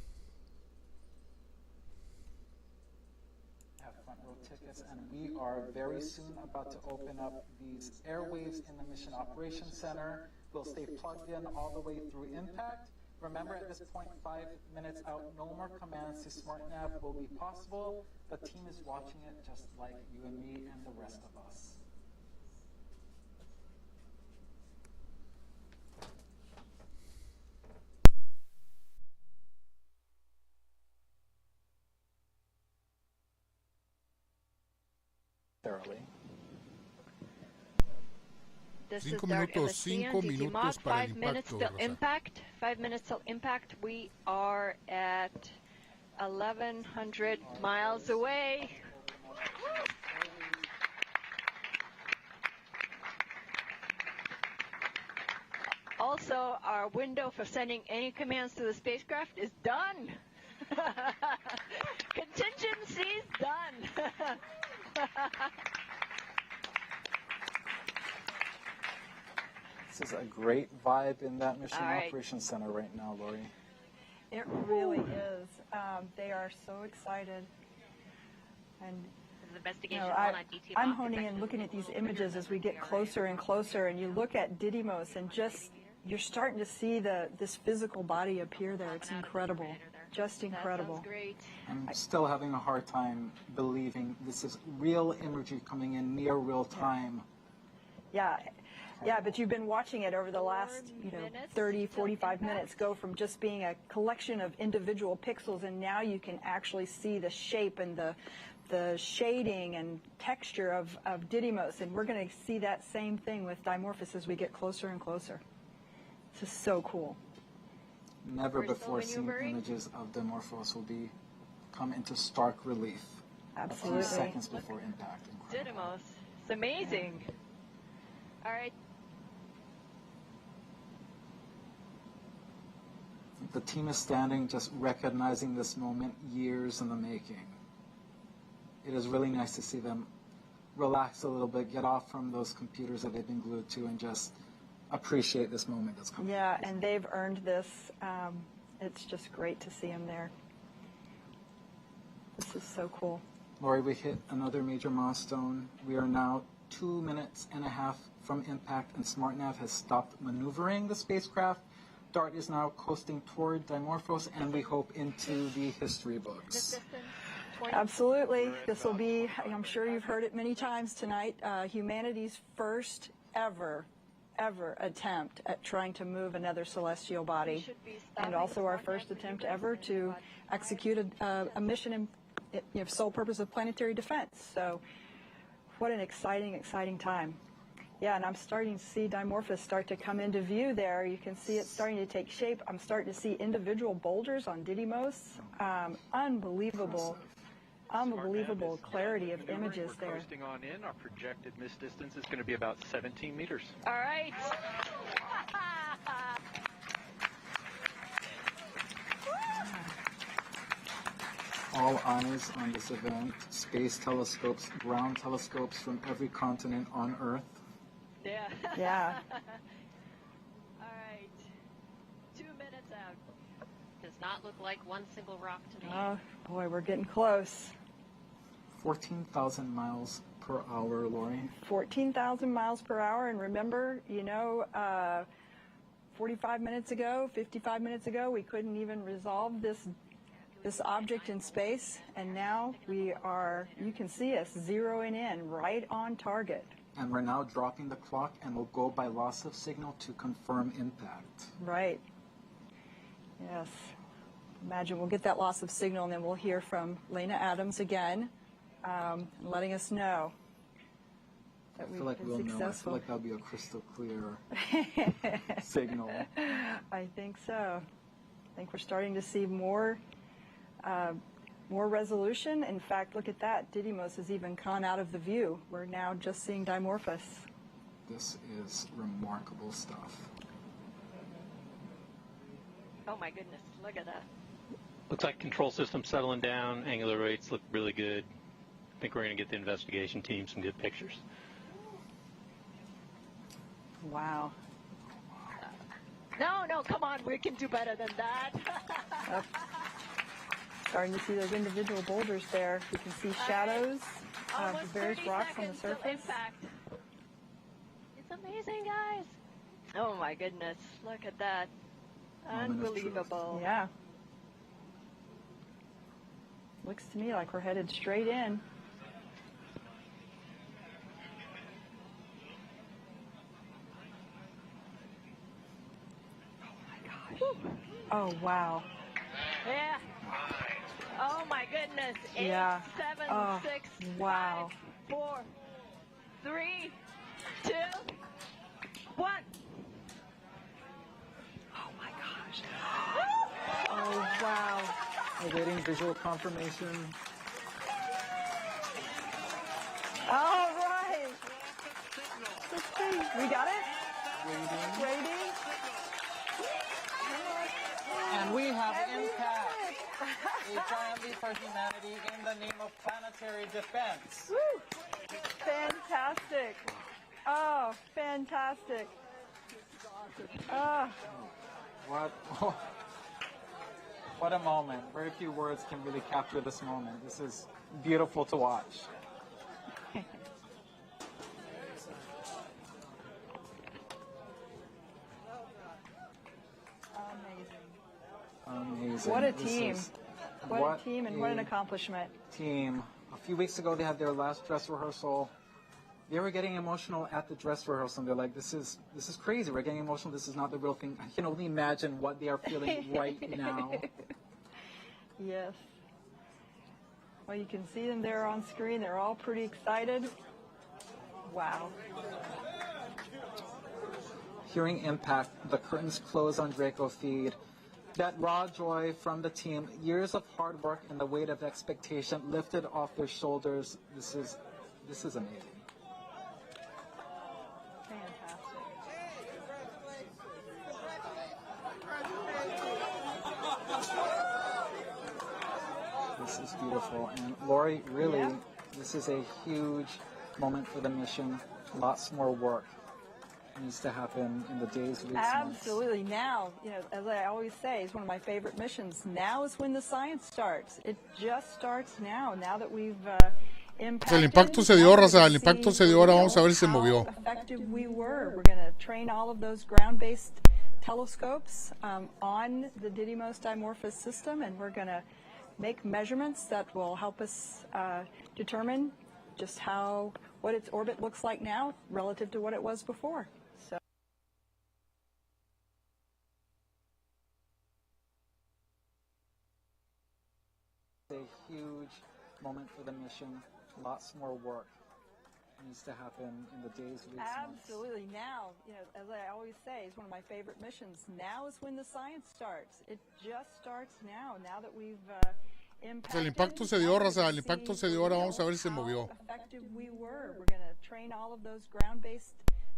Have front row tickets, and we are very soon about to open up these airwaves in the Mission Operations Center. We'll stay plugged in all the way through impact. Remember, at this point, 5 minutes out, no more commands to SmartNav will be possible. The team is watching it just like you and me and the rest of us. Thoroughly. This is 5 Dart minutos, MSC 5 on DT Mod. minutos para el 5 minutes impacto, till Rosa. impact. 5 minutes till impact. We are at 1,100 miles away. Also, our window for sending any commands to the spacecraft is done. Contingency's done. This is a great vibe in that Mission All right. Operations Center right now, Lori. It really is. They are so excited. And Investigation I'm honing in, looking at these images as we get closer and closer, and you look at Didymos, and just you're starting to see this physical body appear there. It's incredible, just incredible. That sounds great. I'm still having a hard time believing this is real imagery coming in near real time. Yeah. Yeah, but you've been watching it over the last, 30, 45 minutes go from just being a collection of individual pixels, and now you can actually see the shape and the shading and texture of Didymos, and we're going to see that same thing with Dimorphos as we get closer and closer. This is so cool. Never We're still before seen maneuvering. images of Dimorphos will come into stark relief Absolutely. a few seconds before impact. Didymos. It's amazing. All right. The team is standing, just recognizing this moment, years in the making. It is really nice to see them relax a little bit, get off from those computers that they've been glued to, and just appreciate this moment that's coming. Yeah, and they've earned this. It's just great to see them there. This is so cool. Lori, we hit another major milestone. We are now 2.5 minutes from impact, and SmartNav has stopped maneuvering the spacecraft. DART is now coasting toward Dimorphos, and we hope into the history books. Absolutely. This will be, I'm sure you've heard it many times tonight, humanity's first ever attempt at trying to move another celestial body, and also our first attempt ever to execute a mission in sole purpose of planetary defense. So what an exciting time. Yeah, and I'm starting to see Dimorphos start to come into view there. You can see it starting to take shape. I'm starting to see individual boulders on Didymos. Unbelievable clarity of images We're there. coasting on in. Our projected miss distance is going to be about 17 meters. All right. All eyes on this event. Space telescopes, ground telescopes from every continent on Earth. Yeah. Yeah. All right. 2 minutes out. Does not look like one single rock to me. Oh, boy, we're getting close. 14,000 miles per hour, Lori. 14,000 miles per hour, and remember, 45 minutes ago, 55 minutes ago, we couldn't even resolve this object in space, and now you can see us zeroing in right on target. And we're now dropping the clock, and we'll go by loss of signal to confirm impact. Right. Yes. Imagine we'll get that loss of signal, and then we'll hear from Lena Adams again, letting us know that I feel like we'll know. I feel successful. like that'll be a crystal clear signal. I think so. I think we're starting to see more resolution. In fact, look at that. Didymos has even gone out of the view. We're now just seeing Dimorphos. This is remarkable stuff. Oh my goodness, look at that. Looks like control system settling down. Angular rates look really good. I think we're going to get the investigation team some good pictures. Wow. No, come on, we can do better than that. Starting to see those individual boulders there. You can see shadows of the various rocks on the surface. Impact. It's amazing, guys. Oh my goodness, look at that. Unbelievable. Yeah. Looks to me like we're headed straight in. Oh, wow. Yeah. Oh my goodness. 8, Yeah. 7, Oh, 6, wow. 5, 4, 3, 2, What? Oh my gosh. Oh wow. Awaiting visual confirmation. All right. Let's see. We got it? Waiting. And we have Impact, a giant leap for humanity in the name of planetary defense. Woo. Fantastic. Oh, fantastic. Oh. What a moment. Very few words can really capture this moment. This is beautiful to watch. Amazing. What a team. What a team and what an accomplishment. Team. A few weeks ago, they had their last dress rehearsal. They were getting emotional at the dress rehearsal. And they're like, this is crazy. We're getting emotional. This is not the real thing. I can only imagine what they are feeling right now. Yes. Well, you can see them there on screen. They're all pretty excited. Wow. Hearing Impact, the curtains close on Draco Feed. That raw joy from the team, years of hard work and the weight of expectation lifted off their shoulders. This is amazing. This is beautiful. And Lori, really, this is a huge moment for the mission. Lots more work needs to happen in the days, weeks, Absolutely. Months. Now, as I always say, it's one of my favorite missions. Now is when the science starts. It just starts now. Now that we've El impacto se dio, raza. El impacto se dio. Ahora vamos a ver si se movió. Effective we were. We're going to train all of those ground-based telescopes on the Didymos Dimorphos system, and we're going to make measurements that will help us determine just what its orbit looks like now relative to what it was before. So. A huge moment for the mission. Lots more work needs to happen in the days, weeks, Absolutely. Months. Now, as I always say, it's one of my favorite missions. Now is when the science starts. It just starts now. Now that we've El impacto se dio, raza. El impacto se dio. Ahora vamos a ver si se movió. Effective we were. We're going to train all of those ground-based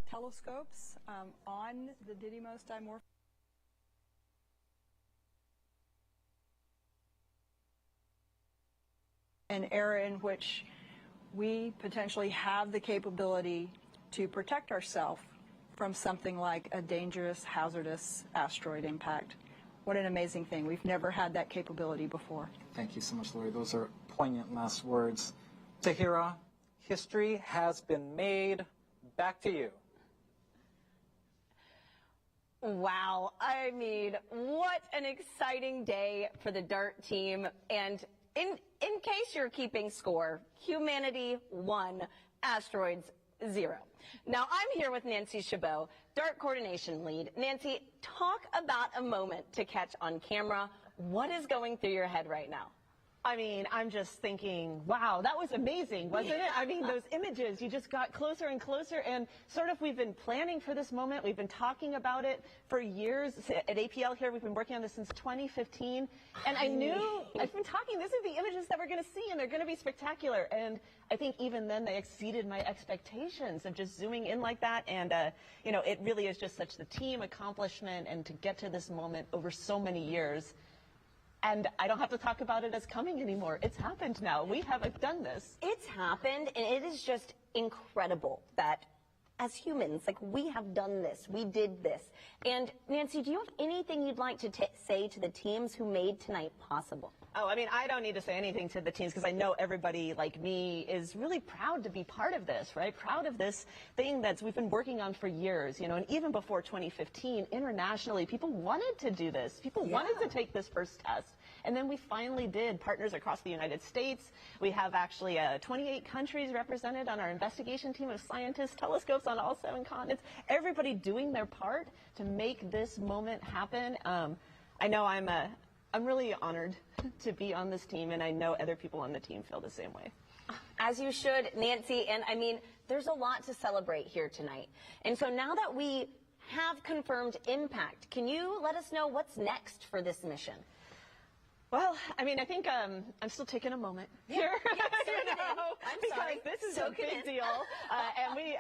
telescopes on the Didymos Dimorphos. An era in which we potentially have the capability to protect ourselves from something like a dangerous, hazardous asteroid impact. What an amazing thing. We've never had that capability before. Thank you so much, Lori. Those are poignant last words. Tahira, history has been made. Back to you. Wow. I mean, what an exciting day for the DART team. And in case you're keeping score, humanity 1, asteroids 0. Now, I'm here with Nancy Chabot, DART coordination lead. Nancy, talk about a moment to catch on camera. What is going through your head right now? I mean, I'm just thinking, wow, that was amazing, wasn't it? I mean, those images, you just got closer and closer, and sort of we've been planning for this moment. We've been talking about it for years. At APL here, we've been working on this since 2015, and I've been talking, these are the images that we're going to see, and they're going to be spectacular. And I think even then they exceeded my expectations of just zooming in like that, and it really is just such the team accomplishment, and to get to this moment over so many years. And I don't have to talk about it as coming anymore. It's happened now. We have done this. It's happened, and it is just incredible that as humans, we have done this. We did this. And Nancy, do you have anything you'd like to say to the teams who made tonight possible? Oh, I mean, I don't need to say anything to the teams because I know everybody like me is really proud to be part of this, right? Proud of this thing that we've been working on for years, and even before 2015, internationally, people wanted to do this. People wanted to take this first test. And then we finally did. Partners across the United States. We have actually 28 countries represented on our investigation team of scientists, telescopes on all 7 continents, everybody doing their part to make this moment happen. I know I'm really honored to be on this team, and I know other people on the team feel the same way. as you should, Nancy. And I mean, there's a lot to celebrate here tonight. And so now that we have confirmed impact, can you let us know what's next for this mission? Well, I mean, I think I'm still taking a moment here, because this is a big deal.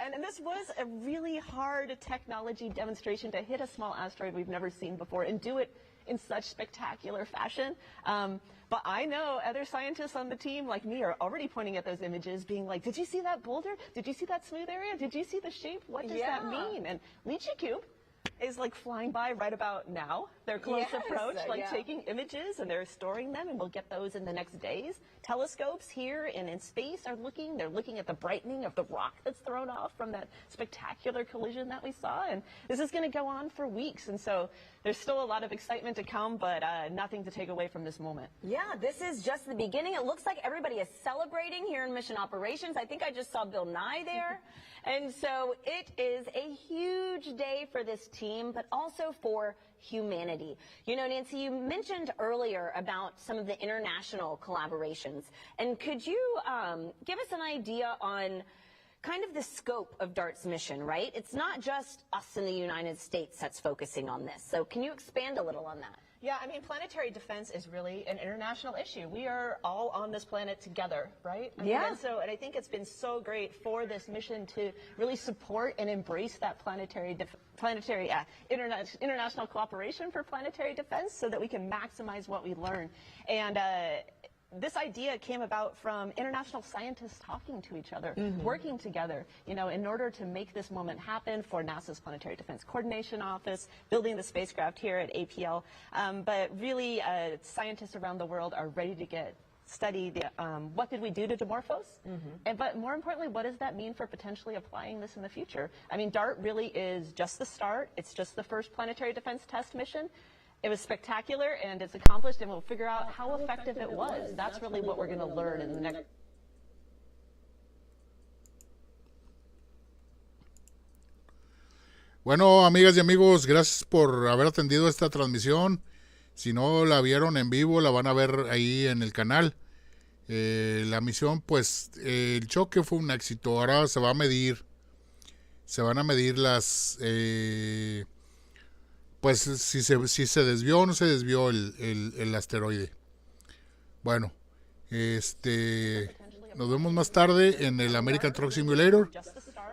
And this was a really hard technology demonstration to hit a small asteroid we've never seen before and do it in such spectacular fashion. But I know other scientists on the team, like me, are already pointing at those images, being like, did you see that boulder? Did you see that smooth area? Did you see the shape? What does that mean? And Lychee Cube is like flying by right about now. They're close approach, like taking images, and they're storing them, and we'll get those in the next days. Telescopes here and in space are looking. They're looking at the brightening of the rock that's thrown off from that spectacular collision that we saw. And this is going to go on for weeks. And so there's still a lot of excitement to come, but nothing to take away from this moment. Yeah, this is just the beginning. It looks like everybody is celebrating here in Mission Operations. I think I just saw Bill Nye there. And so it is a huge day for this team, but also for humanity. You know, Nancy, you mentioned earlier about some of the international collaborations. And could you give us an idea on kind of the scope of DART's mission, right? It's not just us in the United States that's focusing on this. So can you expand a little on that? Yeah, I mean, planetary defense is really an international issue. We are all on this planet together, right? And I think it's been so great for this mission to really support and embrace that international cooperation for planetary defense, so that we can maximize what we learn. And this idea came about from international scientists talking to each other, working together, you know, in order to make this moment happen for NASA's Planetary Defense Coordination Office, building the spacecraft here at APL. But really, scientists around the world are ready to study the, what did we do to Dimorphos? But more importantly, what does that mean for potentially applying this in the future? I mean, DART really is just the start. It's just the first planetary defense test mission. It was spectacular, and it's accomplished, and we'll figure out how effective it was. That's really what we're going to learn in the next. Bueno, amigas y amigos, gracias por haber atendido esta transmisión. Si no la vieron en vivo, la van a ver ahí en el canal. La misión, pues, el choque fue un éxito. Ahora se van a medir las... pues si se desvió o no se desvió el asteroide. Bueno, nos vemos más tarde en el American Truck Simulator.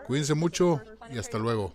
Cuídense mucho y hasta luego.